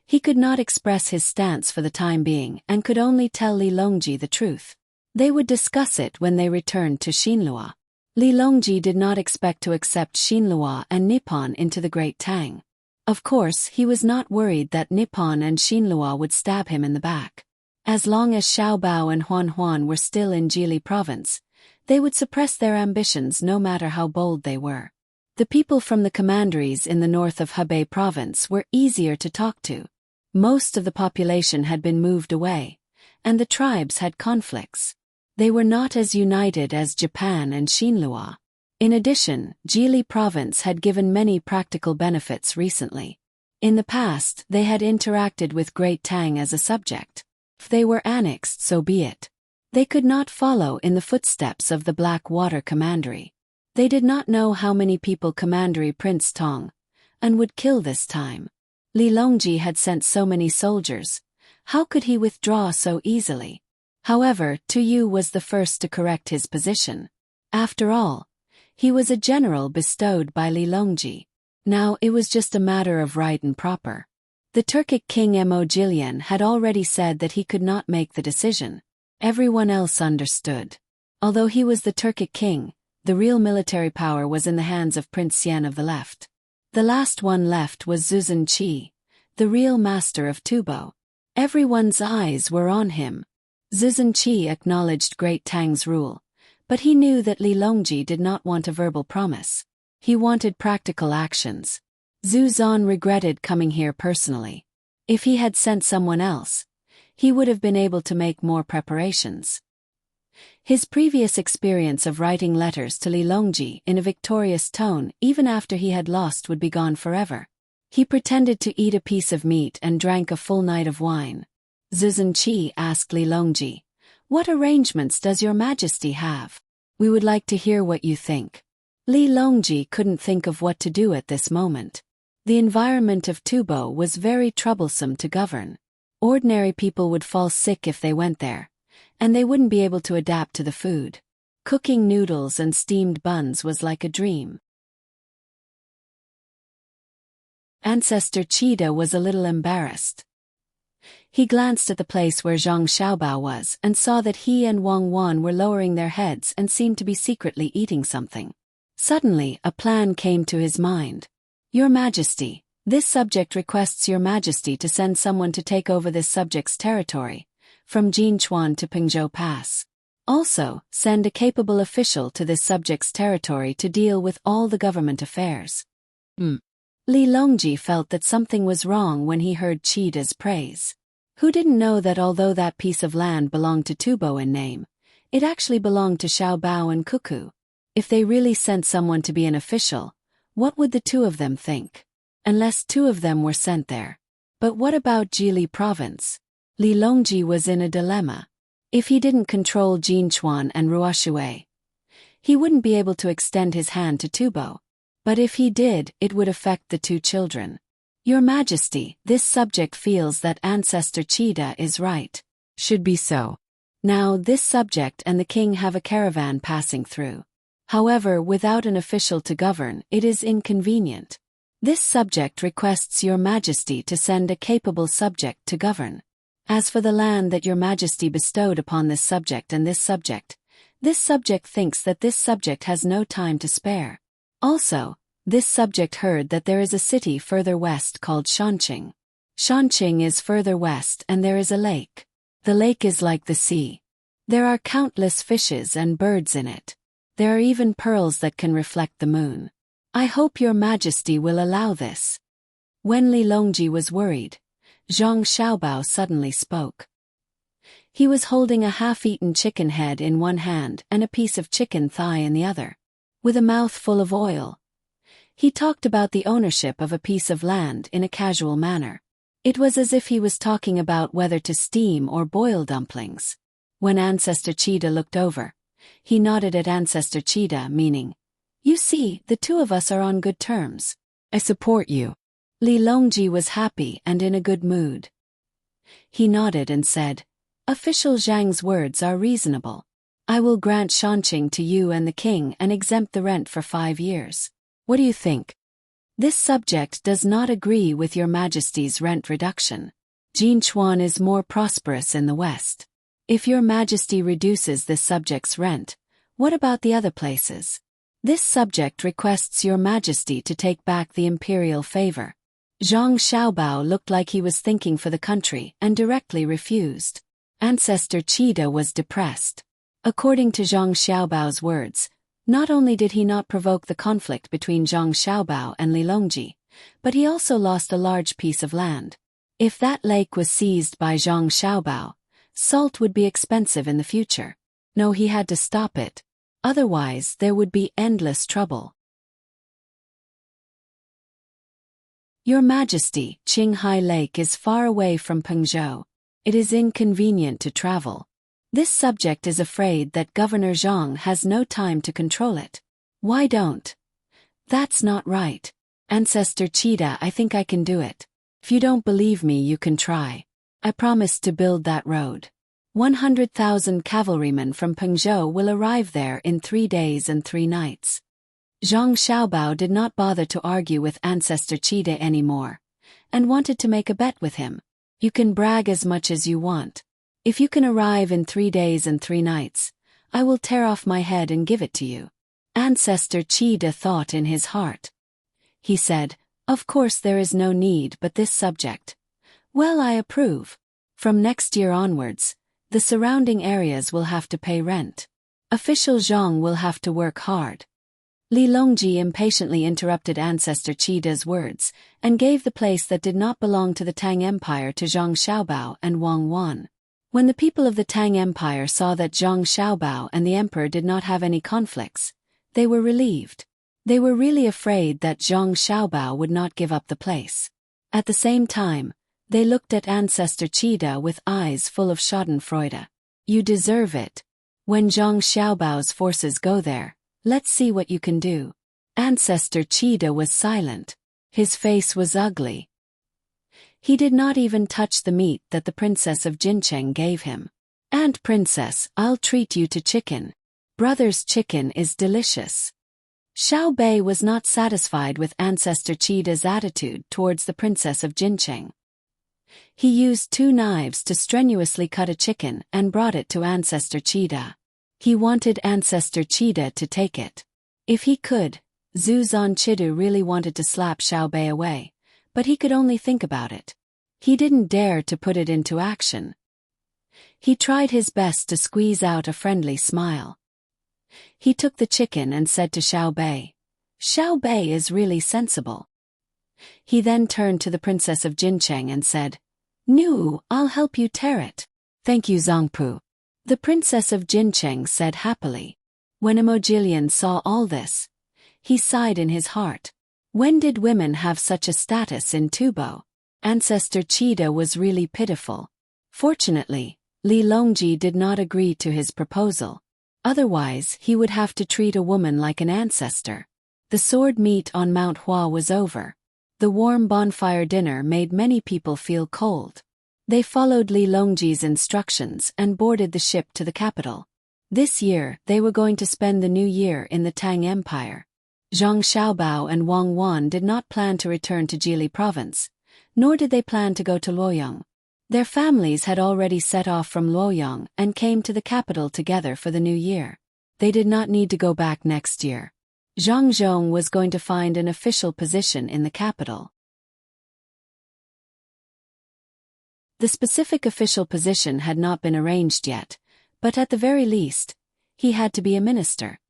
He could not express his stance for the time being and could only tell Li Longji the truth. They would discuss it when they returned to Xinlua. Li Longji did not expect to accept Xinlua and Nippon into the Great Tang. Of course, he was not worried that Nippon and Xinlua would stab him in the back. As long as Xiaobao and Huan were still in Jili province, they would suppress their ambitions no matter how bold they were. The people from the commanderies in the north of Hebei province were easier to talk to. Most of the population had been moved away, and the tribes had conflicts. They were not as united as Japan and Xinlua. In addition, Jili province had given many practical benefits recently. In the past, they had interacted with Great Tang as a subject. If they were annexed, so be it. They could not follow in the footsteps of the Black Water Commandery. They did not know how many people Commandery Prince Tang and would kill this time. Li Longji had sent so many soldiers. How could he withdraw so easily? However, Tu Yu was the first to correct his position. After all, he was a general bestowed by Li Longji. Now it was just a matter of right and proper. The Turkic king Mo Jilyan had already said that he could not make the decision. Everyone else understood. Although he was the Turkic king, the real military power was in the hands of Prince Xian of the left. The last one left was Zuzan Qi, the real master of Tubo. Everyone's eyes were on him. Zuzan Qi acknowledged Great Tang's rule, but he knew that Li Longji did not want a verbal promise. He wanted practical actions. Zhu Zan regretted coming here personally. If he had sent someone else, he would have been able to make more preparations. His previous experience of writing letters to Li Longji in a victorious tone even after he had lost would be gone forever. He pretended to eat a piece of meat and drank a full night of wine. Zuzan Qi asked Li Longji, "What arrangements does your majesty have? We would like to hear what you think." Li Longji couldn't think of what to do at this moment. The environment of Tubo was very troublesome to govern. Ordinary people would fall sick if they went there, and they wouldn't be able to adapt to the food. Cooking noodles and steamed buns was like a dream. Ancestor Cheetah was a little embarrassed. He glanced at the place where Zhang Xiaobao was and saw that he and Wang Wan were lowering their heads and seemed to be secretly eating something. Suddenly, a plan came to his mind. "Your Majesty, this subject requests Your Majesty to send someone to take over this subject's territory, from Jinchuan to Pingzhou Pass. Also, send a capable official to this subject's territory to deal with all the government affairs." Li Longji felt that something was wrong when he heard Cheetah's praise. Who didn't know that although that piece of land belonged to Tubo in name, it actually belonged to Xiaobao and Cuckoo? If they really sent someone to be an official, what would the two of them think? Unless two of them were sent there. But what about Jili province? Li Longji was in a dilemma. If he didn't control Jinchuan and Ruoshui, he wouldn't be able to extend his hand to Tubo. But if he did, it would affect the two children. "Your Majesty, this subject feels that Ancestor Cheetah is right. Should be so. Now this subject and the king have a caravan passing through. However, without an official to govern, it is inconvenient. This subject requests Your Majesty to send a capable subject to govern. As for the land that Your Majesty bestowed upon this subject this subject thinks that this subject has no time to spare. Also, this subject heard that there is a city further west called Shanqing. Shanqing is further west and there is a lake. The lake is like the sea. There are countless fishes and birds in it. There are even pearls that can reflect the moon. I hope Your Majesty will allow this." When Li Longji was worried, Zhang Xiaobao suddenly spoke. He was holding a half-eaten chicken head in one hand and a piece of chicken thigh in the other. With a mouth full of oil, he talked about the ownership of a piece of land in a casual manner. It was as if he was talking about whether to steam or boil dumplings. When Ancestor Cheetah looked over, he nodded at Ancestor Cheetah, meaning, "You see, the two of us are on good terms. I support you." Li Longji was happy and in a good mood. He nodded and said, "Official Zhang's words are reasonable. I will grant Shanqing to you and the king and exempt the rent for 5 years. What do you think? This subject does not agree with Your Majesty's rent reduction. Jinchuan is more prosperous in the west. If Your Majesty reduces this subject's rent, what about the other places? This subject requests Your Majesty to take back the imperial favor." Zhang Xiaobao looked like he was thinking for the country and directly refused. Ancestor Cheetah was depressed. According to Zhang Xiaobao's words, not only did he not provoke the conflict between Zhang Xiaobao and Li Longji, but he also lost a large piece of land. If that lake was seized by Zhang Xiaobao, salt would be expensive in the future. No, he had to stop it. Otherwise, there would be endless trouble. Your Majesty, Qinghai Lake is far away from Pengzhou. It is inconvenient to travel. This subject is afraid that Governor Zhang has no time to control it. Why don't? That's not right. Ancestor Cheetah, I think I can do it. If you don't believe me, you can try. I promise to build that road. 100,000 cavalrymen from Pengzhou will arrive there in 3 days and 3 nights. Zhang Xiaobao did not bother to argue with Ancestor Cheetah anymore, and wanted to make a bet with him. You can brag as much as you want. If you can arrive in 3 days and 3 nights, I will tear off my head and give it to you. Ancestor Cheetah thought in his heart. He said, of course there is no need, but this subject. Well, I approve. From next year onwards, the surrounding areas will have to pay rent. Official Zhang will have to work hard. Li Longji impatiently interrupted Ancestor Cheetah's words, and gave the place that did not belong to the Tang Empire to Zhang Xiaobao and Wang Wan. When the people of the Tang Empire saw that Zhang Xiaobao and the emperor did not have any conflicts, they were relieved. They were really afraid that Zhang Xiaobao would not give up the place. At the same time, they looked at Ancestor Cheetah with eyes full of schadenfreude. You deserve it. When Zhang Xiaobao's forces go there, let's see what you can do. Ancestor Cheetah was silent. His face was ugly. He did not even touch the meat that the Princess of Jincheng gave him. Aunt Princess, I'll treat you to chicken. Brother's chicken is delicious. Xiao Bei was not satisfied with Ancestor Cheetah's attitude towards the Princess of Jincheng. He used 2 knives to strenuously cut a chicken and brought it to Ancestor Cheetah. He wanted Ancestor Cheetah to take it. If he could, Zhu Zanqidu really wanted to slap Xiao Bei away, but he could only think about it. He didn't dare to put it into action. He tried his best to squeeze out a friendly smile. He took the chicken and said to Xiao Bei, Xiao Bei is really sensible. He then turned to the Princess of Jincheng and said, Nu, I'll help you tear it. Thank you, Zongpu. The Princess of Jincheng said happily. When Emojilian saw all this, he sighed in his heart. When did women have such a status in Tubo? Ancestor Cheetah was really pitiful. Fortunately, Li Longji did not agree to his proposal. Otherwise, he would have to treat a woman like an ancestor. The sword meet on Mount Hua was over. The warm bonfire dinner made many people feel cold. They followed Li Longji's instructions and boarded the ship to the capital. This year, they were going to spend the new year in the Tang Empire. Zhang Xiaobao and Wang Wan did not plan to return to Jili province, nor did they plan to go to Luoyang. Their families had already set off from Luoyang and came to the capital together for the new year. They did not need to go back next year. Zhang Zhong was going to find an official position in the capital. The specific official position had not been arranged yet, but at the very least, he had to be a minister.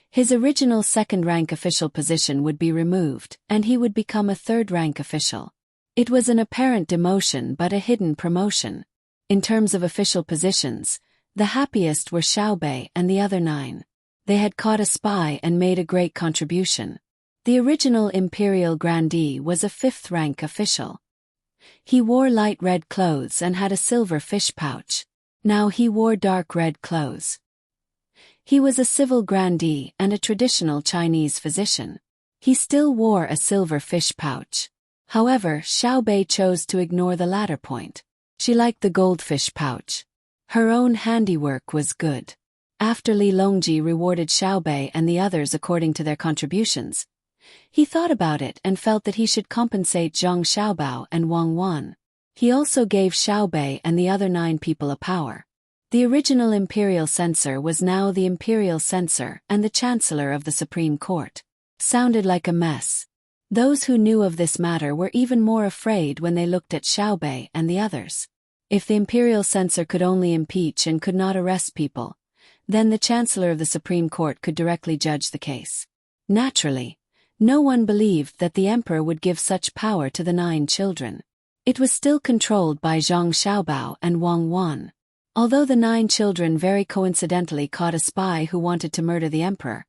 His original 2nd-rank official position would be removed, and he would become a 3rd-rank official. It was an apparent demotion but a hidden promotion. In terms of official positions, the happiest were Xiao Bei and the other 9. They had caught a spy and made a great contribution. The original imperial grandee was a 5th-rank official. He wore light red clothes and had a silver fish pouch. Now he wore dark red clothes. He was a civil grandee and a traditional Chinese physician. He still wore a silver fish pouch. However, Xiao Bei chose to ignore the latter point. She liked the goldfish pouch. Her own handiwork was good. After Li Longji rewarded Xiao Bei and the others according to their contributions, he thought about it and felt that he should compensate Zhang Xiaobao and Wang Wan. He also gave Xiao Bei and the other 9 people a power. The original imperial censor was now the imperial censor and the chancellor of the Supreme Court. Sounded like a mess. Those who knew of this matter were even more afraid when they looked at Xiao Bei and the others. If the imperial censor could only impeach and could not arrest people, then the chancellor of the Supreme Court could directly judge the case. Naturally, no one believed that the emperor would give such power to the 9 children. It was still controlled by Zhang Xiaobao and Wang Wan. Although the 9 children very coincidentally caught a spy who wanted to murder the emperor,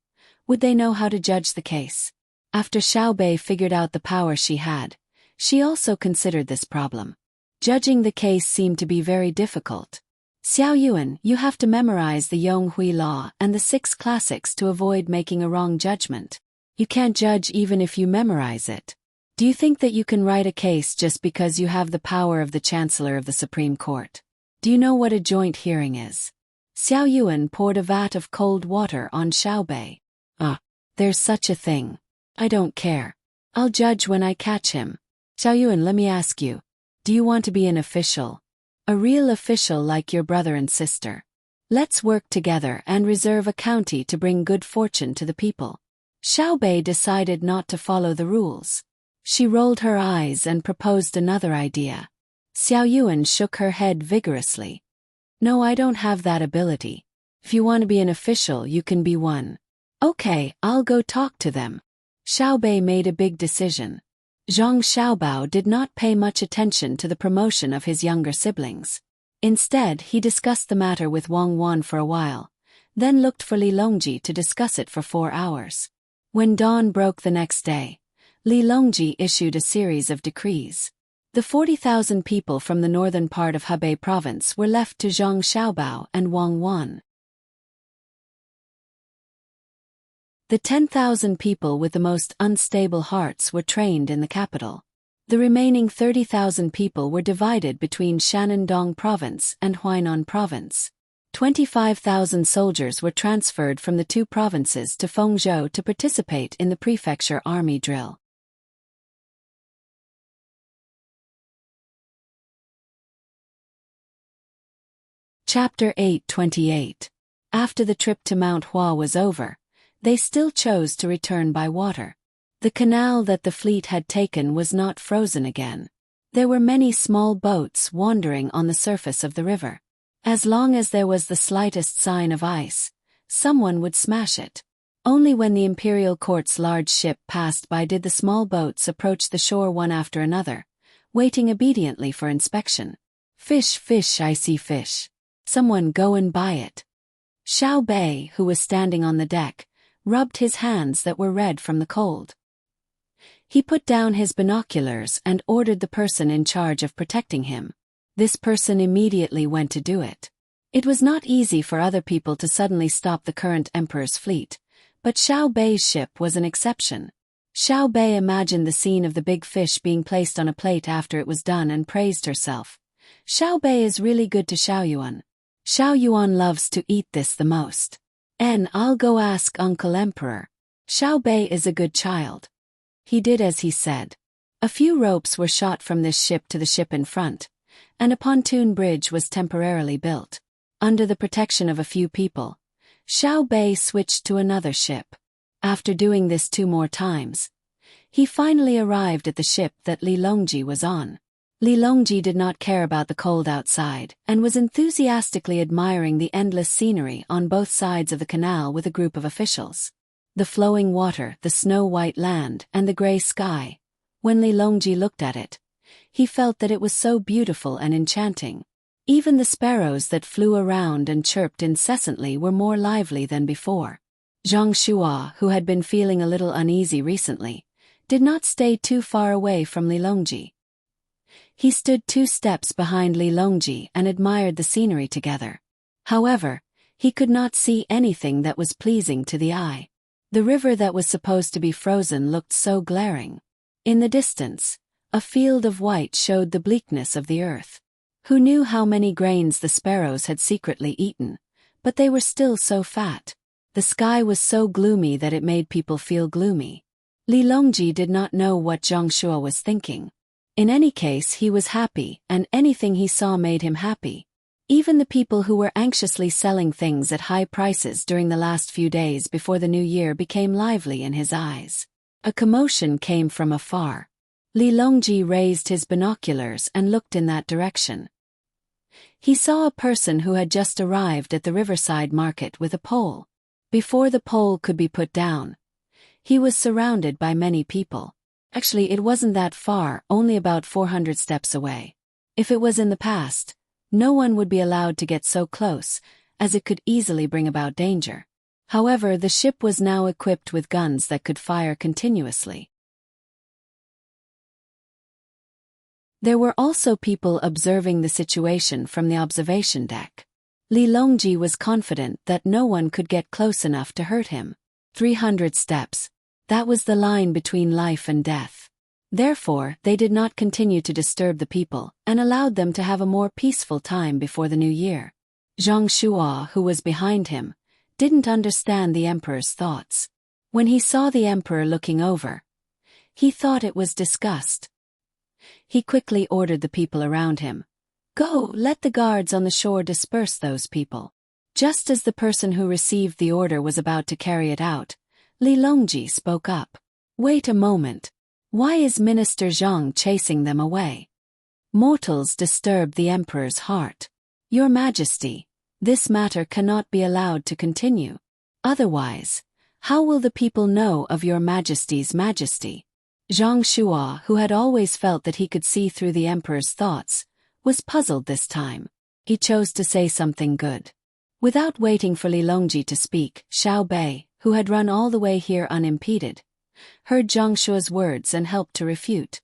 would they know how to judge the case? After Xiao Bei figured out the power she had, she also considered this problem. Judging the case seemed to be very difficult. Xiao Yuan, you have to memorize the Yonghui Law and the 6 classics to avoid making a wrong judgment. You can't judge even if you memorize it. Do you think that you can write a case just because you have the power of the Chancellor of the Supreme Court? Do you know what a joint hearing is? Xiao Yuan poured a vat of cold water on Xiao Bei. There's such a thing. I don't care. I'll judge when I catch him. Xiao Yuan, let me ask you. Do you want to be an official? A real official like your brother and sister? Let's work together and reserve a county to bring good fortune to the people. Xiao Bei decided not to follow the rules. She rolled her eyes and proposed another idea. Xiao Yuan shook her head vigorously. No, I don't have that ability. If you want to be an official, you can be one. Okay, I'll go talk to them. Xiao Bei made a big decision. Zhang Xiaobao did not pay much attention to the promotion of his younger siblings. Instead, he discussed the matter with Wang Wan for a while, then looked for Li Longji to discuss it for 4 hours. When dawn broke the next day, Li Longji issued a series of decrees. The 40,000 people from the northern part of Hebei province were left to Zhang Xiaobao and Wang Wan. The 10,000 people with the most unstable hearts were trained in the capital. The remaining 30,000 people were divided between Shanandong province and Huainan province. 25,000 soldiers were transferred from the 2 provinces to Fengzhou to participate in the prefecture army drill. Chapter 8:28. After the trip to Mount Hua was over, they still chose to return by water. The canal that the fleet had taken was not frozen again. There were many small boats wandering on the surface of the river. As long as there was the slightest sign of ice, someone would smash it. Only when the imperial court's large ship passed by did the small boats approach the shore one after another, waiting obediently for inspection. Fish, fish, I see fish. Someone go and buy it. Xiao Bei, who was standing on the deck, rubbed his hands that were red from the cold. He put down his binoculars and ordered the person in charge of protecting him. This person immediately went to do it. It was not easy for other people to suddenly stop the current emperor's fleet, but Xiao Bei's ship was an exception. Xiao Bei imagined the scene of the big fish being placed on a plate after it was done and praised herself. Xiao Bei is really good to Xiao Yuan. Xiao Yuan loves to eat this the most. I'll go ask Uncle Emperor. Xiao Bei is a good child. He did as he said. A few ropes were shot from this ship to the ship in front, and a pontoon bridge was temporarily built. Under the protection of a few people, Xiao Bei switched to another ship. After doing this 2 more times, he finally arrived at the ship that Li Longji was on. Li Longji did not care about the cold outside and was enthusiastically admiring the endless scenery on both sides of the canal with a group of officials. The flowing water, the snow-white land, and the gray sky. When Li Longji looked at it, he felt that it was so beautiful and enchanting. Even the sparrows that flew around and chirped incessantly were more lively than before. Zhang Shua, who had been feeling a little uneasy recently, did not stay too far away from Li Longji. He stood 2 steps behind Li Longji and admired the scenery together. However, he could not see anything that was pleasing to the eye. The river that was supposed to be frozen looked so glaring. In the distance, a field of white showed the bleakness of the earth. Who knew how many grains the sparrows had secretly eaten, but they were still so fat. The sky was so gloomy that it made people feel gloomy. Li Longji did not know what Zhang Shua was thinking. In any case, he was happy, and anything he saw made him happy. Even the people who were anxiously selling things at high prices during the last few days before the new year became lively in his eyes. A commotion came from afar. Li Longji raised his binoculars and looked in that direction. He saw a person who had just arrived at the riverside market with a pole. Before the pole could be put down, he was surrounded by many people. Actually, it wasn't that far, only about 400 steps away. If it was in the past, No one would be allowed to get so close, as it could easily bring about danger. However, the ship was now equipped with guns that could fire continuously. There were also people observing the situation from the observation deck. Li Longji was confident that no one could get close enough to hurt him. 300 steps. That was the line between life and death. Therefore, they did not continue to disturb the people, and allowed them to have a more peaceful time before the new year. Zhang Shua, who was behind him, didn't understand the emperor's thoughts. When he saw the emperor looking over, he thought it was disgust. He quickly ordered the people around him, "Go, let the guards on the shore disperse those people." Just as the person who received the order was about to carry it out, Li Longji spoke up. "Wait a moment. Why is Minister Zhang chasing them away?" Mortals disturbed the emperor's heart. "Your Majesty, this matter cannot be allowed to continue. Otherwise, how will the people know of your Majesty's majesty?" Zhang Shua, who had always felt that he could see through the emperor's thoughts, was puzzled this time. He chose to say something good. Without waiting for Li Longji to speak, Xiao Bei, who had run all the way here unimpeded, heard Zhang Shua's words and helped to refute.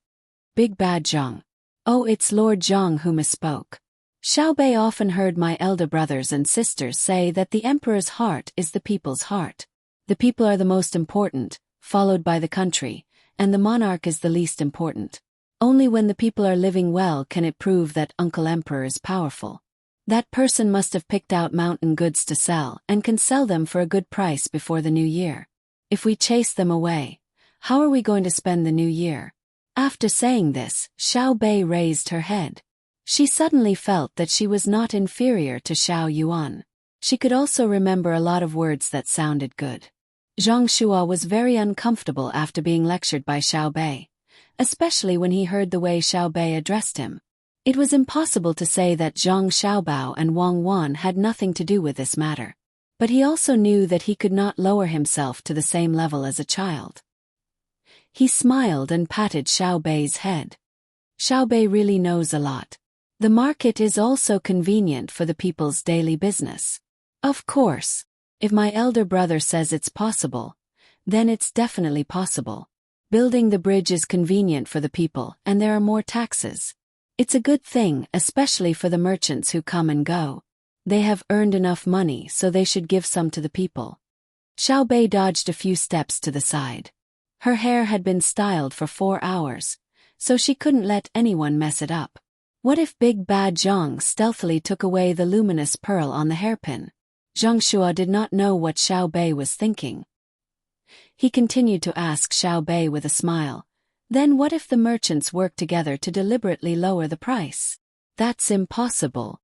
"Big bad Zhang. Oh, it's Lord Zhang who misspoke. Xiao Bei often heard my elder brothers and sisters say that the emperor's heart is the people's heart. The people are the most important, followed by the country, and the monarch is the least important. Only when the people are living well can it prove that Uncle Emperor is powerful. That person must have picked out mountain goods to sell and can sell them for a good price before the new year. If we chase them away, how are we going to spend the new year?" After saying this, Xiao Bei raised her head. She suddenly felt that she was not inferior to Xiao Yuan. She could also remember a lot of words that sounded good. Zhang Shua was very uncomfortable after being lectured by Xiao Bei, especially when he heard the way Xiao Bei addressed him. It was impossible to say that Zhang Xiaobao and Wang Wan had nothing to do with this matter. But he also knew that he could not lower himself to the same level as a child. He smiled and patted Xiao Bei's head. "Xiao Bei really knows a lot. The market is also convenient for the people's daily business. Of course, if my elder brother says it's possible, then it's definitely possible. Building the bridge is convenient for the people and there are more taxes. It's a good thing, especially for the merchants who come and go. They have earned enough money, so they should give some to the people." Xiao Bei dodged a few steps to the side. Her hair had been styled for 4 hours, so she couldn't let anyone mess it up. What if Big Bad Zhang stealthily took away the luminous pearl on the hairpin? Zhang Shua did not know what Xiao Bei was thinking. He continued to ask Xiao Bei with a smile, "Then what if the merchants work together to deliberately lower the price?" "That's impossible.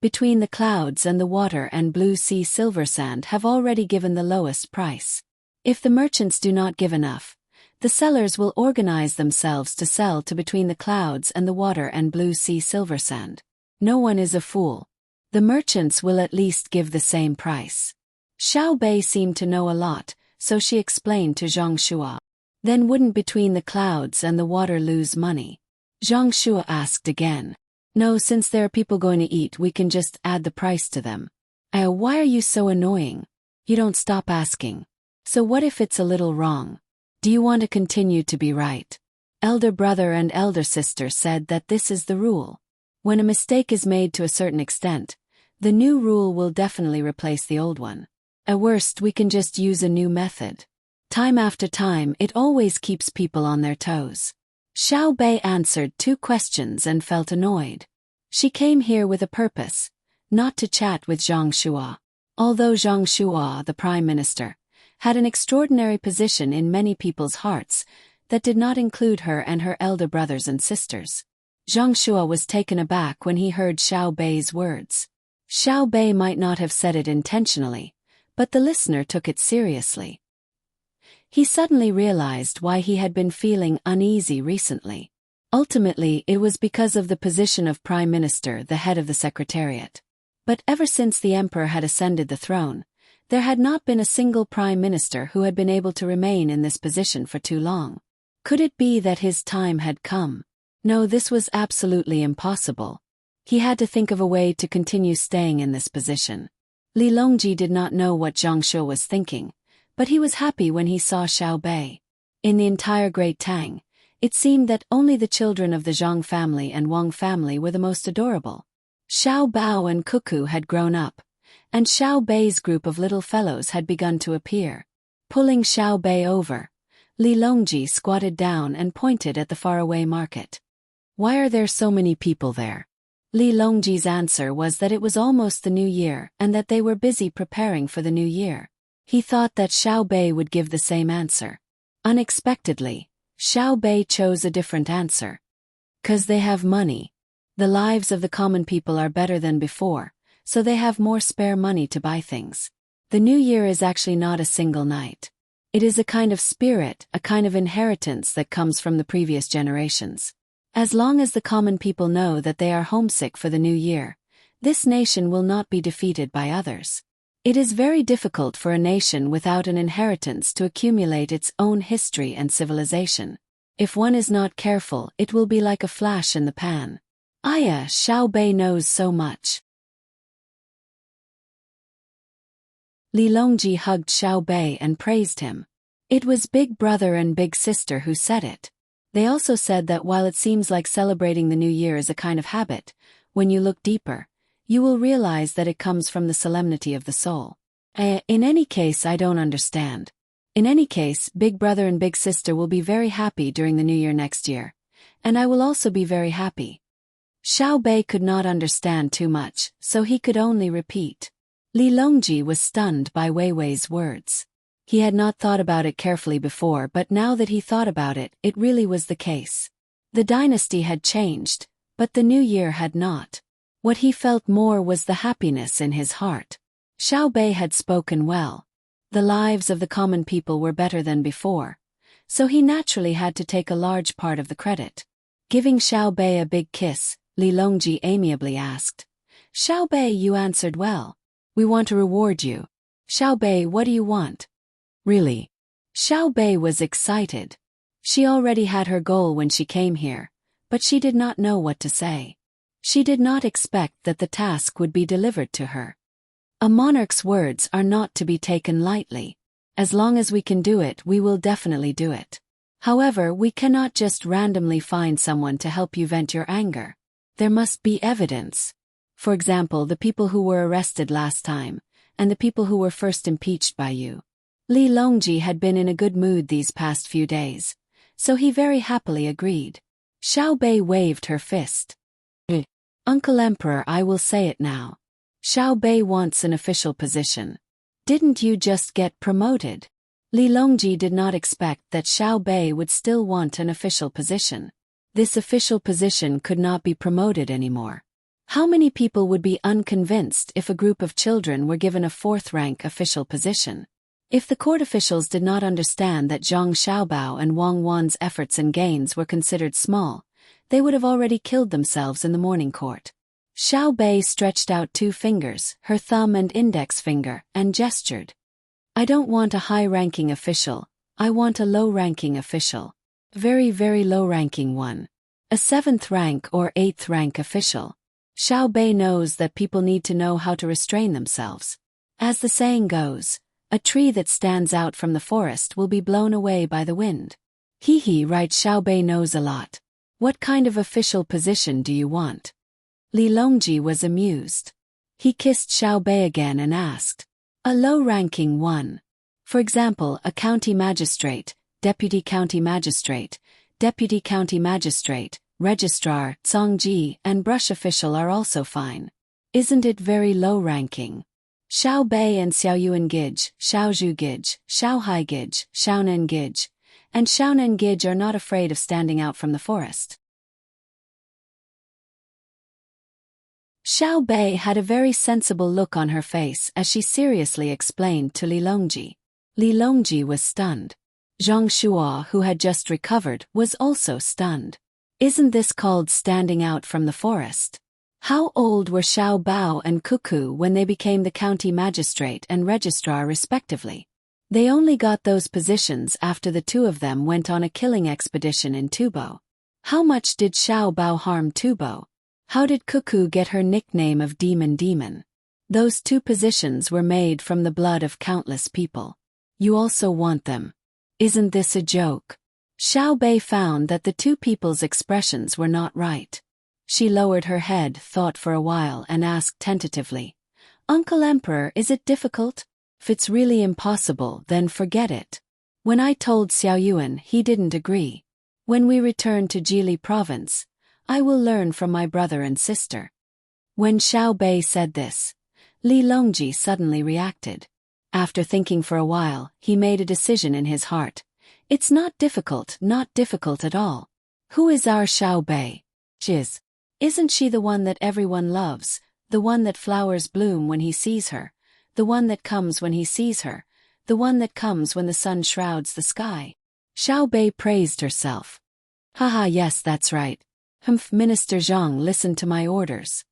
Between the clouds and the water and blue sea silver sand have already given the lowest price. If the merchants do not give enough, the sellers will organize themselves to sell to between the clouds and the water and blue sea silver sand. No one is a fool. The merchants will at least give the same price." Xiao Bei seemed to know a lot, so she explained to Zhang Shua. "Then wouldn't between the clouds and the water lose money?" Zhang Shua asked again. "No, since there are people going to eat, we can just add the price to them." Why are you so annoying? You don't stop asking. So what if it's a little wrong? Do you want to continue to be right?" Elder brother and elder sister said that this is the rule. When a mistake is made to a certain extent, the new rule will definitely replace the old one. At worst, we can just use a new method. Time after time, it always keeps people on their toes. Xiao Bei answered 2 questions and felt annoyed. She came here with a purpose, not to chat with Zhang Shua. Although Zhang Shua, the Prime Minister, had an extraordinary position in many people's hearts, that did not include her and her elder brothers and sisters. Zhang Shua was taken aback when he heard Xiao Bei's words. Xiao Bei might not have said it intentionally, but the listener took it seriously. He suddenly realized why he had been feeling uneasy recently. Ultimately, it was because of the position of Prime Minister, the head of the Secretariat. But ever since the Emperor had ascended the throne, there had not been a single Prime Minister who had been able to remain in this position for too long. Could it be that his time had come? No, this was absolutely impossible. He had to think of a way to continue staying in this position. Li Longji did not know what Zhang Shu was thinking, but he was happy when he saw Xiao Bei. In the entire Great Tang, it seemed that only the children of the Zhang family and Wang family were the most adorable. Xiao Bao and Cuckoo had grown up, and Xiao Bei's group of little fellows had begun to appear. Pulling Xiao Bei over, Li Longji squatted down and pointed at the faraway market. Why are there so many people there? Li Longji's answer was that it was almost the new year and that they were busy preparing for the new year. He thought that Xiao Bei would give the same answer. Unexpectedly, Xiao Bei chose a different answer. 'Cause they have money. The lives of the common people are better than before, so they have more spare money to buy things. The new year is actually not a single night. It is a kind of spirit, a kind of inheritance that comes from the previous generations. As long as the common people know that they are homesick for the new year, this nation will not be defeated by others. It is very difficult for a nation without an inheritance to accumulate its own history and civilization. If one is not careful, it will be like a flash in the pan. Aya, Xiao Bei knows so much. Li Longji hugged Xiao Bei and praised him. It was Big Brother and Big Sister who said it. They also said that while it seems like celebrating the new year is a kind of habit, when you look deeper, you will realize that it comes from the solemnity of the soul. In any case, I don't understand. In any case, Big Brother and Big Sister will be very happy during the new year next year, and I will also be very happy. Xiao Bei could not understand too much, so he could only repeat. Li Longji was stunned by Wei Wei's words. He had not thought about it carefully before, but now that he thought about it, it really was the case. The dynasty had changed, but the new year had not. What he felt more was the happiness in his heart. Xiao Bei had spoken well. The lives of the common people were better than before, so he naturally had to take a large part of the credit. Giving Xiao Bei a big kiss, Li Longji amiably asked, "Xiao Bei, you answered well. We want to reward you. Xiao Bei, what do you want?" Really? Xiao Bei was excited. She already had her goal when she came here, but she did not know what to say. She did not expect that the task would be delivered to her. A monarch's words are not to be taken lightly. As long as we can do it, we will definitely do it. However, we cannot just randomly find someone to help you vent your anger. There must be evidence. For example, the people who were arrested last time, and the people who were first impeached by you. Li Longji had been in a good mood these past few days, so he very happily agreed. Xiao Bei waved her fist. Uncle Emperor, I will say it now. Xiao Bei wants an official position. Didn't you just get promoted? Li Longji did not expect that Xiao Bei would still want an official position. This official position could not be promoted anymore. How many people would be unconvinced if a group of children were given a 4th-rank official position? If the court officials did not understand that Zhang Xiaobao and Wang Wan's efforts and gains were considered small, they would have already killed themselves in the morning court. Xiao Bei stretched out 2 fingers, her thumb and index finger, and gestured. I don't want a high-ranking official, I want a low-ranking official. Very, very low-ranking one. A 7th rank or 8th rank official. Xiao Bei knows that people need to know how to restrain themselves. As the saying goes, a tree that stands out from the forest will be blown away by the wind. Right, Xiao Bei knows a lot. What kind of official position do you want? Li Longji was amused. He kissed Xiao Bei again and asked. A low-ranking one. For example, a county magistrate, deputy county magistrate, registrar, zongji, and brush official are also fine. Isn't it very low-ranking? Xiao Bei and Xiaoyuan Gij, Xiaozhu Gij, Xiaohai Gij, Xiaonan Gij, and Xiaonan Gij are not afraid of standing out from the forest. Xiao Bei had a very sensible look on her face as she seriously explained to Li Longji. Li Longji was stunned. Zhang Shuo, who had just recovered, was also stunned. Isn't this called standing out from the forest? How old were Xiao Bao and Cuckoo when they became the county magistrate and registrar respectively? They only got those positions after the 2 of them went on a killing expedition in Tubo. How much did Xiao Bao harm Tubo? How did Cuckoo get her nickname of Demon? Those two positions were made from the blood of countless people. You also want them. Isn't this a joke? Xiao Bei found that the two people's expressions were not right. She lowered her head, thought for a while, and asked tentatively, Uncle Emperor, is it difficult? If it's really impossible, then forget it. When I told Xiao Yuan, he didn't agree. When we return to Jili province, I will learn from my brother and sister. When Xiao Bei said this, Li Longji suddenly reacted. After thinking for a while, he made a decision in his heart. It's not difficult at all. Who is our Xiao Bei? Isn't she the one that everyone loves, the one that flowers bloom when he sees her, the one that comes when he sees her, the one that comes when the sun shrouds the sky? Xiao Bei praised herself. Haha, yes, that's right. Minister Zhang, listen to my orders.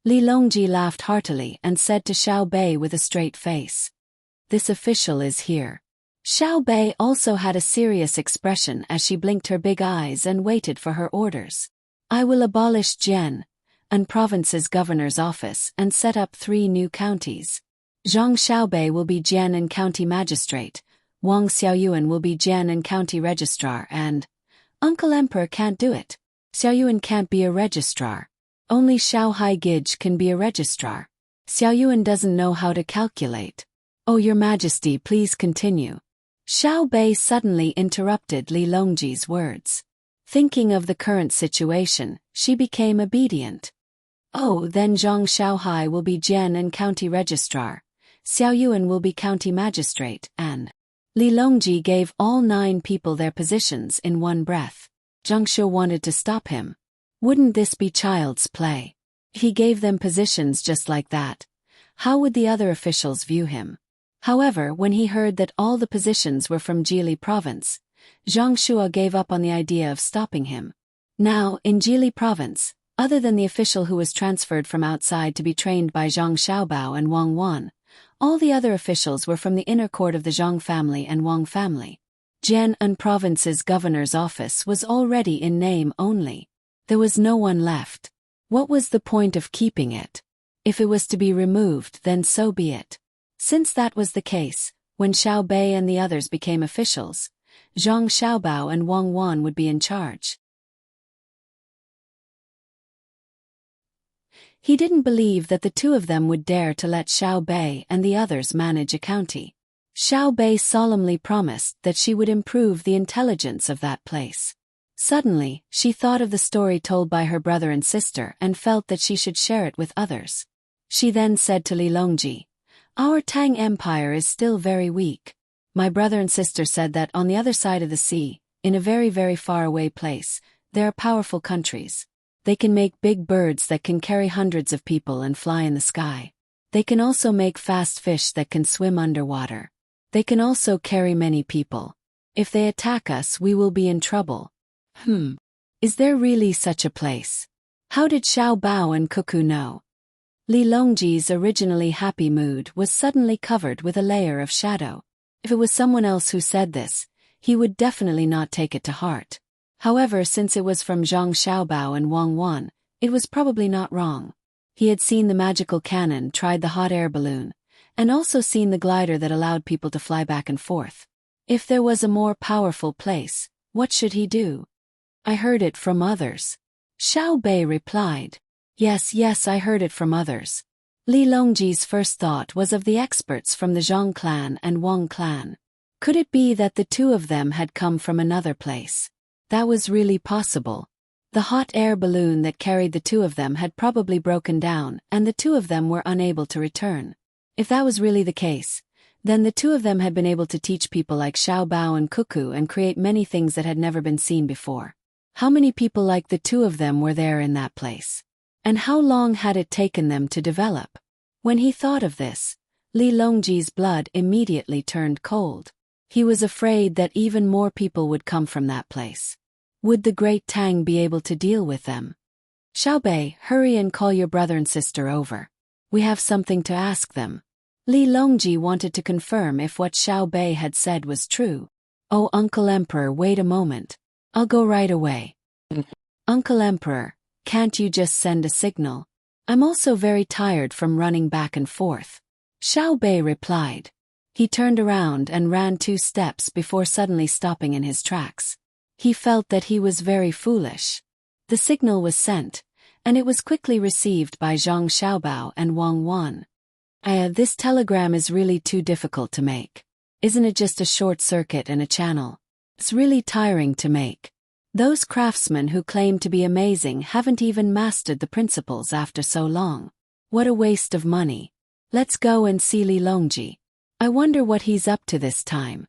Li Longji laughed heartily and said to Xiao Bei with a straight face. This official is here. Xiao Bei also had a serious expression as she blinked her big eyes and waited for her orders. I will abolish Jian, an province's governor's office, and set up 3 new counties. Zhang Xiaobei will be Jian and county magistrate, Wang Xiaoyuan will be Jian and county registrar, and Uncle Emperor can't do it. Xiaoyuan can't be a registrar. Only Xiao Haigij can be a registrar. Xiaoyuan doesn't know how to calculate. Oh, Your Majesty, please continue. Xiao Bei suddenly interrupted Li Longji's words. Thinking of the current situation, she became obedient. Oh, then Zhang Xiaohai will be Jian and county registrar, Xiaoyuan will be county magistrate, and Li Longji gave all 9 people their positions in one breath. Zhang Shu wanted to stop him. Wouldn't this be child's play? He gave them positions just like that. How would the other officials view him? However, when he heard that all the positions were from Jili province, Zhang Shua gave up on the idea of stopping him. Now, in Jili province, other than the official who was transferred from outside to be trained by Zhang Xiaobao and Wang Wan, all the other officials were from the inner court of the Zhang family and Wang family. Jian province's governor's office was already in name only. There was no one left. What was the point of keeping it? If it was to be removed, then so be it. Since that was the case, when Xiao Bei and the others became officials, Zhang Xiaobao and Wang Wan would be in charge. He didn't believe that the two of them would dare to let Xiao Bei and the others manage a county. Xiao Bei solemnly promised that she would improve the intelligence of that place. Suddenly, she thought of the story told by her brother and sister and felt that she should share it with others. She then said to Li Longji, Our Tang Empire is still very weak. My brother and sister said that on the other side of the sea, in a very, very far away place, there are powerful countries. They can make big birds that can carry hundreds of people and fly in the sky. They can also make fast fish that can swim underwater. They can also carry many people. If they attack us, we will be in trouble. Is there really such a place? How did Xiao Bao and Cuckoo know? Li Longji's originally happy mood was suddenly covered with a layer of shadow. If it was someone else who said this, he would definitely not take it to heart. However, since it was from Zhang Xiaobao and Wang Wan, it was probably not wrong. He had seen the magical cannon, tried the hot air balloon, and also seen the glider that allowed people to fly back and forth. If there was a more powerful place, what should he do? I heard it from others. Xiao Bei replied. Yes, I heard it from others. Li Longji's first thought was of the experts from the Zhang clan and Wang clan. Could it be that the two of them had come from another place? That was really possible. The hot air balloon that carried the two of them had probably broken down, and the two of them were unable to return. If that was really the case, then the two of them had been able to teach people like Xiao Bao and Cuckoo and create many things that had never been seen before. How many people like the two of them were there in that place? And how long had it taken them to develop? When he thought of this, Li Longji's blood immediately turned cold. He was afraid that even more people would come from that place. Would the great Tang be able to deal with them? Xiao Bei, hurry and call your brother and sister over. We have something to ask them. Li Longji wanted to confirm if what Xiao Bei had said was true. Oh, Uncle Emperor, wait a moment. I'll go right away. Uncle Emperor, can't you just send a signal? I'm also very tired from running back and forth. Xiao Bei replied. He turned around and ran 2 steps before suddenly stopping in his tracks. He felt that he was very foolish. The signal was sent, and it was quickly received by Zhang Xiaobao and Wang Wan. This telegram is really too difficult to make. Isn't it just a short circuit and a channel? It's really tiring to make. Those craftsmen who claim to be amazing haven't even mastered the principles after so long. What a waste of money. Let's go and see Li Longji. I wonder what he's up to this time.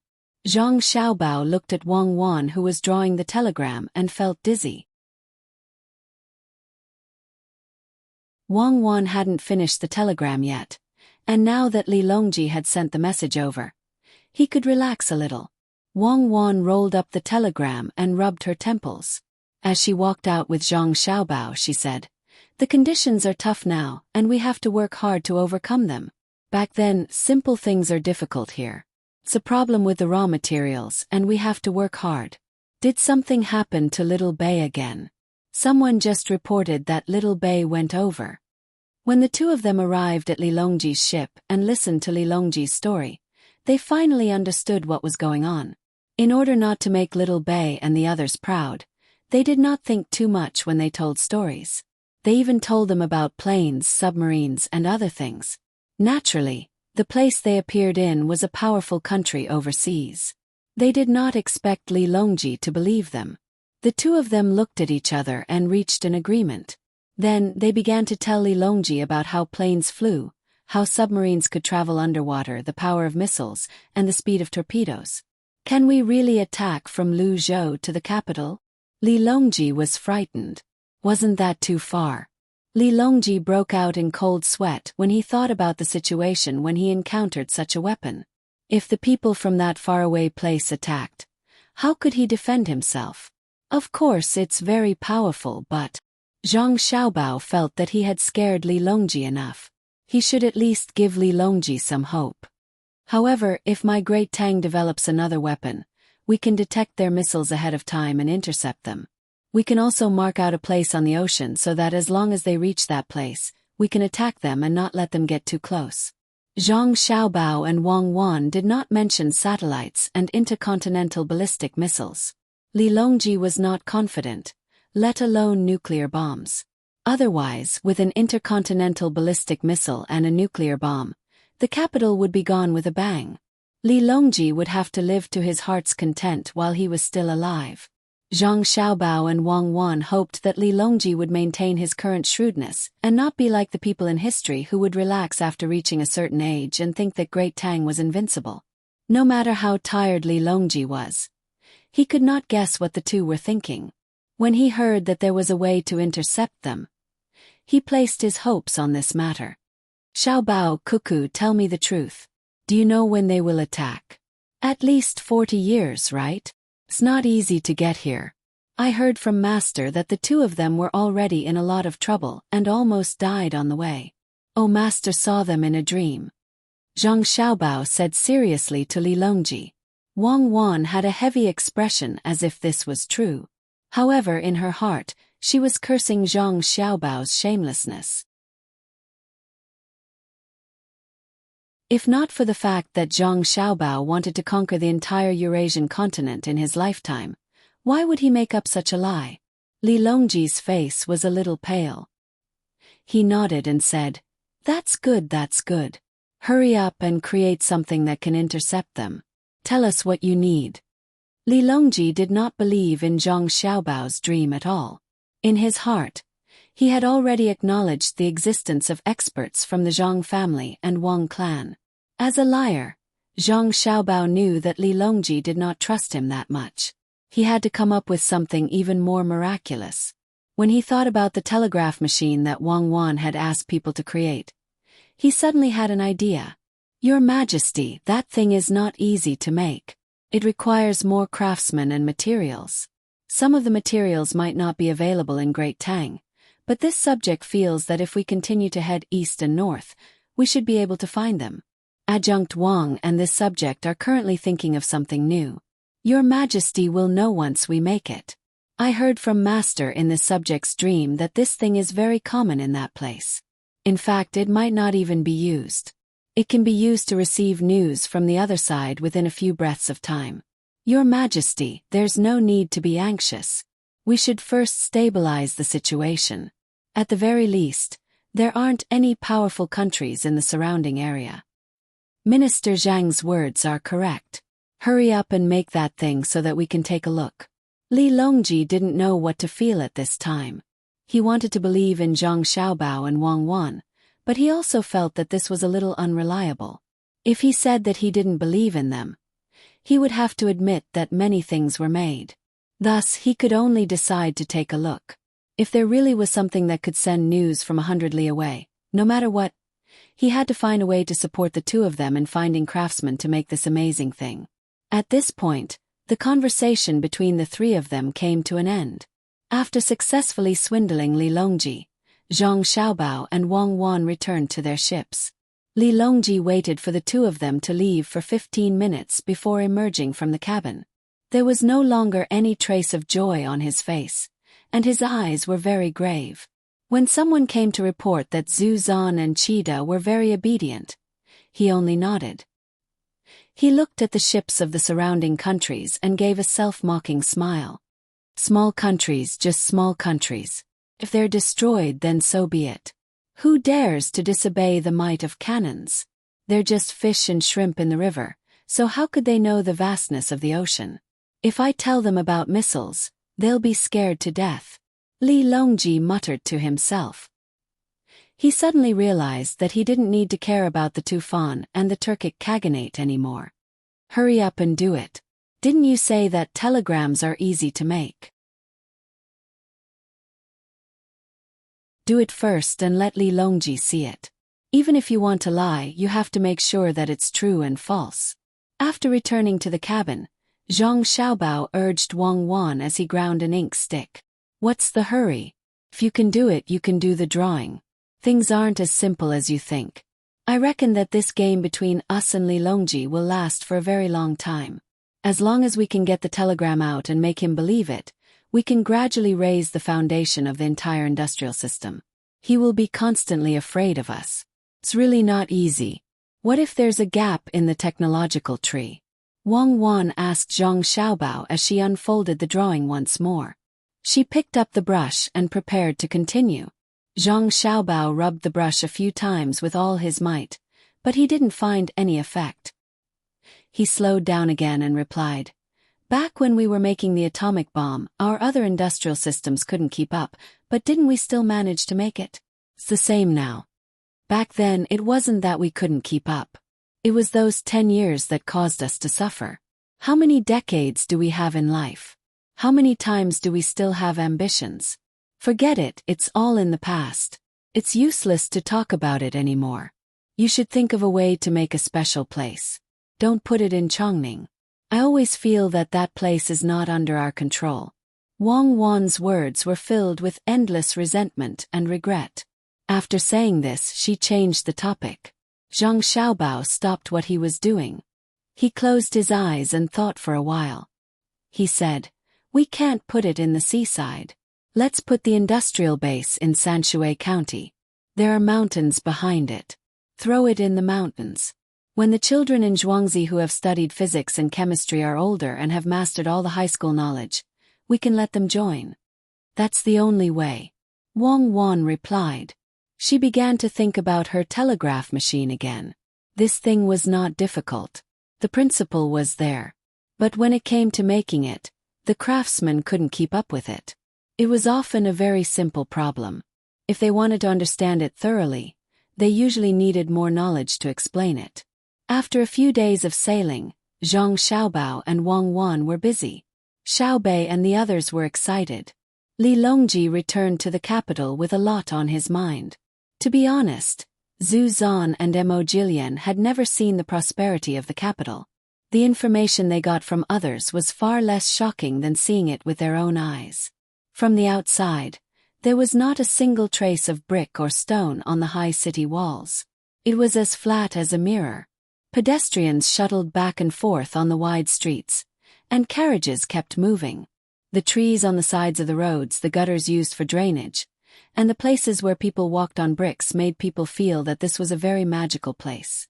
Zhang Xiaobao looked at Wang Wan, who was drawing the telegram, and felt dizzy. Wang Wan hadn't finished the telegram yet, and now that Li Longji had sent the message over, he could relax a little. Wang Wan rolled up the telegram and rubbed her temples. As she walked out with Zhang Xiaobao, she said, "The conditions are tough now, and we have to work hard to overcome them. Back then, simple things are difficult here. It's a problem with the raw materials, and we have to work hard." Did something happen to Little Bei again? Someone just reported that Little Bei went over. When the 2 of them arrived at Li Longji's ship and listened to Li Longji's story, they finally understood what was going on. In order not to make Little Bei and the others proud, they did not think too much when they told stories. They even told them about planes, submarines, and other things. Naturally, the place they appeared in was a powerful country overseas. They did not expect Li Longji to believe them. The 2 of them looked at each other and reached an agreement. Then they began to tell Li Longji about how planes flew, how submarines could travel underwater, the power of missiles, and the speed of torpedoes. Can we really attack from Luzhou to the capital? Li Longji was frightened. Wasn't that too far? Li Longji broke out in cold sweat when he thought about the situation when he encountered such a weapon. If the people from that faraway place attacked, how could he defend himself? Of course it's very powerful, but Zhang Xiaobao felt that he had scared Li Longji enough. He should at least give Li Longji some hope. However, if my great Tang develops another weapon, we can detect their missiles ahead of time and intercept them. We can also mark out a place on the ocean so that as long as they reach that place, we can attack them and not let them get too close. Zhang Xiaobao and Wang Wan did not mention satellites and intercontinental ballistic missiles. Li Longji was not confident, let alone nuclear bombs. Otherwise, with an intercontinental ballistic missile and a nuclear bomb, the capital would be gone with a bang. Li Longji would have to live to his heart's content while he was still alive. Zhang Xiaobao and Wang Wan hoped that Li Longji would maintain his current shrewdness and not be like the people in history who would relax after reaching a certain age and think that Great Tang was invincible. No matter how tired Li Longji was, he could not guess what the 2 were thinking. When he heard that there was a way to intercept them, he placed his hopes on this matter. Xiaobao, Cuckoo, tell me the truth. Do you know when they will attack? At least 40 years, right? It's not easy to get here. I heard from Master that the 2 of them were already in a lot of trouble and almost died on the way. Oh, Master saw them in a dream. Zhang Xiaobao said seriously to Li Longji. Wang Wan had a heavy expression as if this was true. However, in her heart, she was cursing Zhang Xiaobao's shamelessness. If not for the fact that Zhang Xiaobao wanted to conquer the entire Eurasian continent in his lifetime, why would he make up such a lie? Li Longji's face was a little pale. He nodded and said, that's good. Hurry up and create something that can intercept them. Tell us what you need." Li Longji did not believe in Zhang Xiaobao's dream at all. In his heart, he had already acknowledged the existence of experts from the Zhang family and Wang clan. As a liar, Zhang Xiaobao knew that Li Longji did not trust him that much. He had to come up with something even more miraculous. When he thought about the telegraph machine that Wang Wan had asked people to create, he suddenly had an idea. "Your Majesty, that thing is not easy to make. It requires more craftsmen and materials. Some of the materials might not be available in Great Tang, but this subject feels that if we continue to head east and north, we should be able to find them. Adjunct Wang and this subject are currently thinking of something new. Your Majesty will know once we make it." I heard from Master in the subject's dream that this thing is very common in that place. In fact, it might not even be used. It can be used to receive news from the other side within a few breaths of time. Your Majesty, there's no need to be anxious. We should first stabilize the situation. At the very least, there aren't any powerful countries in the surrounding area. Minister Zhang's words are correct. Hurry up and make that thing so that we can take a look. Li Longji didn't know what to feel at this time. He wanted to believe in Zhang Xiaobao and Wang Wan, but he also felt that this was a little unreliable. If he said that he didn't believe in them, he would have to admit that many things were made. Thus, he could only decide to take a look. If there really was something that could send news from 100 li away, no matter what, he had to find a way to support the two of them in finding craftsmen to make this amazing thing. At this point, the conversation between the three of them came to an end. After successfully swindling Li Longji, Zhang Xiaobao and Wang Wan returned to their ships. Li Longji waited for the two of them to leave for 15 minutes before emerging from the cabin. There was no longer any trace of joy on his face, and his eyes were very grave. When someone came to report that Zhu Zan and Qida were very obedient, he only nodded. He looked at the ships of the surrounding countries and gave a self-mocking smile. Small countries, just small countries. If they're destroyed, then so be it. Who dares to disobey the might of cannons? They're just fish and shrimp in the river, so how could they know the vastness of the ocean? If I tell them about missiles, they'll be scared to death. Li Longji muttered to himself. He suddenly realized that he didn't need to care about the Tufan and the Turkic Khaganate anymore. Hurry up and do it. Didn't you say that telegrams are easy to make? Do it first and let Li Longji see it. Even if you want to lie, you have to make sure that it's true and false. After returning to the cabin, Zhang Xiaobao urged Wang Wan as he ground an ink stick. What's the hurry? If you can do it, you can do the drawing. Things aren't as simple as you think. I reckon that this game between us and Li Longji will last for a very long time. As long as we can get the telegram out and make him believe it, we can gradually raise the foundation of the entire industrial system. He will be constantly afraid of us. It's really not easy. What if there's a gap in the technological tree? Wang Wan asked Zhang Xiaobao as she unfolded the drawing once more. She picked up the brush and prepared to continue. Zhang Xiaobao rubbed the brush a few times with all his might, but he didn't find any effect. He slowed down again and replied, Back when we were making the atomic bomb, our other industrial systems couldn't keep up, but didn't we still manage to make it? It's the same now. Back then, it wasn't that we couldn't keep up. It was those 10 years that caused us to suffer. How many decades do we have in life? How many times do we still have ambitions? Forget it, it's all in the past. It's useless to talk about it anymore. You should think of a way to make a special place. Don't put it in Chongning. I always feel that that place is not under our control. Wang Wan's words were filled with endless resentment and regret. After saying this, she changed the topic. Zhang Xiaobao stopped what he was doing. He closed his eyes and thought for a while. He said, We can't put it in the seaside. Let's put the industrial base in Sanshui County. There are mountains behind it. Throw it in the mountains. When the children in Zhuangzi who have studied physics and chemistry are older and have mastered all the high school knowledge, we can let them join. That's the only way. Wang Wan replied. She began to think about her telegraph machine again. This thing was not difficult. The principle was there. But when it came to making it, the craftsmen couldn't keep up with it. It was often a very simple problem. If they wanted to understand it thoroughly, they usually needed more knowledge to explain it. After a few days of sailing, Zhang Xiaobao and Wang Wan were busy. Xiaobei and the others were excited. Li Longji returned to the capital with a lot on his mind. To be honest, Zhu Zan and Mo Jilian had never seen the prosperity of the capital. The information they got from others was far less shocking than seeing it with their own eyes. From the outside, there was not a single trace of brick or stone on the high city walls. It was as flat as a mirror. Pedestrians shuttled back and forth on the wide streets, and carriages kept moving. The trees on the sides of the roads, the gutters used for drainage, and the places where people walked on bricks made people feel that this was a very magical place.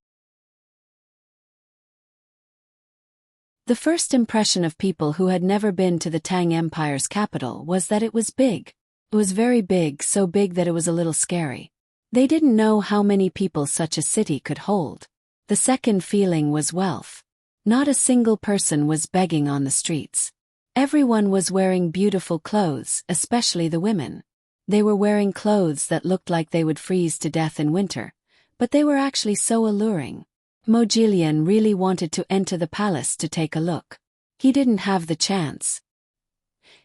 The first impression of people who had never been to the Tang Empire's capital was that it was big. It was very big, so big that it was a little scary. They didn't know how many people such a city could hold. The second feeling was wealth. Not a single person was begging on the streets. Everyone was wearing beautiful clothes, especially the women. They were wearing clothes that looked like they would freeze to death in winter, but they were actually so alluring. Mo Jilian really wanted to enter the palace to take a look. He didn't have the chance.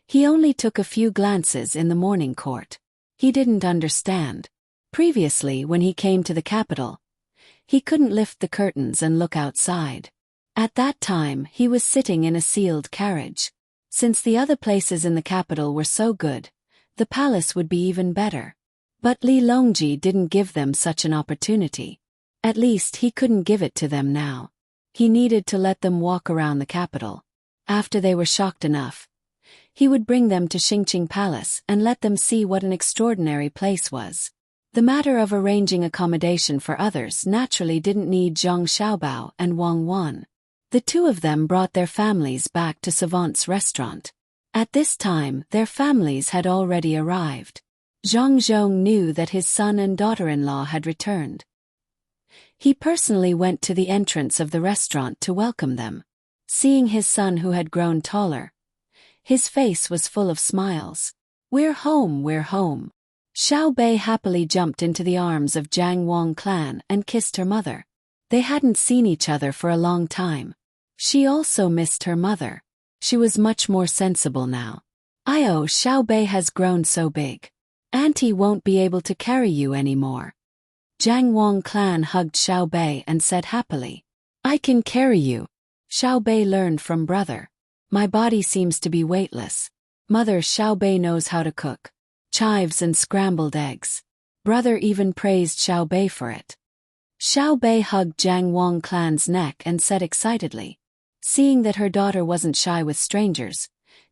He only took a few glances in the morning court. He didn't understand. Previously, when he came to the capital, he couldn't lift the curtains and look outside. At that time, he was sitting in a sealed carriage. Since the other places in the capital were so good, the palace would be even better. But Li Longji didn't give them such an opportunity. At least he couldn't give it to them now. He needed to let them walk around the capital. After they were shocked enough, he would bring them to Xingqing Palace and let them see what an extraordinary place was. The matter of arranging accommodation for others naturally didn't need Zhang Xiaobao and Wang Wan. The two of them brought their families back to Savant's restaurant. At this time, their families had already arrived. Zhang Zhong knew that his son and daughter-in-law had returned. He personally went to the entrance of the restaurant to welcome them. Seeing his son who had grown taller, his face was full of smiles. "We're home, we're home." Xiao Bei happily jumped into the arms of Jiang Wang clan and kissed her mother. They hadn't seen each other for a long time. She also missed her mother. She was much more sensible now. "Io, Xiao Bei has grown so big. Auntie won't be able to carry you anymore." Jiang Wang clan hugged Xiao Bei and said happily, "I can carry you." Xiao Bei learned from brother. "My body seems to be weightless. Mother, Xiao Bei knows how to cook chives and scrambled eggs." Brother even praised Xiao Bei for it. Xiao Bei hugged Jiang Wang clan's neck and said excitedly. Seeing that her daughter wasn't shy with strangers,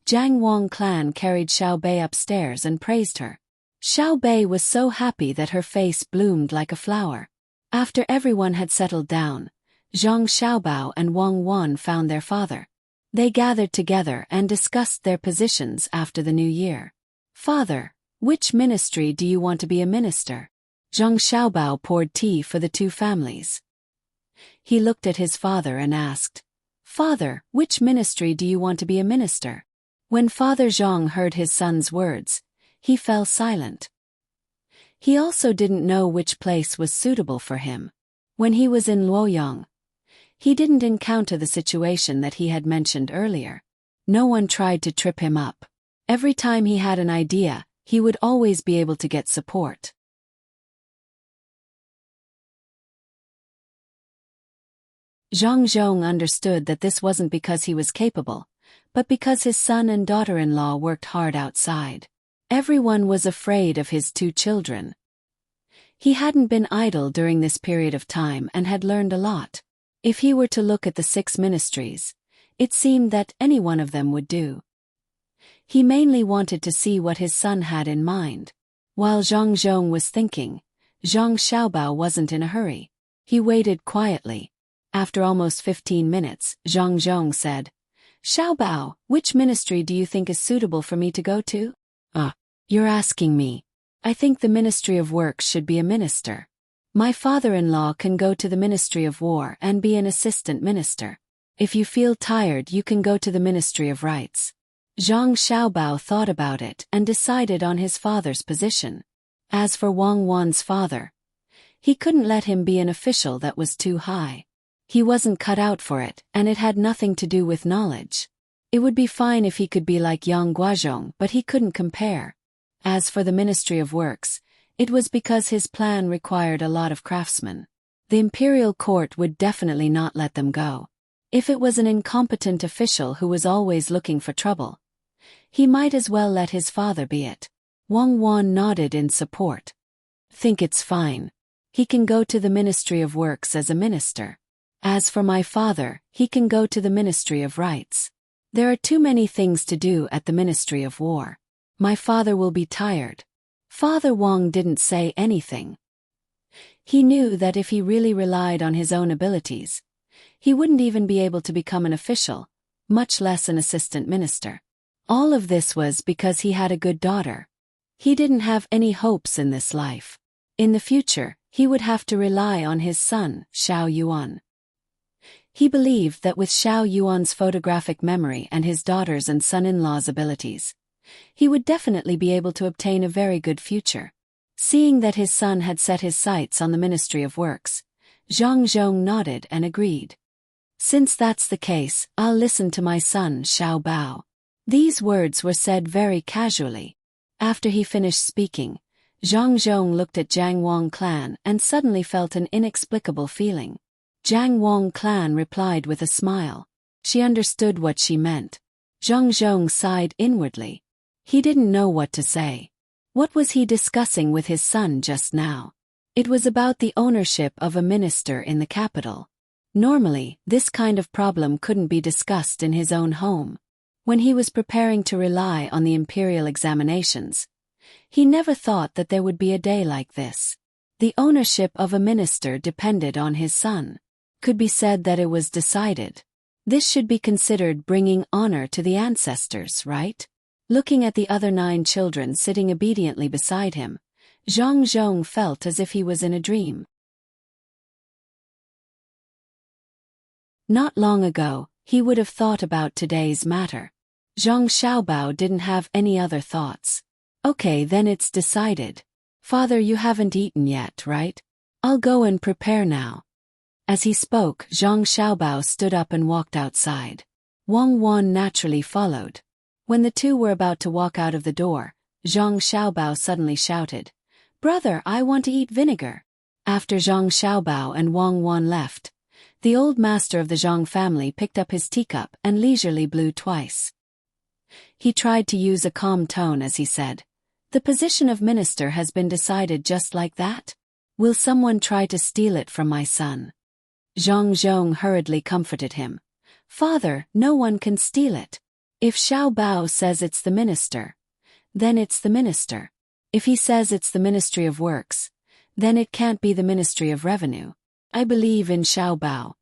Jiang Wang clan carried Xiao Bei upstairs and praised her. Xiao Bei was so happy that her face bloomed like a flower. After everyone had settled down, Zhang Xiaobao and Wang Wan found their father. They gathered together and discussed their positions after the new year. "Father, which ministry do you want to be a minister?" Zhang Xiaobao poured tea for the two families. He looked at his father and asked, "Father, which ministry do you want to be a minister?" When Father Zhang heard his son's words, he fell silent. He also didn't know which place was suitable for him. When he was in Luoyang, he didn't encounter the situation that he had mentioned earlier. No one tried to trip him up. Every time he had an idea, he would always be able to get support. Zhang Zhong understood that this wasn't because he was capable, but because his son and daughter-in-law worked hard outside. Everyone was afraid of his two children. He hadn't been idle during this period of time and had learned a lot. If he were to look at the 6 ministries, it seemed that any one of them would do. He mainly wanted to see what his son had in mind. While Zhang Zhong was thinking, Zhang Xiaobao wasn't in a hurry. He waited quietly. After almost 15 minutes, Zhang Zhong said, "Xiaobao, which ministry do you think is suitable for me to go to?" You're asking me. I think the Ministry of Works should be a minister. My father-in-law can go to the Ministry of War and be an assistant minister. If you feel tired, you can go to the Ministry of Rights." Zhang Xiaobao thought about it and decided on his father's position. As for Wang Wan's father, he couldn't let him be an official that was too high. He wasn't cut out for it, and it had nothing to do with knowledge. It would be fine if he could be like Yang Guozhong, but he couldn't compare. As for the Ministry of Works, it was because his plan required a lot of craftsmen. The imperial court would definitely not let them go. If it was an incompetent official who was always looking for trouble, he might as well let his father be it. Wang Wan nodded in support. "Think it's fine. He can go to the Ministry of Works as a minister. As for my father, he can go to the Ministry of Rights." There are too many things to do at the Ministry of War. My father will be tired. Father Wang didn't say anything. He knew that if he really relied on his own abilities, he wouldn't even be able to become an official, much less an assistant minister. All of this was because he had a good daughter. He didn't have any hopes in this life. In the future, he would have to rely on his son, Xiao Yuan. He believed that with Xiao Yuan's photographic memory and his daughter's and son-in-law's abilities, he would definitely be able to obtain a very good future. Seeing that his son had set his sights on the Ministry of Works, Zhang Zhong nodded and agreed. Since that's the case, I'll listen to my son Xiao Bao. These words were said very casually. After he finished speaking, Zhang Zhong looked at Jiang Wang clan and suddenly felt an inexplicable feeling. Jiang Wang clan replied with a smile. She understood what she meant. Zhang Zhong sighed inwardly. He didn't know what to say. What was he discussing with his son just now? It was about the ownership of a minister in the capital. Normally, this kind of problem couldn't be discussed in his own home. When he was preparing to rely on the imperial examinations, he never thought that there would be a day like this. The ownership of a minister depended on his son. Could be said that it was decided. This should be considered bringing honor to the ancestors, right? Looking at the other 9 children sitting obediently beside him, Zhang Zhong felt as if he was in a dream. Not long ago, he would have thought about today's matter. Zhang Xiaobao didn't have any other thoughts. Okay, then it's decided. Father, you haven't eaten yet, right? I'll go and prepare now. As he spoke, Zhang Xiaobao stood up and walked outside. Wang Wan naturally followed. When the two were about to walk out of the door, Zhang Xiaobao suddenly shouted, "Brother, I want to eat vinegar." After Zhang Xiaobao and Wang Wan left, the old master of the Zhang family picked up his teacup and leisurely blew twice. He tried to use a calm tone as he said, "The position of minister has been decided just like that? Will someone try to steal it from my son?" Zhang Zhong hurriedly comforted him. "Father, no one can steal it. If Xiao Bao says it's the minister, then it's the minister. If he says it's the Ministry of Works, then it can't be the Ministry of Revenue. I believe in Xiao Bao."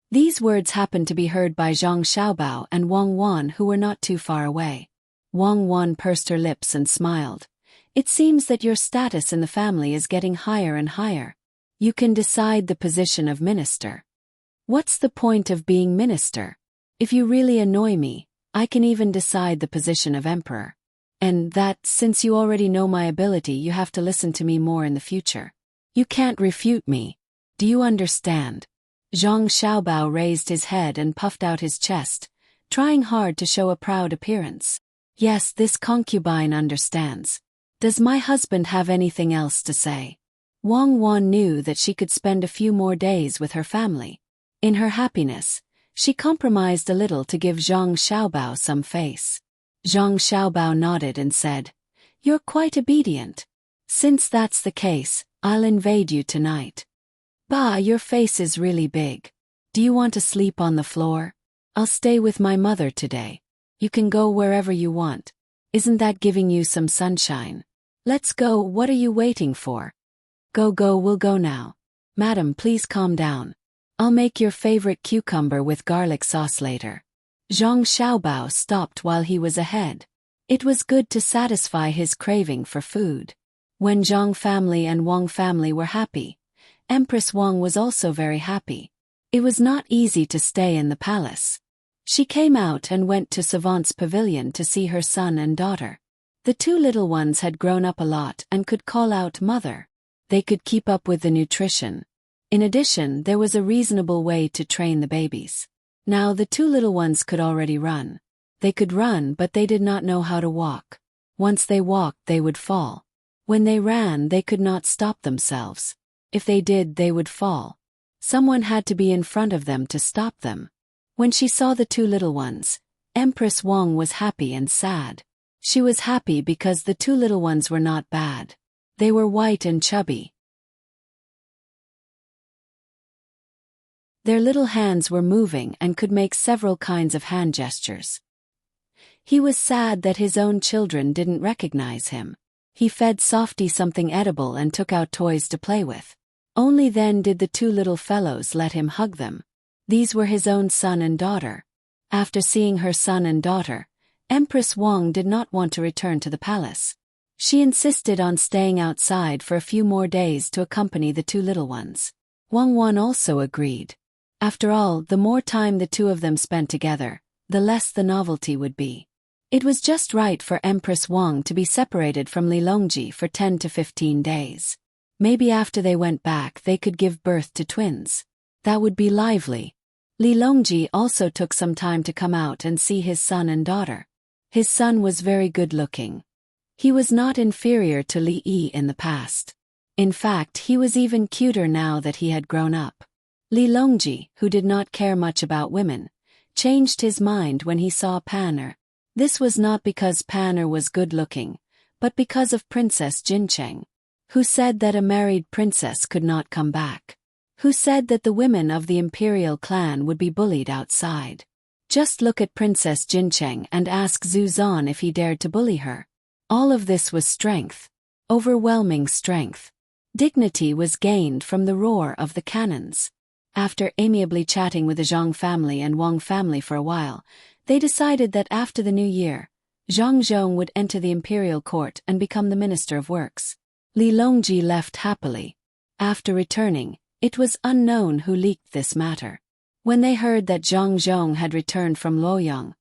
These words happened to be heard by Zhang Xiaobao and Wang Wan, who were not too far away. Wang Wan pursed her lips and smiled. "It seems that your status in the family is getting higher and higher. You can decide the position of minister. What's the point of being minister? If you really annoy me, I can even decide the position of emperor. And that, since you already know my ability, you have to listen to me more in the future. You can't refute me. Do you understand?" Zhang Xiaobao raised his head and puffed out his chest, trying hard to show a proud appearance. "Yes, this concubine understands. Does my husband have anything else to say?" Wang Wan knew that she could spend a few more days with her family. In her happiness, she compromised a little to give Zhang Xiaobao some face. Zhang Xiaobao nodded and said, "You're quite obedient. Since that's the case, I'll invade you tonight." "Bah, your face is really big. Do you want to sleep on the floor? I'll stay with my mother today. You can go wherever you want. Isn't that giving you some sunshine? Let's go, what are you waiting for? Go, we'll go now. Madam, please calm down. I'll make your favorite cucumber with garlic sauce later." Zhang Xiaobao stopped while he was ahead. It was good to satisfy his craving for food. When Zhang family and Wang family were happy, Empress Wang was also very happy. It was not easy to stay in the palace. She came out and went to Savant's pavilion to see her son and daughter. The 2 little ones had grown up a lot and could call out mother. They could keep up with the nutrition. In addition, there was a reasonable way to train the babies. Now the 2 little ones could already run. They could run, but they did not know how to walk. Once they walked, they would fall. When they ran, they could not stop themselves. If they did, they would fall. Someone had to be in front of them to stop them. When she saw the 2 little ones, Empress Wang was happy and sad. She was happy because the 2 little ones were not bad. They were white and chubby. Their little hands were moving and could make several kinds of hand gestures. He was sad that his own children didn't recognize him. He fed Softy something edible and took out toys to play with. Only then did the two little fellows let him hug them. These were his own son and daughter. After seeing her son and daughter, Empress Wang did not want to return to the palace. She insisted on staying outside for a few more days to accompany the two little ones. Wang Wan also agreed. After all, the more time the two of them spent together, the less the novelty would be. It was just right for Empress Wang to be separated from Li Longji for 10 to 15 days. Maybe after they went back they could give birth to twins. That would be lively. Li Longji also took some time to come out and see his son and daughter. His son was very good-looking. He was not inferior to Li Yi in the past. In fact, he was even cuter now that he had grown up. Li Longji, who did not care much about women, changed his mind when he saw Pan'er. This was not because Pan'er was good-looking, but because of Princess Jincheng, who said that a married princess could not come back, who said that the women of the imperial clan would be bullied outside. Just look at Princess Jincheng and ask Zhu Zan if he dared to bully her. All of this was strength, overwhelming strength. Dignity was gained from the roar of the cannons. After amiably chatting with the Zhang family and Wang family for a while, they decided that after the new year, Zhang Zhong would enter the imperial court and become the Minister of Works. Li Longji left happily. After returning, it was unknown who leaked this matter. When they heard that Zhang Zhong had returned from Luoyang,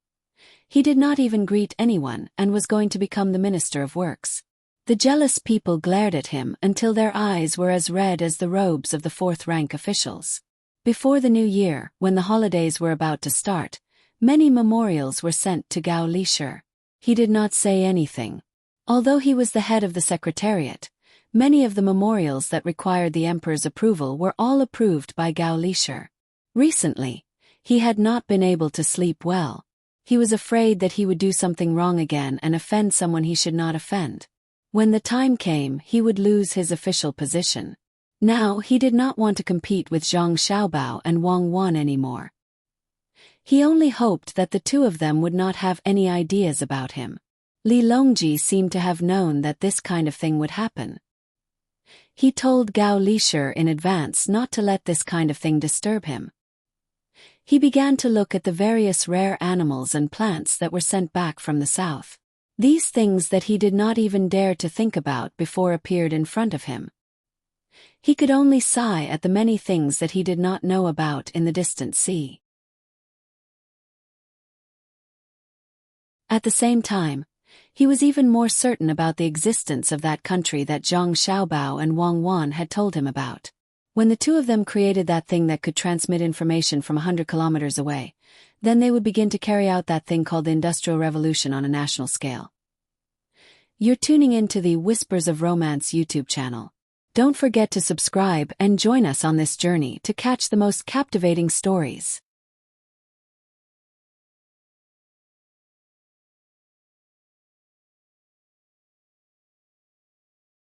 he did not even greet anyone and was going to become the Minister of Works. The jealous people glared at him until their eyes were as red as the robes of the fourth-rank officials. Before the new year, when the holidays were about to start, many memorials were sent to Gao Lishir. He did not say anything. Although he was the head of the secretariat, many of the memorials that required the emperor's approval were all approved by Gao Lishir. Recently, he had not been able to sleep well. He was afraid that he would do something wrong again and offend someone he should not offend. When the time came, he would lose his official position. Now he did not want to compete with Zhang Xiaobao and Wang Wan anymore. He only hoped that the two of them would not have any ideas about him. Li Longji seemed to have known that this kind of thing would happen. He told Gao Lishir in advance not to let this kind of thing disturb him. He began to look at the various rare animals and plants that were sent back from the south. These things that he did not even dare to think about before appeared in front of him. He could only sigh at the many things that he did not know about in the distant sea. At the same time, he was even more certain about the existence of that country that Zhang Xiaobao and Wang Wan had told him about. When the two of them created that thing that could transmit information from 100 kilometers away, then they would begin to carry out that thing called the Industrial Revolution on a national scale. You're tuning into the Whispers of Romance YouTube channel. Don't forget to subscribe and join us on this journey to catch the most captivating stories.